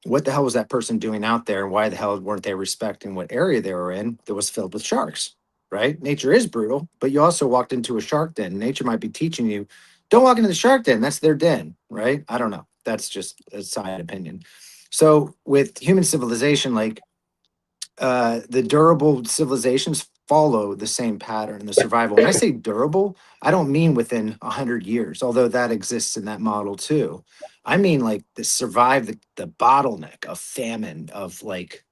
what the hell was that person doing out there? And why the hell weren't they respecting what area they were in that was filled with sharks? Right? Nature is brutal, but you also walked into a shark den. Nature might be teaching you, don't walk into the shark den. That's their den, right? I don't know. That's just a side opinion. So with human civilization, like the durable civilizations follow the same pattern, the survival. When I say durable, I don't mean within 100 years, although that exists in that model too. I mean like the survive the bottleneck of famine, of like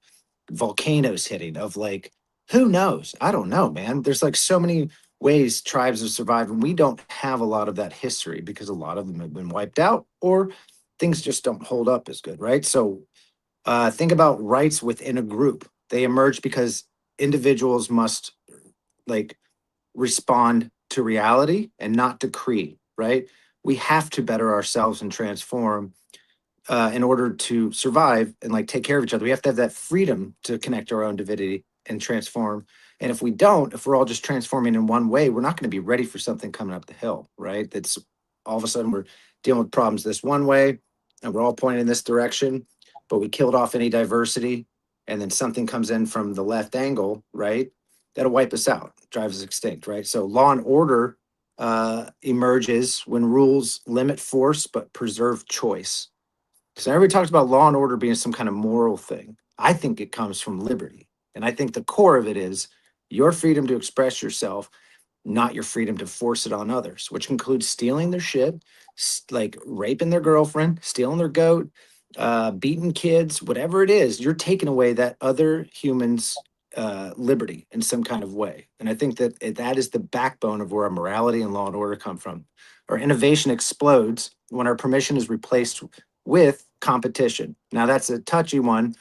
volcanoes hitting, of like who knows? I don't know, man. There's like so many ways tribes have survived, and we don't have a lot of that history because a lot of them have been wiped out or things just don't hold up as good, right? So think about rights within a group. They emerge because individuals must like respond to reality and not decree, right? We have to better ourselves and transform in order to survive and like take care of each other. We have to have that freedom to connect our own divinity and transform. And if we don't, if we're all just transforming in one way, we're not going to be ready for something coming up the hill, right? That's all of a sudden we're dealing with problems this one way and we're all pointing in this direction, but we killed off any diversity. And then something comes in from the left angle, right? That'll wipe us out, drives us extinct, right? So law and order emerges when rules limit force but preserve choice. So everybody talks about law and order being some kind of moral thing. I think it comes from liberty. And I think the core of it is your freedom to express yourself, not your freedom to force it on others, which includes stealing their shit, like raping their girlfriend, stealing their goat, beating kids, whatever it is, you're taking away that other human's liberty in some kind of way. And I think that that is the backbone of where our morality and law and order come from. Our innovation explodes when our permission is replaced with competition. Now that's a touchy one,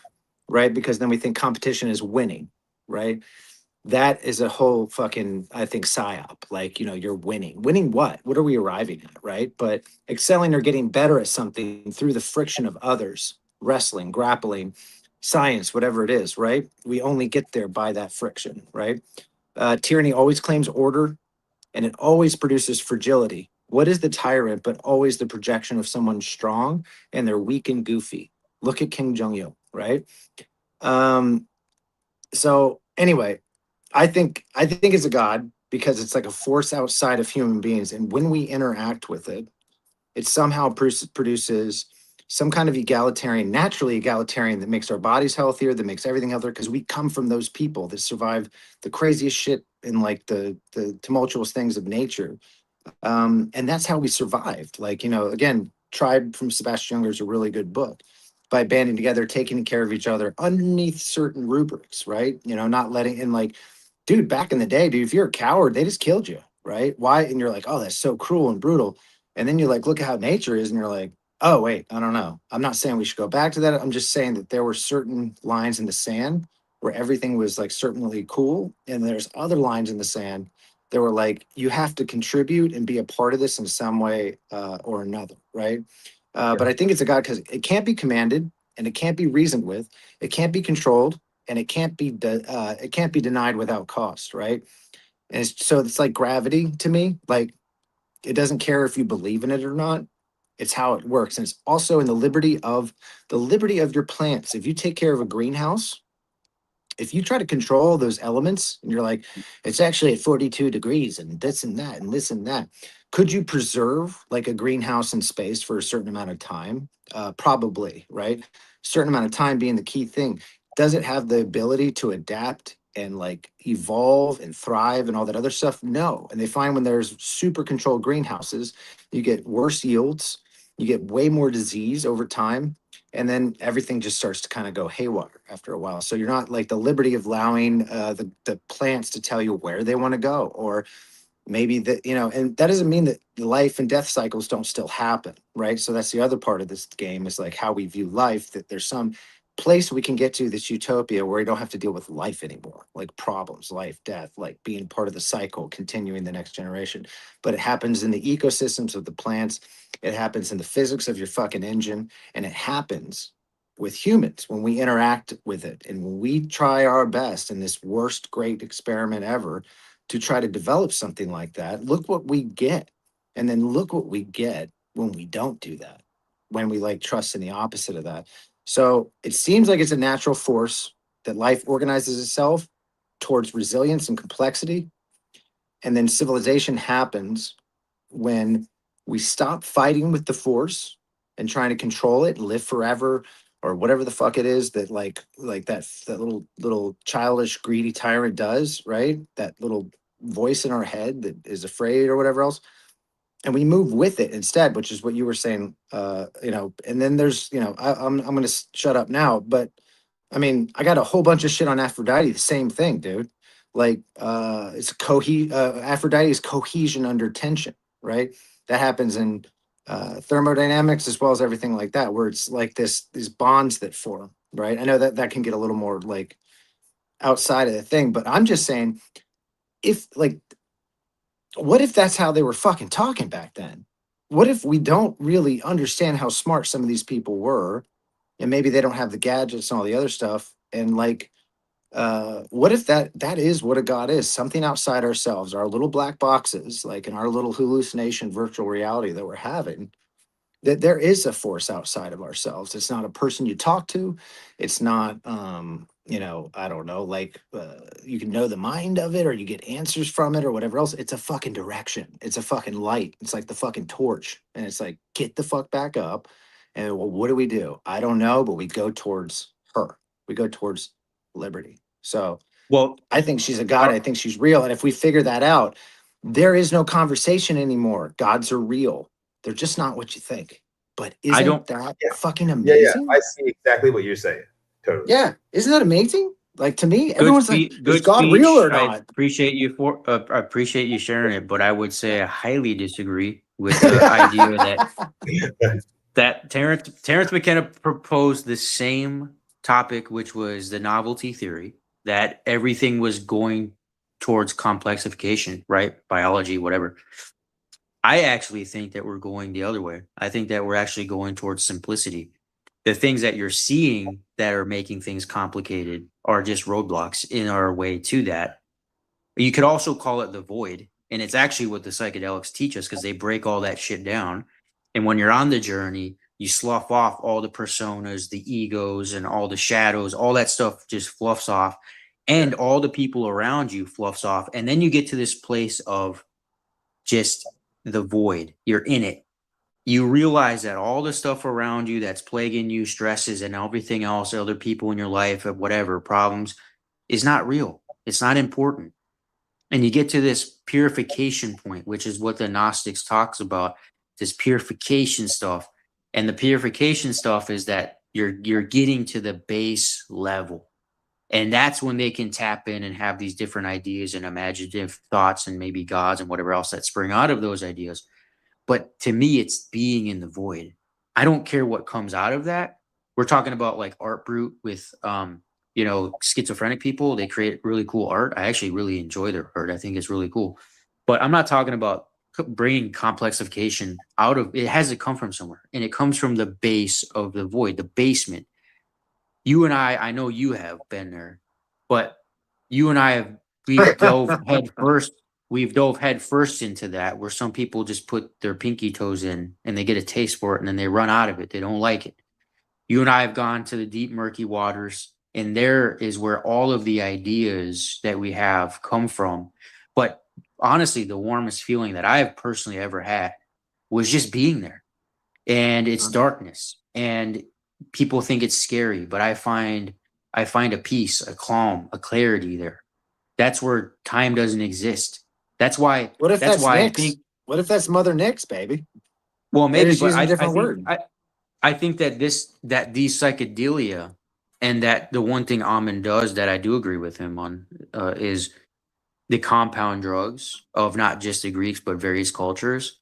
right? Because then we think competition is winning, right? That is a whole fucking, I think, psyop. Like, you're winning. Winning what? What are we arriving at, right? But excelling or getting better at something through the friction of others, wrestling, grappling, science, whatever it is, right? We only get there by that friction, right? Tyranny always claims order, and it always produces fragility. What is the tyrant but always the projection of someone strong and they're weak and goofy? Look at Kim Jong Il, right? Um, so anyway, I think it's a god because it's like a force outside of human beings, and when we interact with it, it somehow produces some kind of egalitarian, naturally egalitarian, that makes our bodies healthier, that makes everything healthier, because we come from those people that survive the craziest shit in like the tumultuous things of nature. And that's how we survived. Like, again, Tribe from Sebastian Junger is a really good book, by banding together, taking care of each other underneath certain rubrics, right? Not letting in, like, dude, back in the day, dude, if you're a coward, they just killed you, right? Why? And you're like, oh, that's so cruel and brutal. And then you like look at how nature is, and you're like, oh, wait, I don't know. I'm not saying we should go back to that. I'm just saying that there were certain lines in the sand where everything was like certainly cool. And there's other lines in the sand that were like, you have to contribute and be a part of this in some way or another, right? But I think it's a God because it can't be commanded and it can't be reasoned with, it can't be controlled, and it can't be denied without cost, right? And so it's like gravity to me. Like, it doesn't care if you believe in it or not. It's how it works, and it's also in the liberty of your plants. If you take care of a greenhouse, if you try to control those elements and you're like, it's actually at 42 degrees and this and that and this and that, could you preserve like a greenhouse in space for a certain amount of time? Probably, right? Certain amount of time being the key thing. Does it have the ability to adapt and like evolve and thrive and all that other stuff? No. And they find when there's super controlled greenhouses, you get worse yields, you get way more disease over time, and then everything just starts to kind of go haywire after a while. So you're not like the liberty of allowing the plants to tell you where they want to go, or maybe that, and that doesn't mean that the life and death cycles don't still happen, right? So that's the other part of this game, is like how we view life, that there's some place we can get to, this utopia where we don't have to deal with life anymore, like problems, life, death, like being part of the cycle, continuing the next generation. But it happens in the ecosystems of the plants, it happens in the physics of your fucking engine, and it happens with humans when we interact with it, and when we try our best in this worst great experiment ever to try to develop something like that. Look what we get. And then look what we get when we don't do that, when we like trust in the opposite of that. So it seems like it's a natural force that life organizes itself towards resilience and complexity. And then civilization happens when we stop fighting with the force and trying to control it, live forever, or whatever the fuck it is that like that little childish greedy tyrant does, right? That little voice in our head that is afraid or whatever else, and we move with it instead, which is what you were saying. And then there's, I'm gonna shut up now, but I mean, I got a whole bunch of shit on Aphrodite. The same thing, dude. Like, Aphrodite is cohesion under tension, right? That happens in thermodynamics as well as everything like that, where it's like these bonds that form, right? I know that that can get a little more like outside of the thing, but I'm just saying, if like, what if that's how they were fucking talking back then? What if we don't really understand how smart some of these people were, and maybe they don't have the gadgets and all the other stuff, and like, what if that is what a god is? Something outside ourselves, our little black boxes, like in our little hallucination virtual reality that we're having, that there is a force outside of ourselves. It's not a person you talk to. It's not, I don't know, like you can know the mind of it or you get answers from it or whatever else. It's a fucking direction. It's a fucking light. It's like the fucking torch. And it's like, get the fuck back up. And well, what do? I don't know, but we go towards her. We go towards liberty. So Well, I think she's a god. I think she's real. And if we figure that out, there is no conversation anymore. Gods are real. They're just not what you think. But I isn't don't. that Yeah. fucking Yeah, amazing? I see exactly what you're saying. Totally. Yeah. Isn't that amazing? Like, to me, Good everyone's like, speech. is Good God real speech. or I not? appreciate you for. I appreciate you sharing it, but I would say I highly disagree with the idea that Terrence McKenna proposed the same topic, which was the novelty theory, that everything was going towards complexification, right? Biology, whatever. I actually think that we're going the other way. I think that we're actually going towards simplicity. The things that you're seeing that are making things complicated are just roadblocks in our way to that. You could also call it the void. And it's actually what the psychedelics teach us because they break all that shit down. And when you're on the journey, you slough off all the personas, the egos, and all the shadows, all that stuff just fluffs off. And all the people around you fluffs off. And then you get to this place of just the void. You're in it. You realize that all the stuff around you that's plaguing you, stresses and everything else, other people in your life, whatever problems, is not real. It's not important. And you get to this purification point, which is what the Gnostics talks about, this purification stuff. And the purification stuff is that you're getting to the base level. And that's when they can tap in and have these different ideas and imaginative thoughts and maybe gods and whatever else that spring out of those ideas. But to me, it's being in the void. I don't care what comes out of that. We're talking about like Art Brute with, schizophrenic people. They create really cool art. I actually really enjoy their art. I think it's really cool. But I'm not talking about bringing complexification out of it. Has to come from somewhere. And it comes from the base of the void, the basement. You and I know you have been there, but you and I we've dove head first. We've dove head first into that, where some people just put their pinky toes in and they get a taste for it and then they run out of it. They don't like it. You and I have gone to the deep, murky waters, and there is where all of the ideas that we have come from. But honestly, the warmest feeling that I've personally ever had was just being there. And it's darkness. And people think it's scary, but I find a peace, a calm, a clarity there. That's where time doesn't exist. That's why. What if that's why Nyx? I think. What if that's Mother Nyx, baby? Well, maybe, just but use a different word. I think that these psychedelia, and that the one thing Amen does that I do agree with him on is the compound drugs of not just the Greeks but various cultures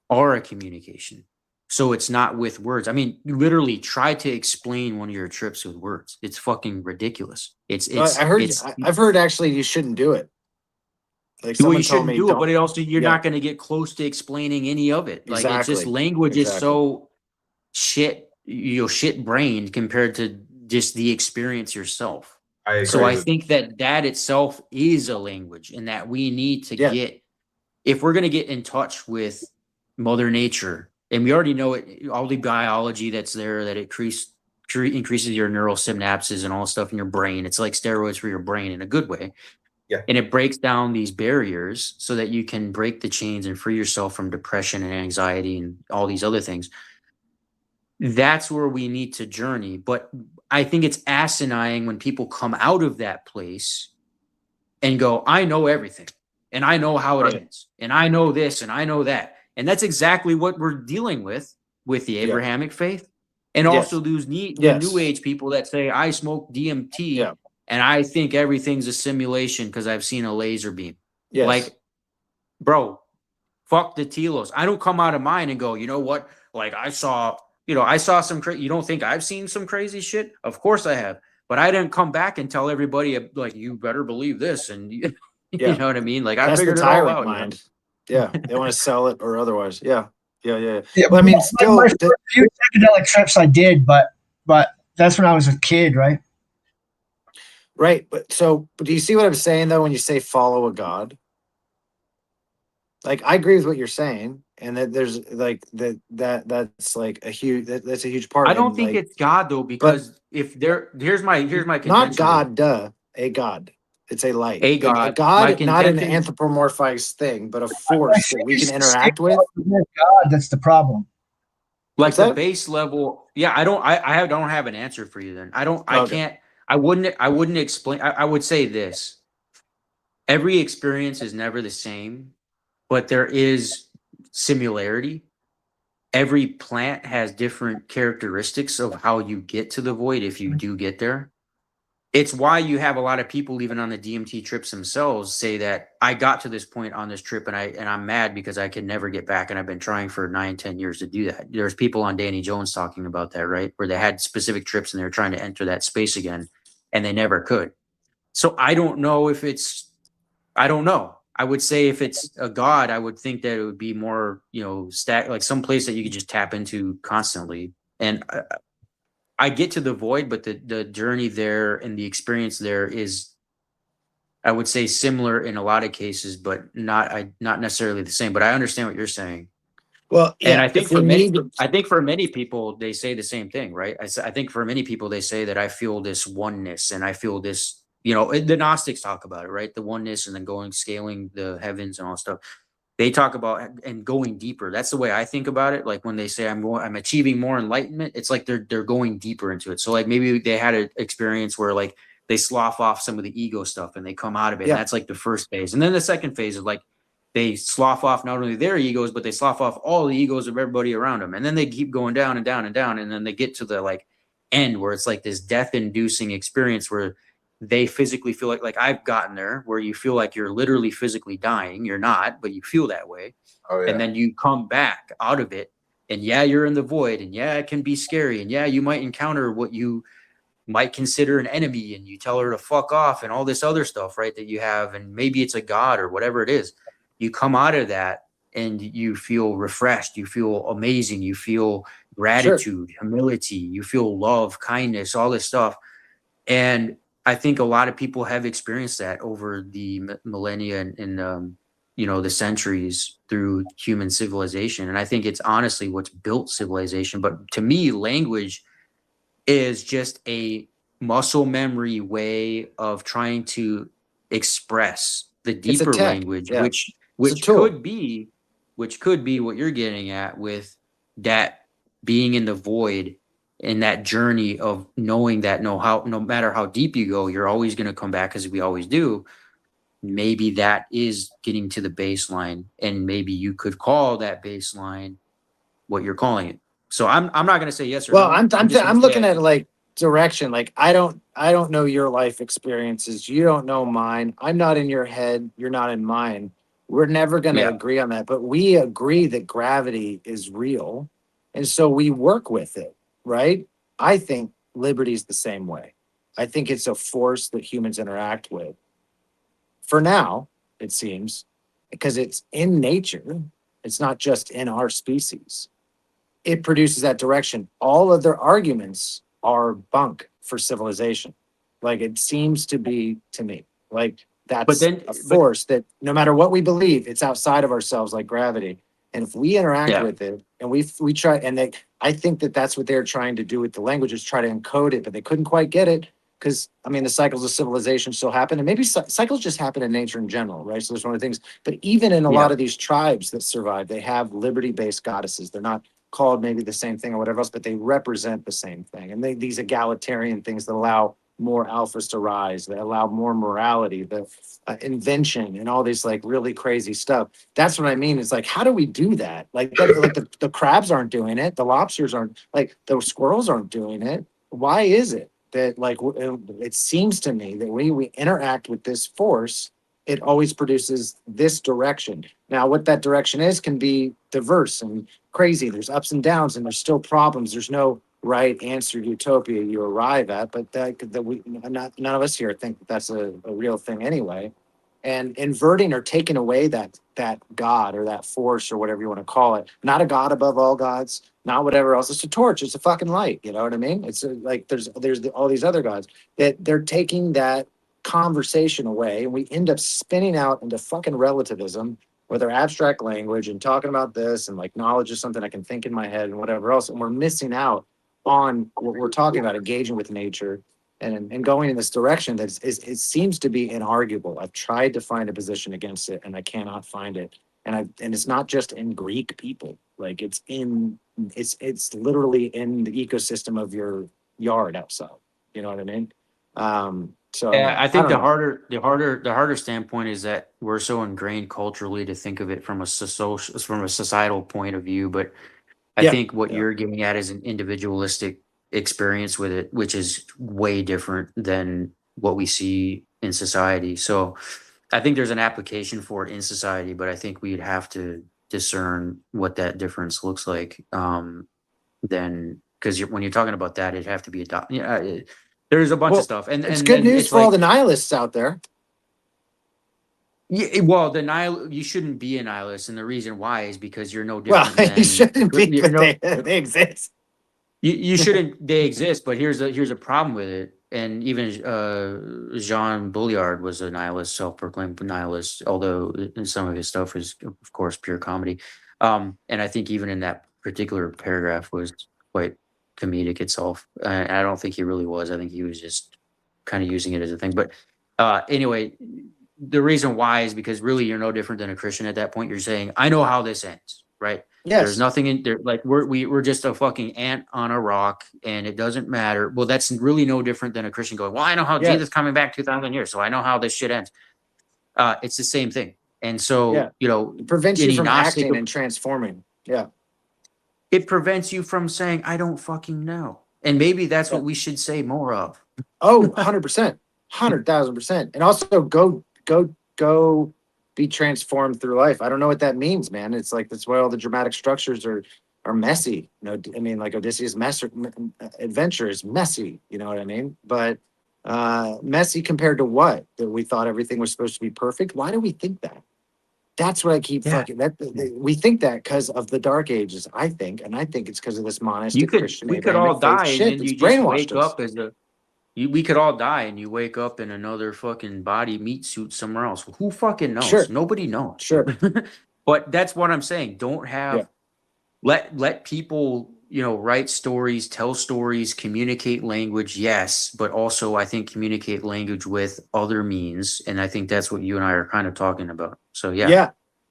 are a communication. So it's not with words. I mean, you literally try to explain one of your trips with words. It's fucking ridiculous. I've heard actually you shouldn't do it. Like Well, someone you told shouldn't me, do it, but it also you're Yeah. not going to get close to explaining any of it. Like it's just Exactly. language is Exactly. so shit brained compared to just the experience yourself. I agree. So I think that itself is a language, and that we need to Yeah. get, if we're going to get in touch with Mother Nature, and we already know it, all the biology that's there, that it increases your neural synapses and all the stuff in your brain. It's like steroids for your brain in a good way. Yeah. And it breaks down these barriers so that you can break the chains and free yourself from depression and anxiety and all these other things. That's where we need to journey. But I think it's asinine when people come out of that place and go, I know everything, and I know how it ends, and I know this, and I know that. And that's exactly what we're dealing with the Abrahamic faith. And also the new age people that say, I smoke DMT and I think everything's a simulation because I've seen a laser beam. Yes. Like, bro, fuck the telos. I don't come out of mine and go, you know what? Like I saw some crazy. You don't think I've seen some crazy shit? Of course I have. But I didn't come back and tell everybody like, you better believe this. And you know what I mean? Like I That's figured the it all tyrant out. mind. Yeah. They want to sell it or otherwise. Yeah. Yeah, Well, I mean, still, my first few psychedelic trips I did, but that's when I was a kid, right? right. But do you see what I'm saying though when you say follow a god? Like I agree with what you're saying, and that there's like that's like a huge that's a huge part. I don't and, think like, it's God though, because if here's my contention. not God, a god. It's a light. A God. My God, not an contention- anthropomorphized thing, but a force that we can interact with. God, that's the problem. Like What's the that? base level. Yeah, I don't have an answer for you then. I wouldn't explain. I would say this. Every experience is never the same, but there is similarity. Every plant has different characteristics of how you get to the void if you do get there. It's why you have a lot of people, even on the DMT trips themselves, say that I got to this point on this trip and I'm mad because I can never get back, and I've been trying for 9-10 years to do that. There's people on Danny Jones talking about that, right? Where they had specific trips and they were trying to enter that space again and they never could. So I don't know. I would say if it's a god, I would think that it would be more, like some place that you could just tap into constantly. And I get to the void, but the journey there and the experience there is, I would say similar in a lot of cases, but not necessarily the same. But I understand what you're saying. Well, And yeah, I think if we for many, need, I think for many people, they say the same thing, right? I think for many people, they say that I feel this oneness and I feel this, the Gnostics talk about it, right? The oneness and then scaling the heavens and all stuff. They talk about and going deeper. That's the way I think about it. Like when they say I'm achieving more enlightenment, it's like they're going deeper into it. So like maybe they had an experience where like they slough off some of the ego stuff and they come out of it. And yeah, that's like the first phase. And then the second phase is like they slough off not only their egos, but they slough off all the egos of everybody around them. And then they keep going down and down and down. And then they get to the like end where it's like this death inducing experience where they physically feel like I've gotten there where you feel like you're literally physically dying. You're not, but you feel that way. Oh yeah. And then you come back out of it. And yeah, you're in the void. And yeah, it can be scary. And yeah, you might encounter what you might consider an enemy and you tell her to fuck off and all this other stuff, right? That you have. And maybe it's a god or whatever it is. You come out of that and you feel refreshed. You feel amazing. You feel gratitude, humility. You feel love, kindness, all this stuff. And I think a lot of people have experienced that over the millennia and the centuries through human civilization. And I think it's honestly what's built civilization. But to me, language is just a muscle memory way of trying to express the it's a deeper tech. language, Yeah, which it's a tool. could be what you're getting at with that being in the void and that journey of knowing that no matter how deep you go, you're always going to come back as we always do. Maybe that is getting to the baseline, and maybe you could call that baseline what you're calling it. So I'm not going to say yes or Well, no. I'm just gonna I'm say looking at like direction. Like I don't know your life experiences. You don't know mine. I'm not in your head. You're not in mine. We're never going to Yeah. agree on that, but we agree that gravity is real, and so we work with it, right? I think liberty's the same way. I think it's a force that humans interact with. For now, it seems, because it's in nature. It's not just in our species. It produces that direction. All of their arguments are bunk for civilization. Like it seems to be to me. Like that's a force that no matter what we believe, it's outside of ourselves, like gravity. And if we interact with it and we try, and I think that that's what they're trying to do with the language is try to encode it, but they couldn't quite get it because I mean the cycles of civilization still happen, and maybe cycles just happen in nature in general, right? So there's one of the things. But even in a lot of these tribes that survive, they have liberty-based goddesses. They're not called maybe the same thing or whatever else, but they represent the same thing. And these egalitarian things that allow more alphas to rise, that allow more morality, the invention, and all these like really crazy stuff. That's what I mean. It's like, how do we do that? Like, like the crabs aren't doing it, the lobsters aren't, like the squirrels aren't doing it. Why is it that like it seems to me that when we interact with this force, it always produces this direction. Now, what that direction is can be diverse and crazy. There's ups and downs, and there's still problems. There's no right answer utopia you arrive at, but none of us here think that that's a real thing anyway. And inverting or taking away that God or that force or whatever you want to call it, not a God above all gods, not whatever else. It's a torch. It's a fucking light. You know what I mean? It's like there's all these other gods that they're taking that conversation away, and we end up spinning out into fucking relativism with our abstract language and talking about this and like knowledge is something I can think in my head and whatever else, and we're missing out on what we're talking about, engaging with nature and going in this direction that it seems to be inarguable. I've tried to find a position against it and I cannot find it. And it's not just in Greek people, like it's literally in the ecosystem of your yard outside. You know what I mean? So Yeah, I think don't know. the harder standpoint is that we're so ingrained culturally to think of it from a societal point of view. But I think what you're getting at is an individualistic experience with it, which is way different than what we see in society. So I think there's an application for it in society, but I think we'd have to discern what that difference looks like. Then, because when you're talking about that, it'd have to be adopted. Yeah, there's a bunch of stuff, and it's and good then news it's for all like, the nihilists out there. yeah, well, you shouldn't be a nihilist, and the reason why is because you're no Well, different than you shouldn't be, you're but they exist. you shouldn't. They exist, but here's a problem with it, and even Jean Bouillard was a nihilist, self-proclaimed nihilist, although some of his stuff is, of course, pure comedy. And I think even in that particular paragraph was quite comedic itself. I don't think he really was. I think he was just kind of using it as a thing. But anyway, the reason why is because really you're no different than a Christian at that point. You're saying, I know how this ends, right? There's Yes. nothing in there. Like we're just a fucking ant on a rock, and it doesn't matter. Well, that's really no different than a Christian going, well, I know how Yes. Jesus coming back 2,000 years, so I know how this shit ends. It's the same thing. And so, Yeah. you know, It prevents you any from Gnostic, acting and transforming. Yeah. it prevents you from saying, I don't fucking know. And maybe that's Yeah. what we should say more of. Oh, 100%. 100,000%. And also go be transformed through life. I don't know what that means, man. It's like that's why all the dramatic structures are messy. You know, I mean, like Odysseus' adventure is messy. You know what I mean? But messy compared to what? That we thought everything was supposed to be perfect. Why do we think that? That's what I keep Yeah. we think that because of the Dark Ages, I think, and I think it's because of this monistic Christian We could Abrahamic all faith die, and shit then that's you just brainwashed wake us. up we could all die, and you wake up in another fucking body meat suit somewhere else. Who fucking knows? Sure. Nobody knows. Sure. But that's what I'm saying. Don't have let people, you know, write stories, tell stories, communicate language, yes, but also I think communicate language with other means, and I think that's what you and I are kind of talking about. So yeah.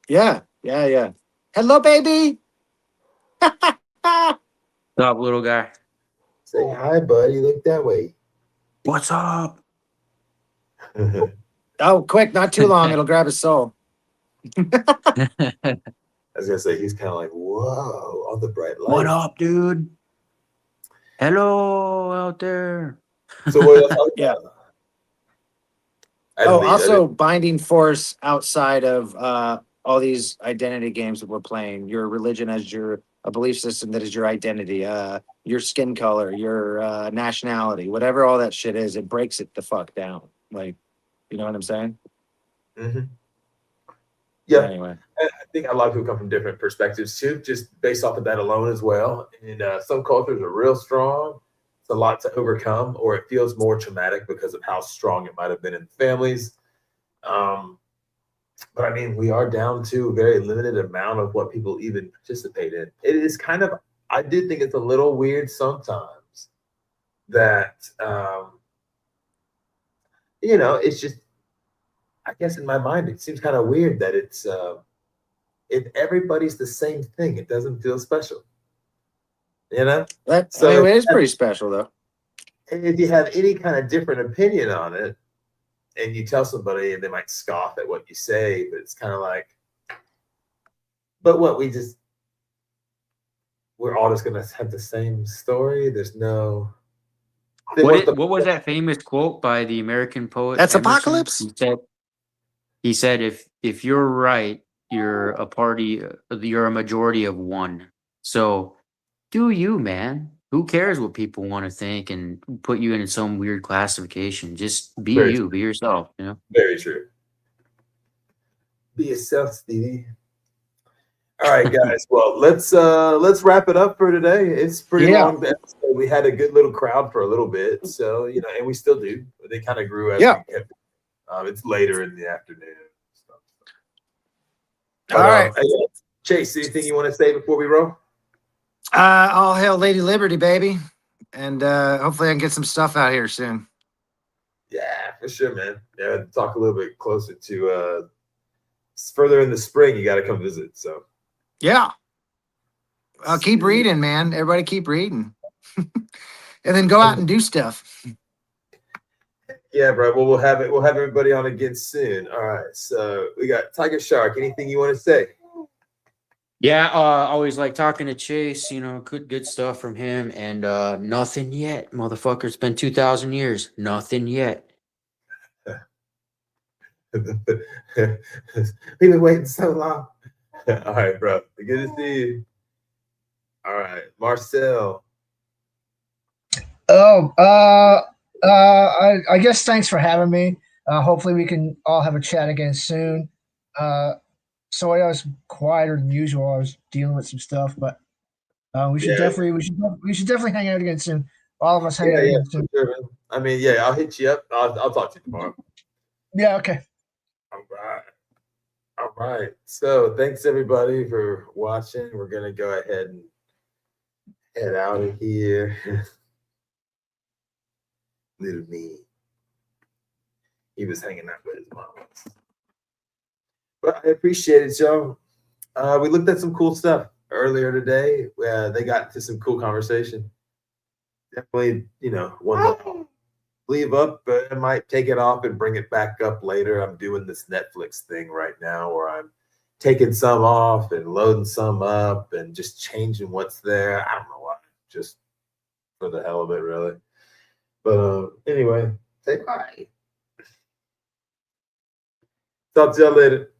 Yeah. Hello, baby. What's up, little guy? Say hi, buddy. Look that way. What's up? Oh, quick, not too long. It'll grab his soul. I was gonna say he's kind of like, whoa, all the bright lights. What up, dude? Hello out there. So what else? Yeah. I didn't- Also binding force outside of all these identity games that we're playing. Your religion as a belief system that is your identity, your skin color, your nationality, whatever all that shit is, it breaks it the fuck down. Like, you know what I'm saying? Mhm. Yeah, Anyway. I think a lot of people come from different perspectives too, just based off of that alone as well. And some cultures are real strong. It's a lot to overcome, or it feels more traumatic because of how strong it might have been in families. But I mean, we are down to a very limited amount of what people even participate in. It is kind of, I do think it's a little weird sometimes that, you know, it's just, I guess in my mind, it seems kind of weird that it's, if everybody's the same thing, it doesn't feel special. You know? So it is pretty special though. If you have any kind of different opinion on it, and you tell somebody, and they might scoff at what you say, but it's kind of like, but what we're all just gonna have the same story. There's no. What was that famous quote by the American poet? That's Emerson? Apocalypse? He said, if you're right, you're a majority of one. So do you, man? Who cares what people want to think and put you in some weird classification? Just be Very you, true. be yourself, you know? Very true. Be yourself, Stevie. All right, guys. Well, let's wrap it up for today. It's pretty long episode. We had a good little crowd for a little bit, so you know, and we still do. They kind of grew as we kept. It's later in the afternoon. But, all right. Chase, anything you want to say before we roll? All hail Lady Liberty, baby. And hopefully I can get some stuff out here soon. Yeah, for sure, man. Yeah, talk a little bit closer to further in the spring. You got to come visit. So yeah, I'll keep reading, man. Everybody keep reading, and then go out and do stuff. Yeah, bro. Well, we'll have everybody on again soon. All right. So we got Tiger Shark. Anything you want to say? Yeah, always like talking to Chase, you know, good stuff from him, and nothing yet, motherfucker. It's been 2,000 years, nothing yet. We've been waiting so long. All right, bro. Good to see you. All right, Marcel. I guess thanks for having me. Hopefully we can all have a chat again soon. Sorry I was quieter than usual. I was dealing with some stuff, but we should definitely hang out again soon. All of us hang Yeah, out yeah, again for soon. sure, man. I mean, yeah, I'll hit you up. I'll talk to you tomorrow. Yeah, okay. All right. All right. So thanks everybody for watching. We're gonna go ahead and head out of here. Little me. He was hanging out with his mom. But I appreciate it, y'all. We looked at some cool stuff earlier today. They got into some cool conversation. Definitely, one to leave up, but I might take it off and bring it back up later. I'm doing this Netflix thing right now where I'm taking some off and loading some up and just changing what's there. I don't know why, just for the hell of it, really. But anyway, say bye. Talk to y'all later.